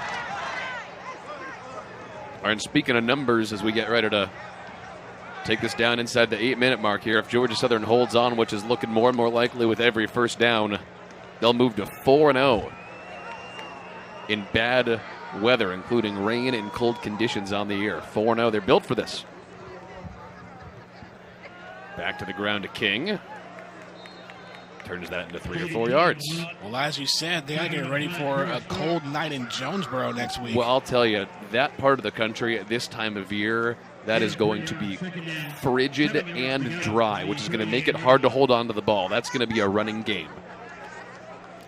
All right, and speaking of numbers, as we get ready to take this down inside the 8-minute mark here, if Georgia Southern holds on, which is looking more and more likely with every 1st down, they'll move to 4-0 in bad weather, including rain and cold conditions on the year. 4-0, they're built for this. Back to the ground to King. Turns that into 3 or 4 yards. Well, as you said, they got to get ready for a cold night in Jonesboro next week. Well, I'll tell you, that part of the country at this time of year, that is going to be frigid and dry, which is going to make it hard to hold on to the ball. That's going to be a running game.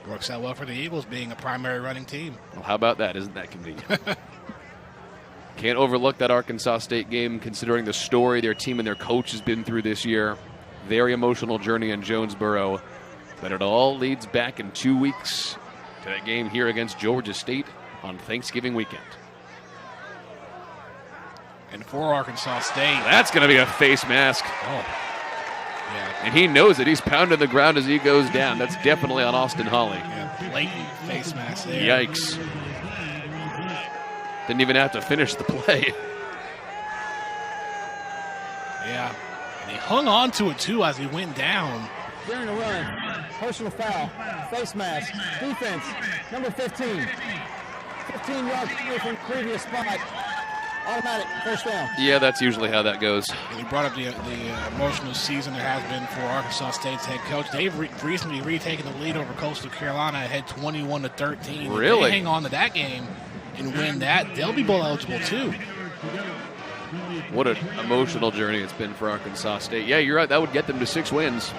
Works out well for the Eagles being a primary running team. Well, how about that? Isn't that convenient? Can't overlook that Arkansas State game, considering the story their team and their coach has been through this year. Very emotional journey in Jonesboro. But it all leads back in 2 weeks to that game here against Georgia State on Thanksgiving weekend. And for Arkansas State, that's going to be a face mask. Oh, yeah. And he knows it. He's pounding the ground as he goes down. That's definitely on Austin Holly. Yeah, blatant face mask there. Yikes. Didn't even have to finish the play. Yeah. And he hung on to it, too, as he went down. During the run, personal foul, face mask, defense, number 15. 15 yards from previous spot. Automatic, 1st down. Yeah, that's usually how that goes. And he brought up the emotional season there has been for Arkansas State's head coach. They've recently retaken the lead over Coastal Carolina, ahead 21-13. Really? If they hang on to that game and win that, they'll be bowl eligible too. What an emotional journey it's been for Arkansas State. Yeah, you're right. That would get them to 6 wins.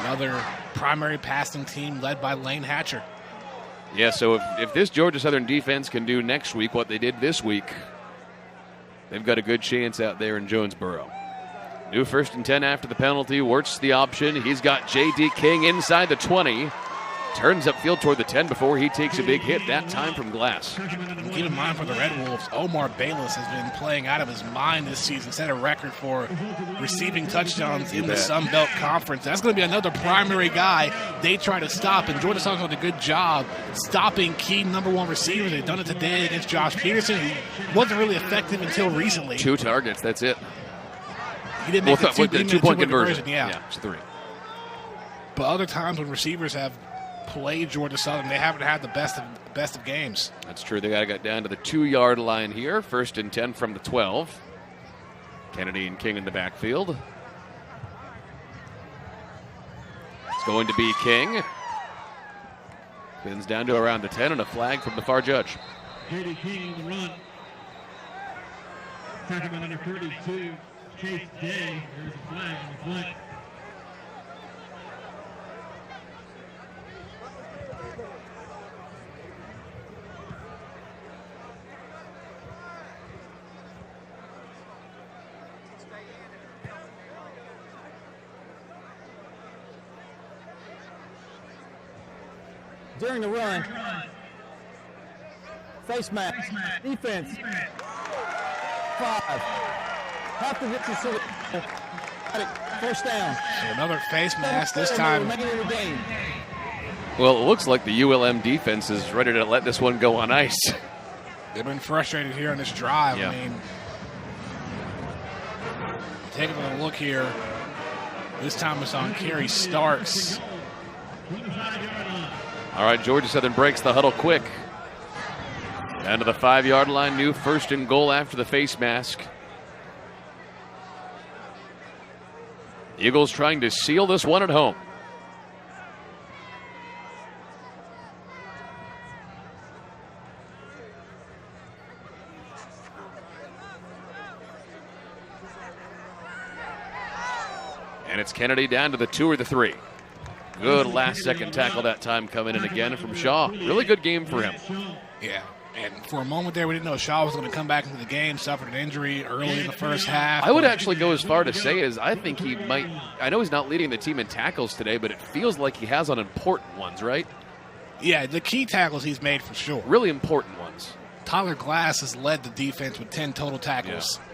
Another primary passing team led by Lane Hatcher. Yeah, so if this Georgia Southern defense can do next week what they did this week, they've got a good chance out there in Jonesboro. New 1st and 10 after the penalty. Wirtz the option. He's got J.D. King inside the 20. Turns upfield toward the 10 before he takes a big hit, that time from Glass. And keep in mind for the Red Wolves, Omar Bayless has been playing out of his mind this season, set a record for receiving touchdowns in the Sun Belt Conference. That's going to be another primary guy they try to stop, and Georgia Southern did a good job stopping key number 1 receivers. They've done it today against Josh Peterson, who wasn't really effective until recently. 2 targets, that's it. He didn't make the 2-point conversion. Yeah, it's 3. But other times when receivers have played Georgia Southern, they haven't had the best of games. That's true. They got down to the 2-yard line here. 1st and 10 from the 12. Kennedy and King in the backfield. It's going to be King. Spins down to around the 10 and a flag from the far judge. J.D. King on the run. Tackle by number 32, Chase Day. There's a flag on the flank. During the run, face mask, defense, 5. Half the distance to the first down. So another face mask this time. Well, it looks like the ULM defense is ready to let this one go on ice. They've been frustrated here on this drive. Yeah. I mean, taking a look here. This time it's on Kerry Starks. All right, Georgia Southern breaks the huddle quick. Down to the 5-yard line, new 1st and goal after the face mask. Eagles trying to seal this one at home. And it's Kennedy down to the 2 or the 3. Good last-second tackle that time coming in again from Shaw. Really good game for him. Yeah, and for a moment there, we didn't know Shaw was going to come back into the game, suffered an injury early in the first half. I would actually go as far to say is I think he might, I know he's not leading the team in tackles today, but it feels like he has on important ones, right? Yeah, the key tackles he's made for sure. Really important ones. Tyler Glass has led the defense with 10 total tackles. Yeah.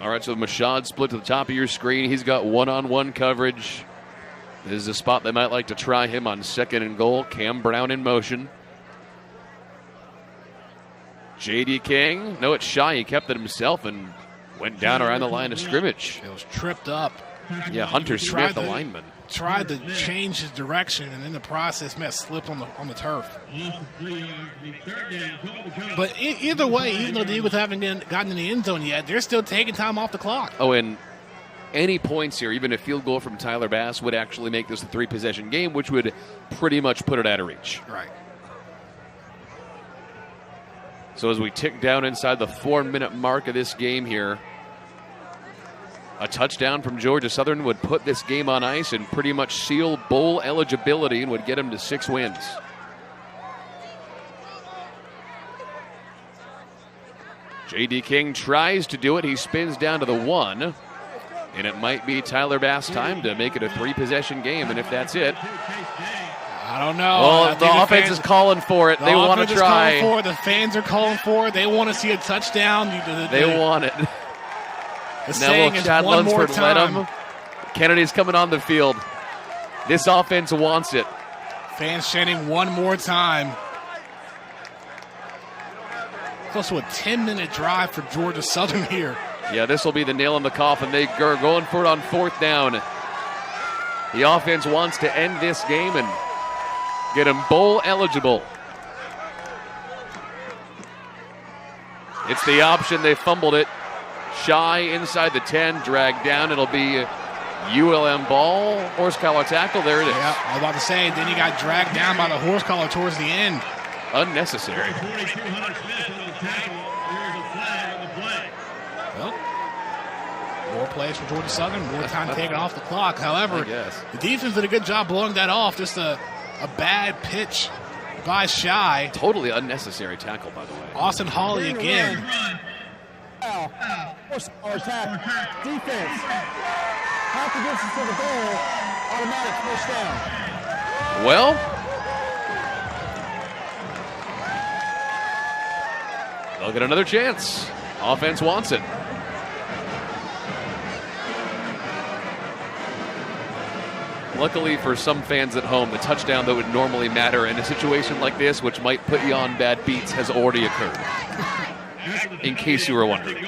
All right, so Mashad split to the top of your screen. He's got one-on-one coverage. This is a spot they might like to try him on 2nd and goal. Cam Brown in motion. J.D. King. No, it's Shy. He kept it himself and went down around the line of scrimmage. It was tripped up. Yeah, Hunter Smith, the lineman. Tried to change his direction, and in the process, slipped on the turf. But either way, even though the Eagles haven't gotten in the end zone yet, they're still taking time off the clock. Oh, and any points here, even a field goal from Tyler Bass, would actually make this a 3-possession game, which would pretty much put it out of reach. Right. So as we tick down inside the 4-minute mark of this game here, a touchdown from Georgia Southern would put this game on ice and pretty much seal bowl eligibility and would get them to 6 wins. J.D. King tries to do it. He spins down to the 1. And it might be Tyler Bass' time to make it a 3-possession game. And if that's it, I don't know. Well, the offense is calling for it. They want to try. The fans are calling for it. They want to see a touchdown. They want it. The saying is one more time. Kennedy's coming on the field. This offense wants it. Fans chanting one more time. Close to a 10-minute drive for Georgia Southern here. Yeah, this will be the nail in the coffin. They are going for it on 4th down. The offense wants to end this game and get them bowl eligible. It's the option. They fumbled it. Shy inside the 10, dragged down. It'll be ULM ball, horse collar tackle. There it is. Yeah, I was about to say, then he got dragged down by the horse collar towards the end. Unnecessary. Well, more plays for Georgia Southern, more time taken off the clock. However, the defense did a good job blowing that off. Just a bad pitch by Shy. Totally unnecessary tackle, by the way. Austin Hawley again. Horse collar tackle. Defense. Half the distance to the goal. Automatic first down. Well, they'll get another chance. Offense wants it. Luckily for some fans at home, the touchdown that would normally matter in a situation like this, which might put you on bad beats, has already occurred. In case you were wondering.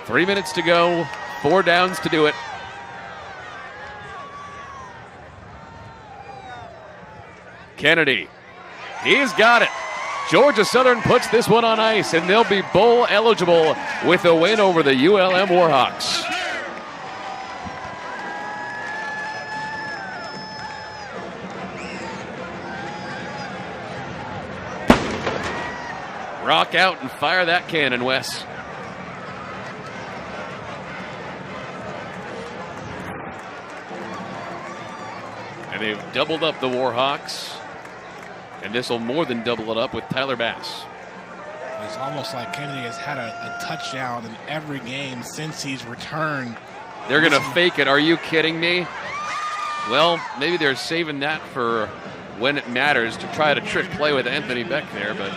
3 minutes to go. 4 downs to do it. Kennedy, he's got it. Georgia Southern puts this one on ice, and they'll be bowl eligible with a win over the ULM Warhawks. Rock out and fire that cannon, Wes. And they've doubled up the Warhawks. And this will more than double it up with Tyler Bass. It's almost like Kennedy has had a touchdown in every game since he's returned. They're going to fake it. Are you kidding me? Well, maybe they're saving that for when it matters to try to trick play with Anthony Beck there. But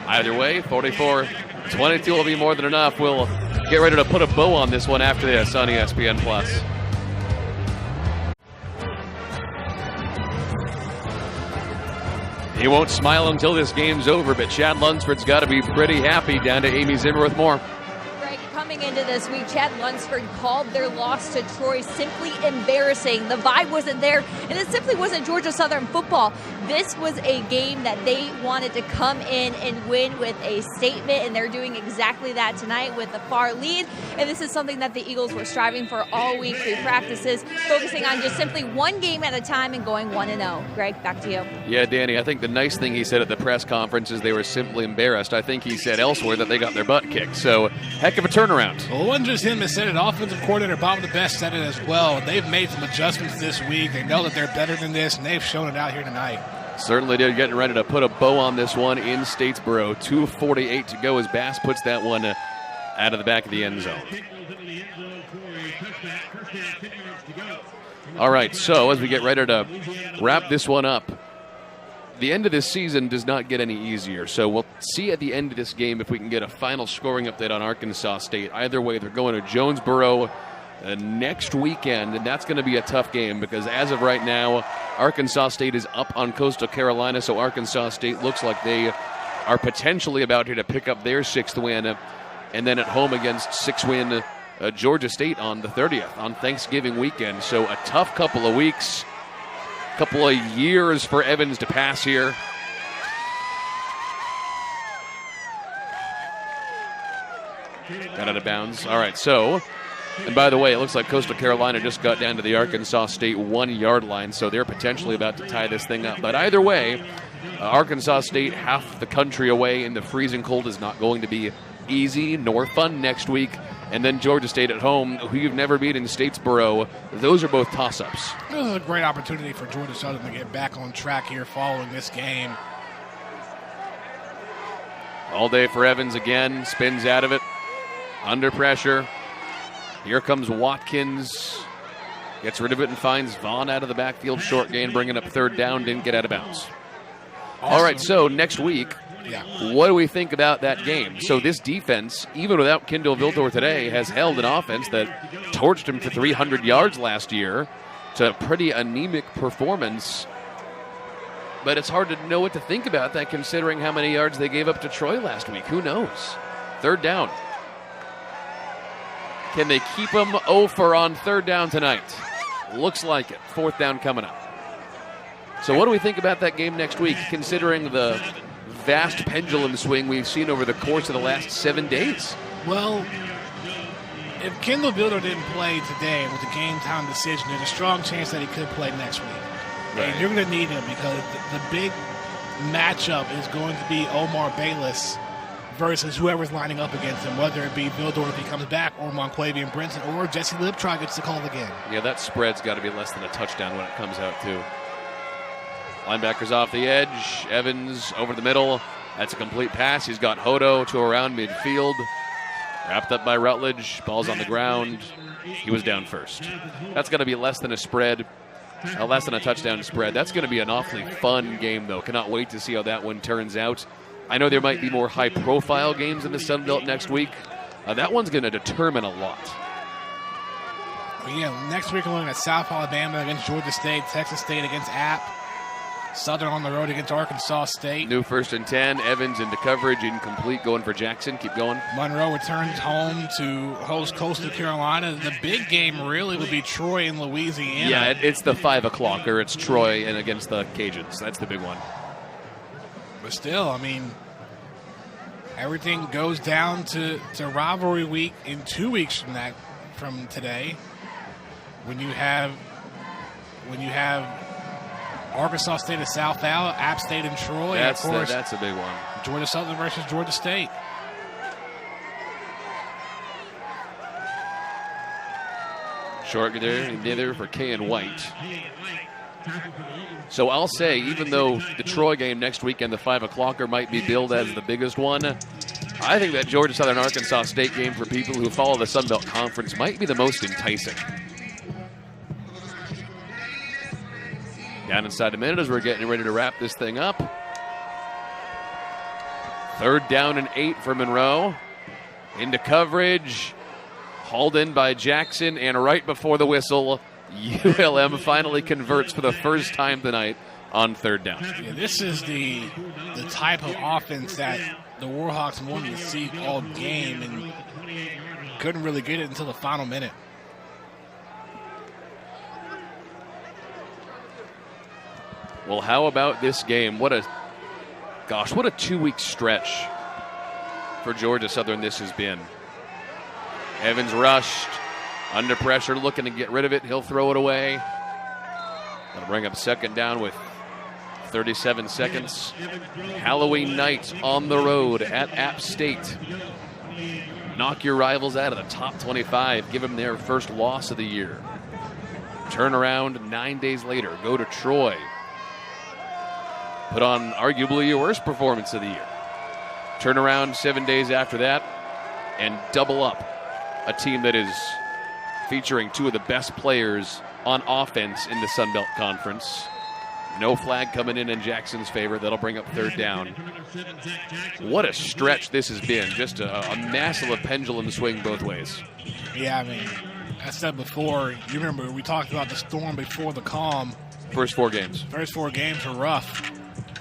either way, 44-22 will be more than enough. We'll get ready to put a bow on this one after this on ESPN+. He won't smile until this game's over, but Chad Lunsford's got to be pretty happy. Down to Amy Zimmer with more. Greg, coming into this week, Chad Lunsford called their loss to Troy simply embarrassing. The vibe wasn't there, and it simply wasn't Georgia Southern football. This was a game that they wanted to come in and win with a statement, and they're doing exactly that tonight with the far lead. And this is something that the Eagles were striving for all week through practices, focusing on just simply one game at a time and going 1-0. Greg, back to you. Yeah, Danny, I think the nice thing he said at the press conference is they were simply embarrassed. I think he said elsewhere that they got their butt kicked. So, heck of a turnaround. Well, it wasn't just him that said it. Offensive coordinator Bob the Best said it as well. They've made some adjustments this week. They know that they're better than this, and they've shown it out here tonight. Certainly did. Getting ready to put a bow on this one in Statesboro. 2:48 to go as Bass puts that one out of the back of the end zone. All right, so as we get ready to wrap this one up, the end of this season does not get any easier. So we'll see at the end of this game if we can get a final scoring update on Arkansas State. Either way, they're going to Jonesboro next weekend, and that's going to be a tough game because as of right now, Arkansas State is up on Coastal Carolina, so Arkansas State looks like they are potentially about here to pick up their 6th win, and then at home against 6-win Georgia State on the 30th, on Thanksgiving weekend. So a tough couple of weeks, couple of years for Evans to pass here. Got out of bounds. All right, so... And by the way, it looks like Coastal Carolina just got down to the Arkansas State 1-yard line, so they're potentially about to tie this thing up. But either way, Arkansas State half the country away in the freezing cold is not going to be easy nor fun next week. And then Georgia State at home, who you've never beat in Statesboro. Those are both toss-ups. This is a great opportunity for Georgia Southern to get back on track here following this game. All day for Evans again, spins out of it, under pressure. Here comes Watkins, gets rid of it and finds Vaughn out of the backfield. Short gain, bringing up 3rd down, didn't get out of bounds. Awesome. All right, so next week, what do we think about that game? So this defense, even without Kendall Vildor today, has held an offense that torched him to 300 yards last year to a pretty anemic performance. But it's hard to know what to think about that considering how many yards they gave up to Troy last week. Who knows? 3rd down. Can they keep them over on 3rd down tonight? Looks like it. 4th down coming up. So what do we think about that game next week, considering the vast pendulum swing we've seen over the course of the last 7 days? Well, if Kendall Vildor didn't play today with the game time decision, there's a strong chance that he could play next week. Right. And you're going to need him because the big matchup is going to be Omar Bayless versus whoever's lining up against him, whether it be Vildor if he comes back, or Monquavian Brinson, or Jesse Liptry gets the call again. Yeah, that spread's got to be less than a touchdown when it comes out, too. Linebackers off the edge. Evans over the middle. That's a complete pass. He's got Hodo to around midfield. Wrapped up by Rutledge. Ball's on the ground. He was down first. That's going to be less than a spread. Less than a touchdown spread. That's going to be an awfully fun game, though. Cannot wait to see how that one turns out. I know there might be more high-profile games in the Sun Belt next week. That one's going to determine a lot. Well, yeah, next week we're looking at South Alabama against Georgia State, Texas State against App. Southern on the road against Arkansas State. New 1st and 10. Evans into coverage, incomplete, going for Jackson. Keep going. Monroe returns home to host Coastal Carolina. The big game really would be Troy and Louisiana. Yeah, it's the 5 o'clocker. It's Troy and against the Cajuns. That's the big one. But still, I mean, everything goes down to rivalry week in 2 weeks from today, when you have Arkansas State at South Al, App State and Troy. That's and of course, that's a big one. Georgia Southern versus Georgia State. Short there for K and White. So I'll say, even though the Troy game next weekend, the 5 o'clocker, might be billed as the biggest one, I think that Georgia Southern Arkansas State game for people who follow the Sun Belt Conference might be the most enticing. Down inside a minute as we're getting ready to wrap this thing up. 3rd down and 8 for Monroe. Into coverage. Hauled in by Jackson, and right before the whistle, ULM finally converts for the first time tonight on 3rd down. Yeah, this is the type of offense that the Warhawks wanted to see all game and couldn't really get it until the final minute. Well, how about this game? What a 2-week stretch for Georgia Southern this has been. Evans rushed, under pressure, looking to get rid of it. He'll throw it away. That'll bring up 2nd down with 37 seconds. Halloween night on the road at App State. Knock your rivals out of the top 25. Give them their first loss of the year. Turn around 9 days later. Go to Troy. Put on arguably your worst performance of the year. Turn around 7 days after that and double up a team that is featuring 2 of the best players on offense in the Sun Belt Conference. No flag coming in Jackson's favor. That'll bring up 3rd down. What a stretch this has been. Just a massive pendulum swing both ways. Yeah, I mean, I said before, you remember we talked about the storm before the calm. First 4 games. First 4 games were rough.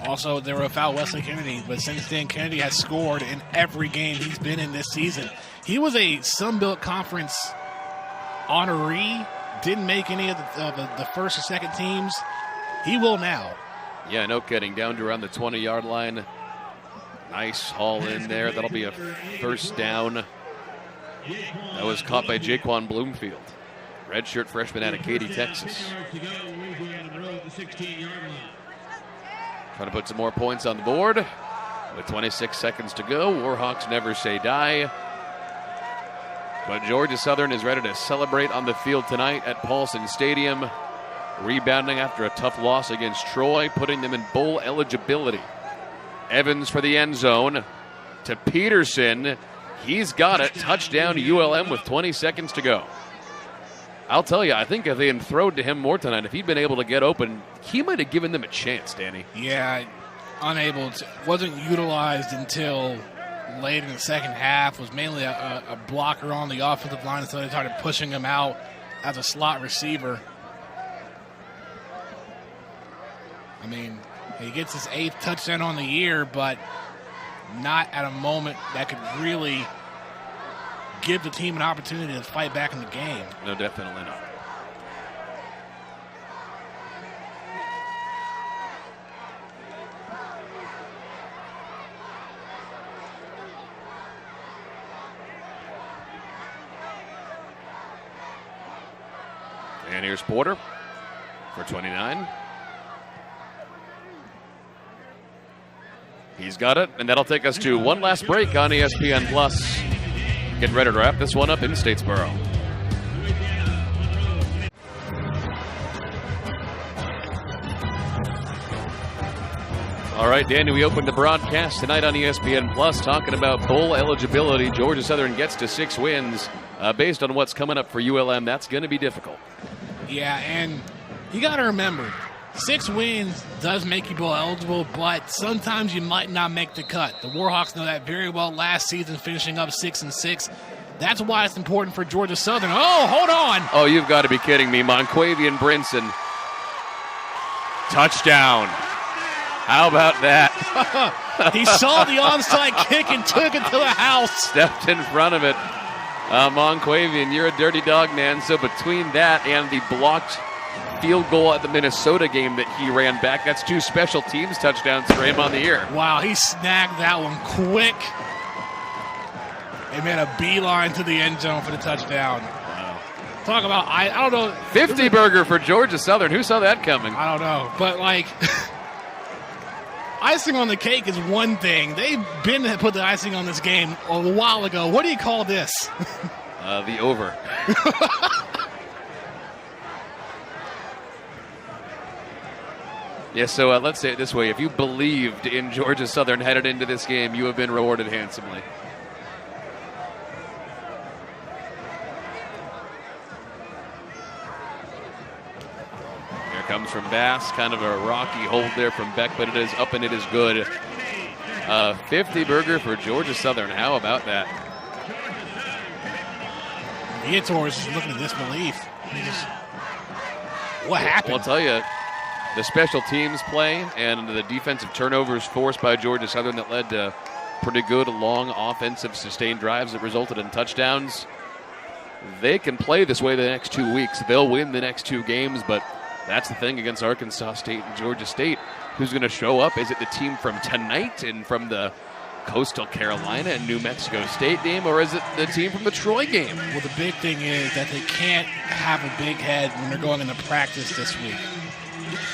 Also, they were without Wesley Kennedy, but since then, Kennedy has scored in every game he's been in this season. He was a Sun Belt Conference honoree, didn't make any of the first or second teams. He will now. Yeah, no kidding. Down to around the 20-yard line. Nice haul in there. That'll be a 1st down. That was caught by Jaquan Bloomfield, redshirt freshman out of Katy, Texas. Trying to put some more points on the board. With 26 seconds to go, Warhawks never say die. But Georgia Southern is ready to celebrate on the field tonight at Paulson Stadium. Rebounding after a tough loss against Troy, putting them in bowl eligibility. Evans for the end zone to Peterson. He's got it. Touchdown to ULM with 20 seconds to go. I'll tell you, I think if they had thrown to him more tonight, if he'd been able to get open, he might have given them a chance, Danny. Yeah, unable to. Wasn't utilized until late in the second half. Was mainly a blocker on the offensive line, so they started pushing him out as a slot receiver. I mean, he gets his 8th touchdown on the year, but not at a moment that could really give the team an opportunity to fight back in the game. No, definitely not. And here's Porter for 29. He's got it, and that'll take us to one last break on ESPN Plus. Getting ready to wrap this one up in Statesboro. All right, Danny, we opened the broadcast tonight on ESPN Plus talking about bowl eligibility. Georgia Southern gets to 6 wins. Based on what's coming up for ULM, that's going to be difficult. Yeah, and you got to remember, 6 wins does make you bowl eligible, but sometimes you might not make the cut. The Warhawks know that very well last season, finishing up 6-6. That's why it's important for Georgia Southern. Oh, hold on. Oh, you've got to be kidding me. Monquavian Brinson. Touchdown. How about that? He saw the onside kick and took it to the house. Stepped in front of it. Monquavian, you're a dirty dog, man. So between that and the blocked field goal at the Minnesota game that he ran back, that's 2 special teams touchdowns for him on the year. Wow, he snagged that one quick. He made a beeline to the end zone for the touchdown. Wow. Talk about, I don't know. 50 burger for Georgia Southern. Who saw that coming? I don't know. But, like, icing on the cake is one thing. They've been to put the icing on this game a while ago. What do you call this? The over. Yeah, so let's say it this way. If you believed in Georgia Southern headed into this game, you have been rewarded handsomely. Here comes from Bass. Kind of a rocky hold there from Beck, but it is up and it is good. 50 burger for Georgia Southern. How about that? Viator is looking at disbelief. What happened? Well, I'll tell you, the special teams play and the defensive turnovers forced by Georgia Southern that led to pretty good long offensive sustained drives that resulted in touchdowns. They can play this way the next 2 weeks. They'll win the next 2 games, but that's the thing against Arkansas State and Georgia State. Who's going to show up? Is it the team from tonight and from the Coastal Carolina and New Mexico State game, or is it the team from the Troy game? Well, the big thing is that they can't have a big head when they're going into practice this week.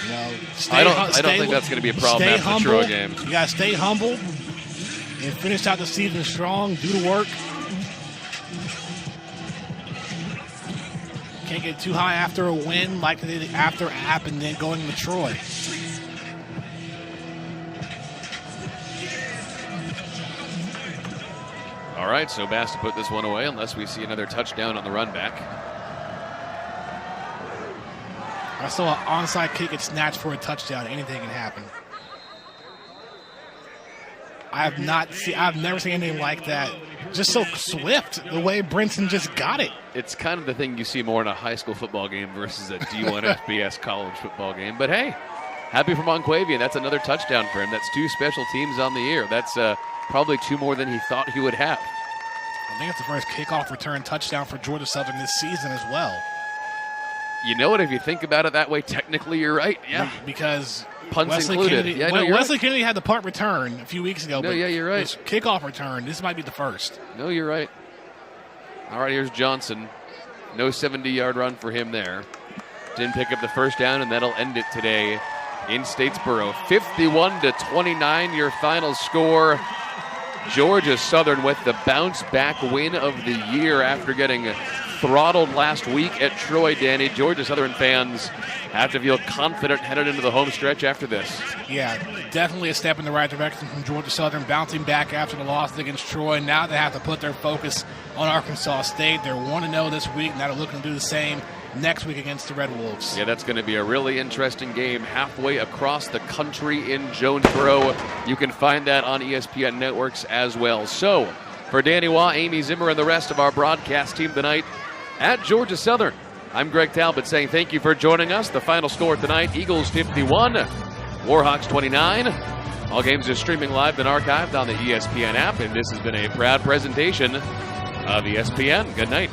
You know, I don't think that's going to be a problem after the Troy game. You got to stay humble and finish out the season strong, do the work. Can't get too high after a win like they did after App and then going to Troy. All right, so Bass to put this one away unless we see another touchdown on the run back. I saw an onside kick and snatch for a touchdown. Anything can happen. I've never seen anything like that. Just so swift, the way Brinson just got it. It's kind of the thing you see more in a high school football game versus a D1 FBS college football game. But hey, happy for Monquavian. That's another touchdown for him. That's 2 special teams on the year. That's probably 2 more than he thought he would have. I think it's the first kickoff return touchdown for Georgia Southern this season as well. You know what? If you think about it that way, technically you're right. Yeah, because punts Wesley included. Kennedy, Yeah, no, Wesley right. Kennedy had the punt return a few weeks ago. No, but yeah, you're right. This kickoff return, this might be the first. No, you're right. All right, here's Johnson. No 70-yard run for him there. Didn't pick up the first down, and that'll end it today in Statesboro. 51-29, your final score. Georgia Southern with the bounce-back win of the year after getting throttled last week at Troy, Danny. Georgia Southern fans have to feel confident headed into the home stretch after this. Yeah, definitely a step in the right direction from Georgia Southern, bouncing back after the loss against Troy. Now they have to put their focus on Arkansas State. They're 1-0 this week. Now they're looking to do the same next week against the Red Wolves. Yeah, that's going to be a really interesting game halfway across the country in Jonesboro. You can find that on ESPN Networks as well. So, for Danny Waugh, Amy Zimmer, and the rest of our broadcast team tonight at Georgia Southern, I'm Greg Talbot saying thank you for joining us. The final score tonight, Eagles 51, Warhawks 29. All games are streaming live and archived on the ESPN app, and this has been a proud presentation of ESPN. Good night.